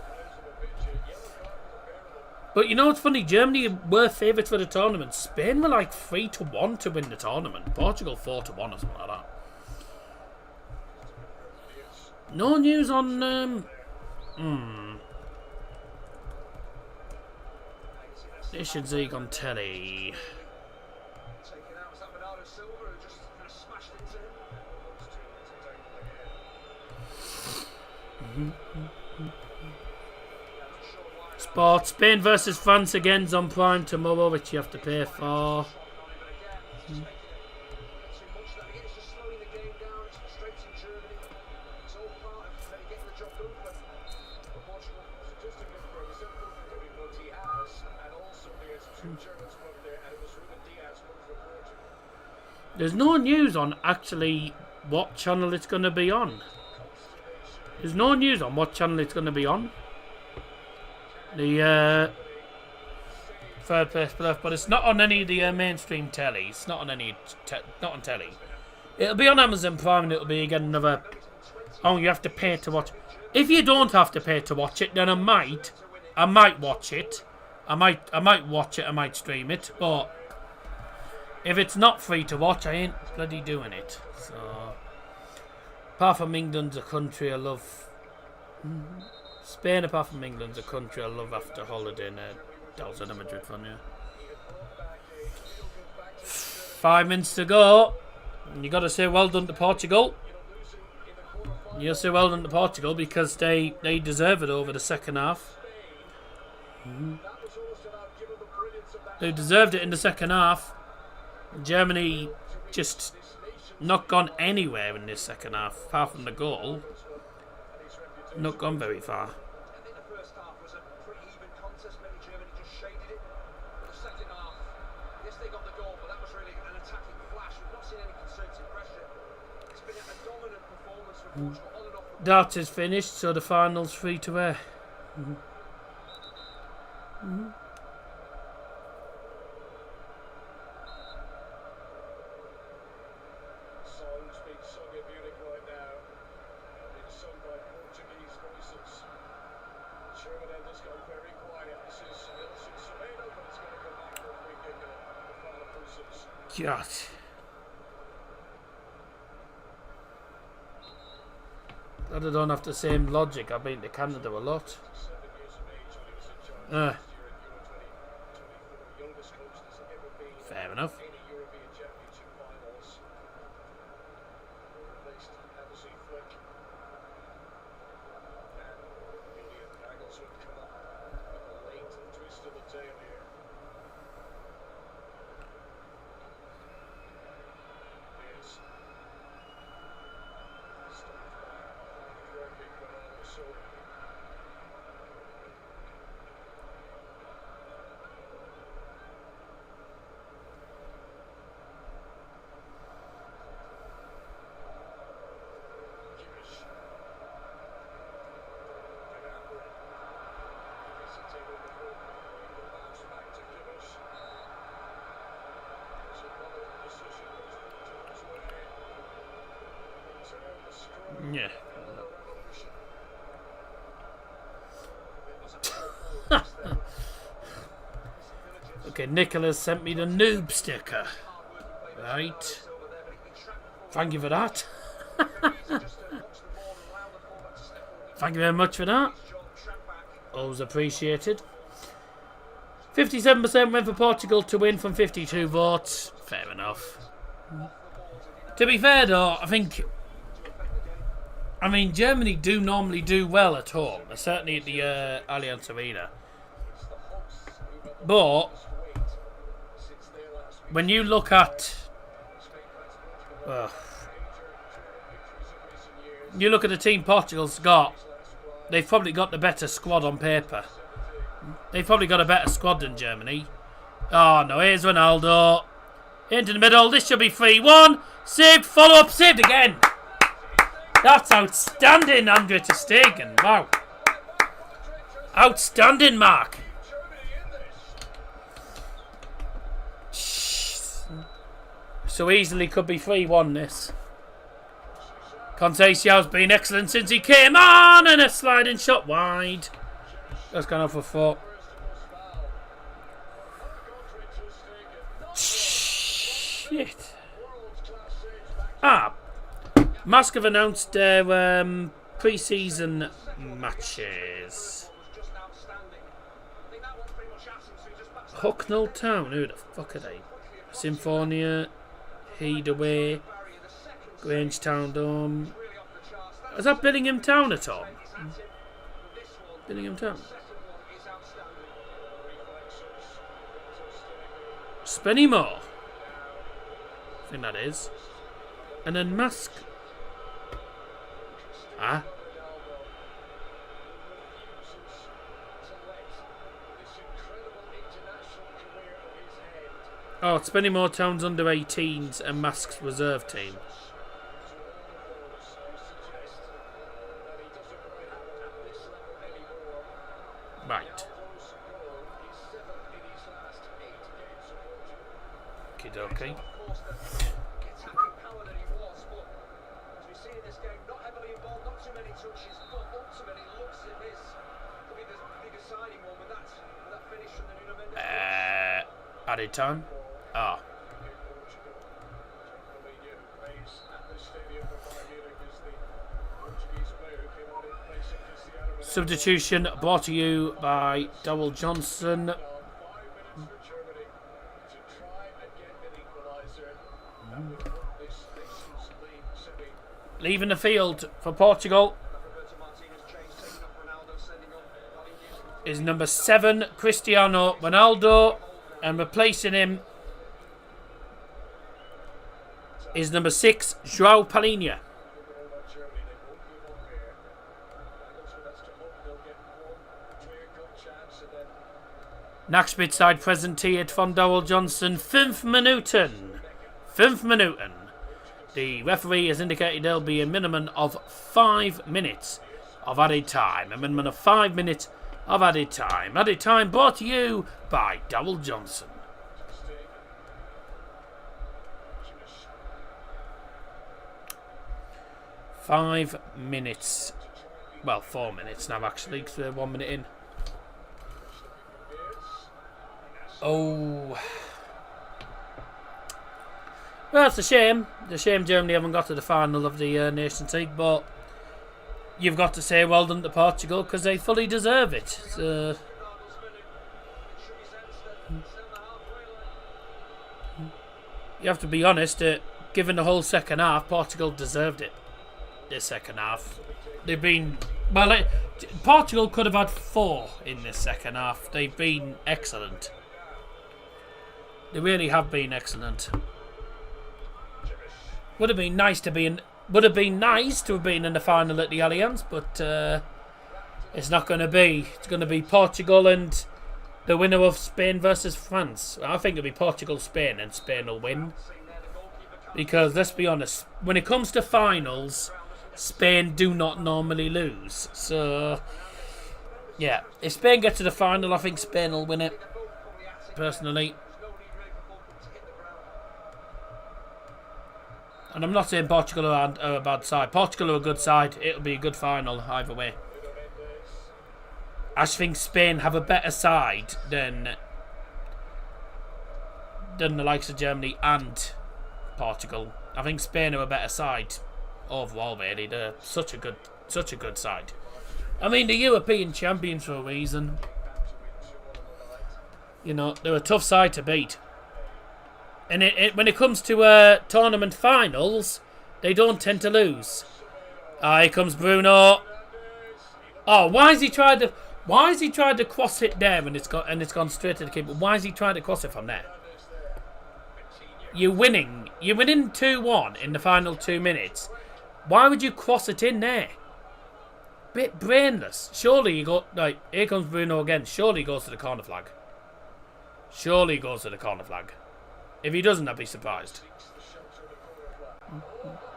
[SPEAKER 4] But you know what's funny? Germany were favourites for the tournament. Spain were like 3-1 to win the tournament. Portugal 4-1 or something like that. No news on... Nations League on telly. Sport. Spain versus France again's on Prime tomorrow, which you have to pay for. There's no news on actually what channel it's going to be on. There's no news on what channel it's going to be on. The third place playoff, but it's not on any of the mainstream telly. It's not on any, not on telly. It'll be on Amazon Prime, and it'll be again another. Oh, you have to pay to watch. If you don't have to pay to watch it, then I might watch it. I might watch it. I might stream it, but if it's not free to watch, I ain't bloody doing it. So, apart from England's a country I love. Spain, apart from England's a country I love after holiday. Dazzer, a Madrid fan, yeah. 5 minutes to go. You got to say well done to Portugal. You'll say well done to Portugal because they deserve it over the second half. They deserved it in the second half. Germany just not gone anywhere in this second half, apart from the goal. Not gone very far.
[SPEAKER 6] I think the first half was a pretty even contest. Maybe Germany just shaded it. But the second half, yes, they got the goal, but that was really an attacking flash. We've not seen any concerted pressure. It's been a dominant performance for Portugal on and off the
[SPEAKER 4] That is finished, so the final's free to air.
[SPEAKER 5] Songs being sung in Munich right now. Being sung by Portuguese voices. German end has gone very quiet. This is Nelson Semedo, but it's going to come back for a free kick at the final process.
[SPEAKER 4] God. I don't have the same logic. I've been to Canada a lot.
[SPEAKER 5] 7 years of age when he was in charge last year at Euro 2024. Youngest coach that's ever been
[SPEAKER 4] Fair enough.
[SPEAKER 5] in a European Championship finals. Replaced Hansi Flick. And Julian Nagelsmann come up with a late twist of the tail here. There's stopped by Jorge Bernardo Silva. Kimmich. Fernando. Hesitated before the bounce back to Kimmich. There's another decision that's towards way. Turn the strong
[SPEAKER 4] Yeah.
[SPEAKER 5] revolution. It was a powerful pass there.
[SPEAKER 4] Okay, Nicholas sent me the noob sticker. Right. Thank you for that. Thank you very much for that. Always appreciated. 57% went for Portugal to win from 52 votes. Fair enough. To be fair though, I mean, Germany do normally do well at home, certainly at the Allianz Arena. But when you look at the team Portugal's got, they've probably got the better squad on paper. They've probably got a better squad than Germany. Oh no, here's Ronaldo. Into the middle, this should be 3-1. Saved, follow up, saved again. That's outstanding, Andre ter Stegen. Wow. Outstanding, Mark. So easily could be 3-1 this. Conceição's been excellent since he came on, and a sliding shot wide. That's gone off for 4. Shit. Musk have announced their pre-season matches. Hucknall Town, who the fuck are they? Symphonia, Headaway, Grangetown Dome. Is that Billingham Town at all? Billingham Town. Spennymoor. I think that is. And then Musk. Oh, it's Spennymoor Town's under 18s and Musk's reserve team. Right. Okie added time. Substitution brought to you by Dowell Johnson. Leaving the field for Portugal is number 7, Cristiano Ronaldo, and replacing him is number 6, João Palhinha. Nachspielzeit präsentiert von Dowell Johnson, 5 Minuten. 5 Minuten. The referee has indicated there'll be a minimum of 5 minutes of added time. A minimum of 5 minutes of added time. Added time brought to you by Dowell Johnson. Five minutes. Well, 4 minutes now, actually, because we're 1 minute in. Oh. Well, it's a shame. It's a shame Germany haven't got to the final of the Nations League, but you've got to say well done to Portugal because they fully deserve it. So, you have to be honest, given the whole second half, Portugal deserved it. This second half. They've been... Well, Portugal could have had 4 in this second half. They've been excellent. They really have been excellent. Would have been nice to have been in the final at the Allianz, but it's not going to be. It's going to be Portugal and the winner of Spain versus France. I think it'll be Portugal-Spain, and Spain will win. Because let's be honest, when it comes to finals, Spain do not normally lose. So yeah, if Spain get to the final, I think Spain will win it. Personally. And I'm not saying Portugal are a bad side. Portugal are a good side. It'll be a good final either way. I think Spain have a better side than the likes of Germany and Portugal. I think Spain are a better side overall. Really, they're such a good side. I mean, the European champions for a reason. You know, they're a tough side to beat. And when it comes to tournament finals, they don't tend to lose. Here comes Bruno. Oh, why has he tried to... Why has he tried to cross it there and it's gone straight to the keeper? Why is he trying to cross it from there? You're winning 2-1 in the final 2 minutes. Why would you cross it in there? Bit brainless. Surely you go like here comes Bruno again. Surely he goes to the corner flag. Surely he goes to the corner flag. If he doesn't, I'd be surprised.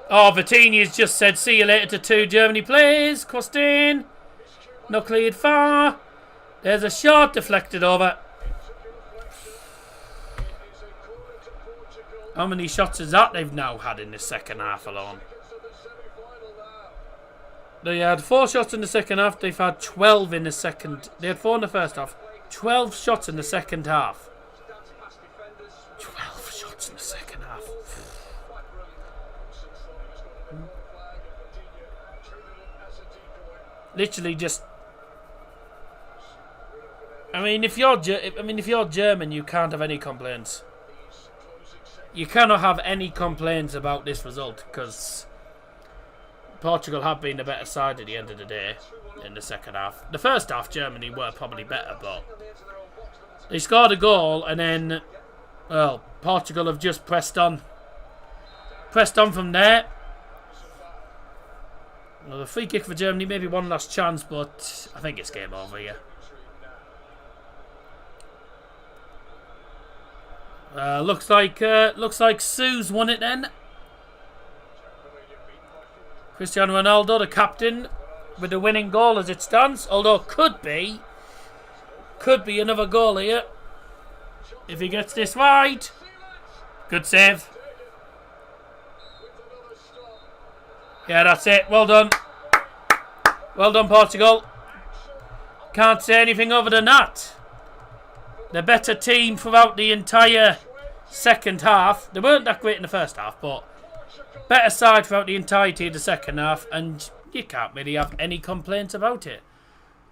[SPEAKER 4] Oh, Vitinha's just said see you later to 2 Germany players. Crossed in. Not cleared far. There's a shot deflected over. How many shots is that they've now had in the second half alone? They had 4 shots in the second half. They've had 12 in the second. They had 4 in the first half. 12 shots in the second half. 12 shots in the second half. Literally just. I mean, if you're German, you can't have any complaints. You cannot have any complaints about this result because Portugal have been the better side at the end of the day in the second half. The first half, Germany were probably better, but they scored a goal and then, well, Portugal have just pressed on. Pressed on from there. Well, the free kick for Germany, maybe one last chance, but I think it's game over here. Looks like Sue's won it then. Cristiano Ronaldo, the captain, with the winning goal as it stands. Although could be another goal here if he gets this wide. Good save. Yeah, that's it. Well done. Well done, Portugal. Can't say anything other than that. The better team throughout the entire second half. They weren't that great in the first half, but better side throughout the entirety of the second half, and you can't really have any complaints about it.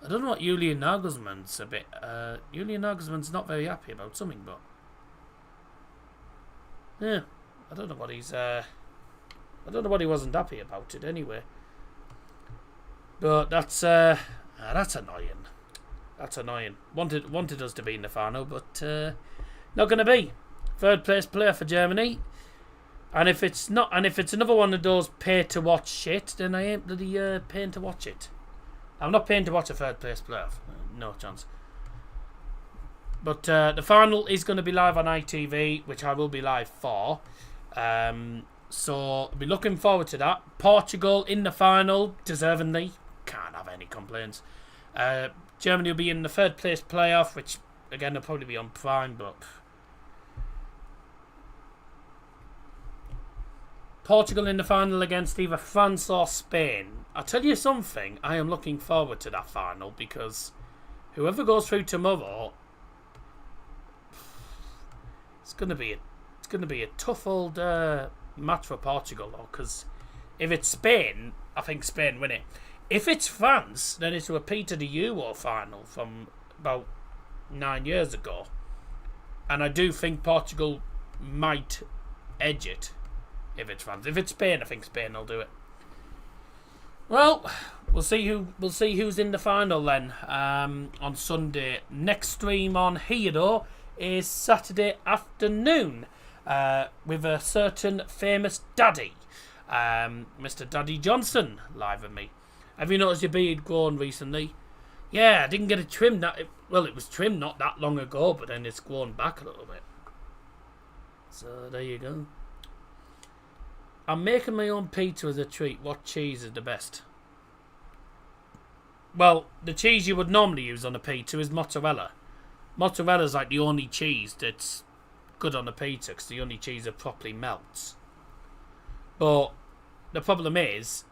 [SPEAKER 4] I don't know what Julian Nagelsmann's a bit. Julian Nagelsmann's not very happy about something, but yeah, I don't know what he's. I don't know what he wasn't happy about it anyway. But that's annoying. That's annoying. Wanted us to be in the final, but not going to be. Third place player for Germany. And if it's not, and if it's another one of those pay to watch shit, then I ain't bloody paying to watch it. I'm not paying to watch a third place player. No chance. But the final is going to be live on ITV, which I will be live for. So I'll be looking forward to that. Portugal in the final, deservingly. Can't have any complaints. Germany will be in the third place playoff, which again will probably be on Prime, but Portugal in the final against either France or Spain. I'll tell you something, I am looking forward to that final because whoever goes through tomorrow, it's gonna be a tough old match for Portugal though, because if it's Spain, I think Spain win it. If it's France, then it's a repeat of the Euro final from about 9 years ago. And I do think Portugal might edge it if it's France. If it's Spain, I think Spain will do it. Well, we'll see who's in the final then on Sunday. Next stream on here though is Saturday afternoon with a certain famous daddy, Mr. Daddy Johnson, live with me. Have you noticed your beard grown recently? Yeah, I didn't get it trimmed. Well, it was trimmed not that long ago, but then it's grown back a little bit. So there you go. I'm making my own pizza as a treat. What cheese is the best? Well, the cheese you would normally use on a pizza is mozzarella. Mozzarella's like the only cheese that's good on a pizza because the only cheese that properly melts. But the problem is,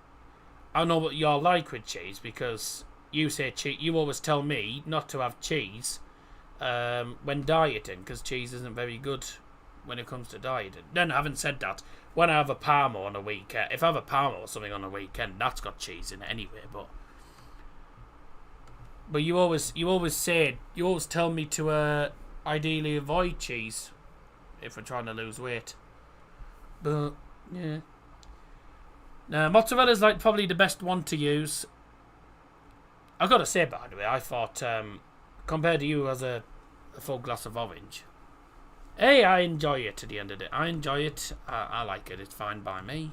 [SPEAKER 4] I know what you're like with cheese because you say you always tell me not to have cheese when dieting because cheese isn't very good when it comes to dieting. Then, having said that, when I have a Parma on a weekend, if I have a Parma or something on a weekend, that's got cheese in it anyway. But you always tell me to ideally avoid cheese if we're trying to lose weight. But yeah. Now, mozzarella's like probably the best one to use. I've got to say, by the way, I thought, compared to you as a full glass of orange, I enjoy it at the end of it. I enjoy it. I like it. It's fine by me.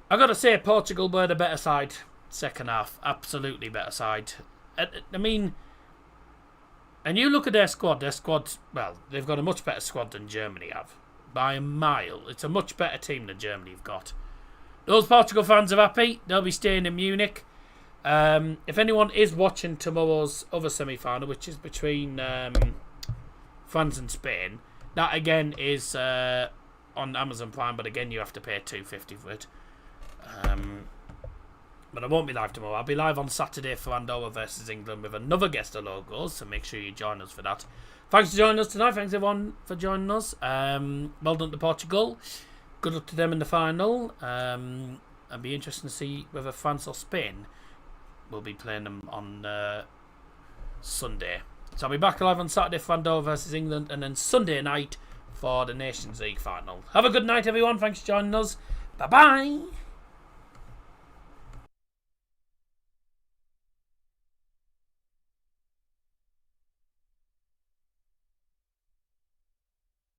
[SPEAKER 4] I've got to say, Portugal were the better side second half. Absolutely better side. I mean, and you look at their squad, well, they've got a much better squad than Germany have. By a mile. It's a much better team than Germany have got. Those Portugal fans are happy. They'll be staying in Munich. If anyone is watching tomorrow's other semi-final, which is between France and Spain, that again is on Amazon Prime, but again you have to pay $2.50 for it. But I won't be live tomorrow. I'll be live on Saturday for Andorra versus England with another guest of logos, so make sure you join us for that. Thanks for joining us tonight. Thanks everyone for joining us. Well done to Portugal. Good luck to them in the final. And be interesting to see whether France or Spain will be playing them on Sunday. So I'll be back live on Saturday for Andorra versus England, and then Sunday night for the Nations League final. Have a good night, everyone. Thanks for joining us. Bye bye.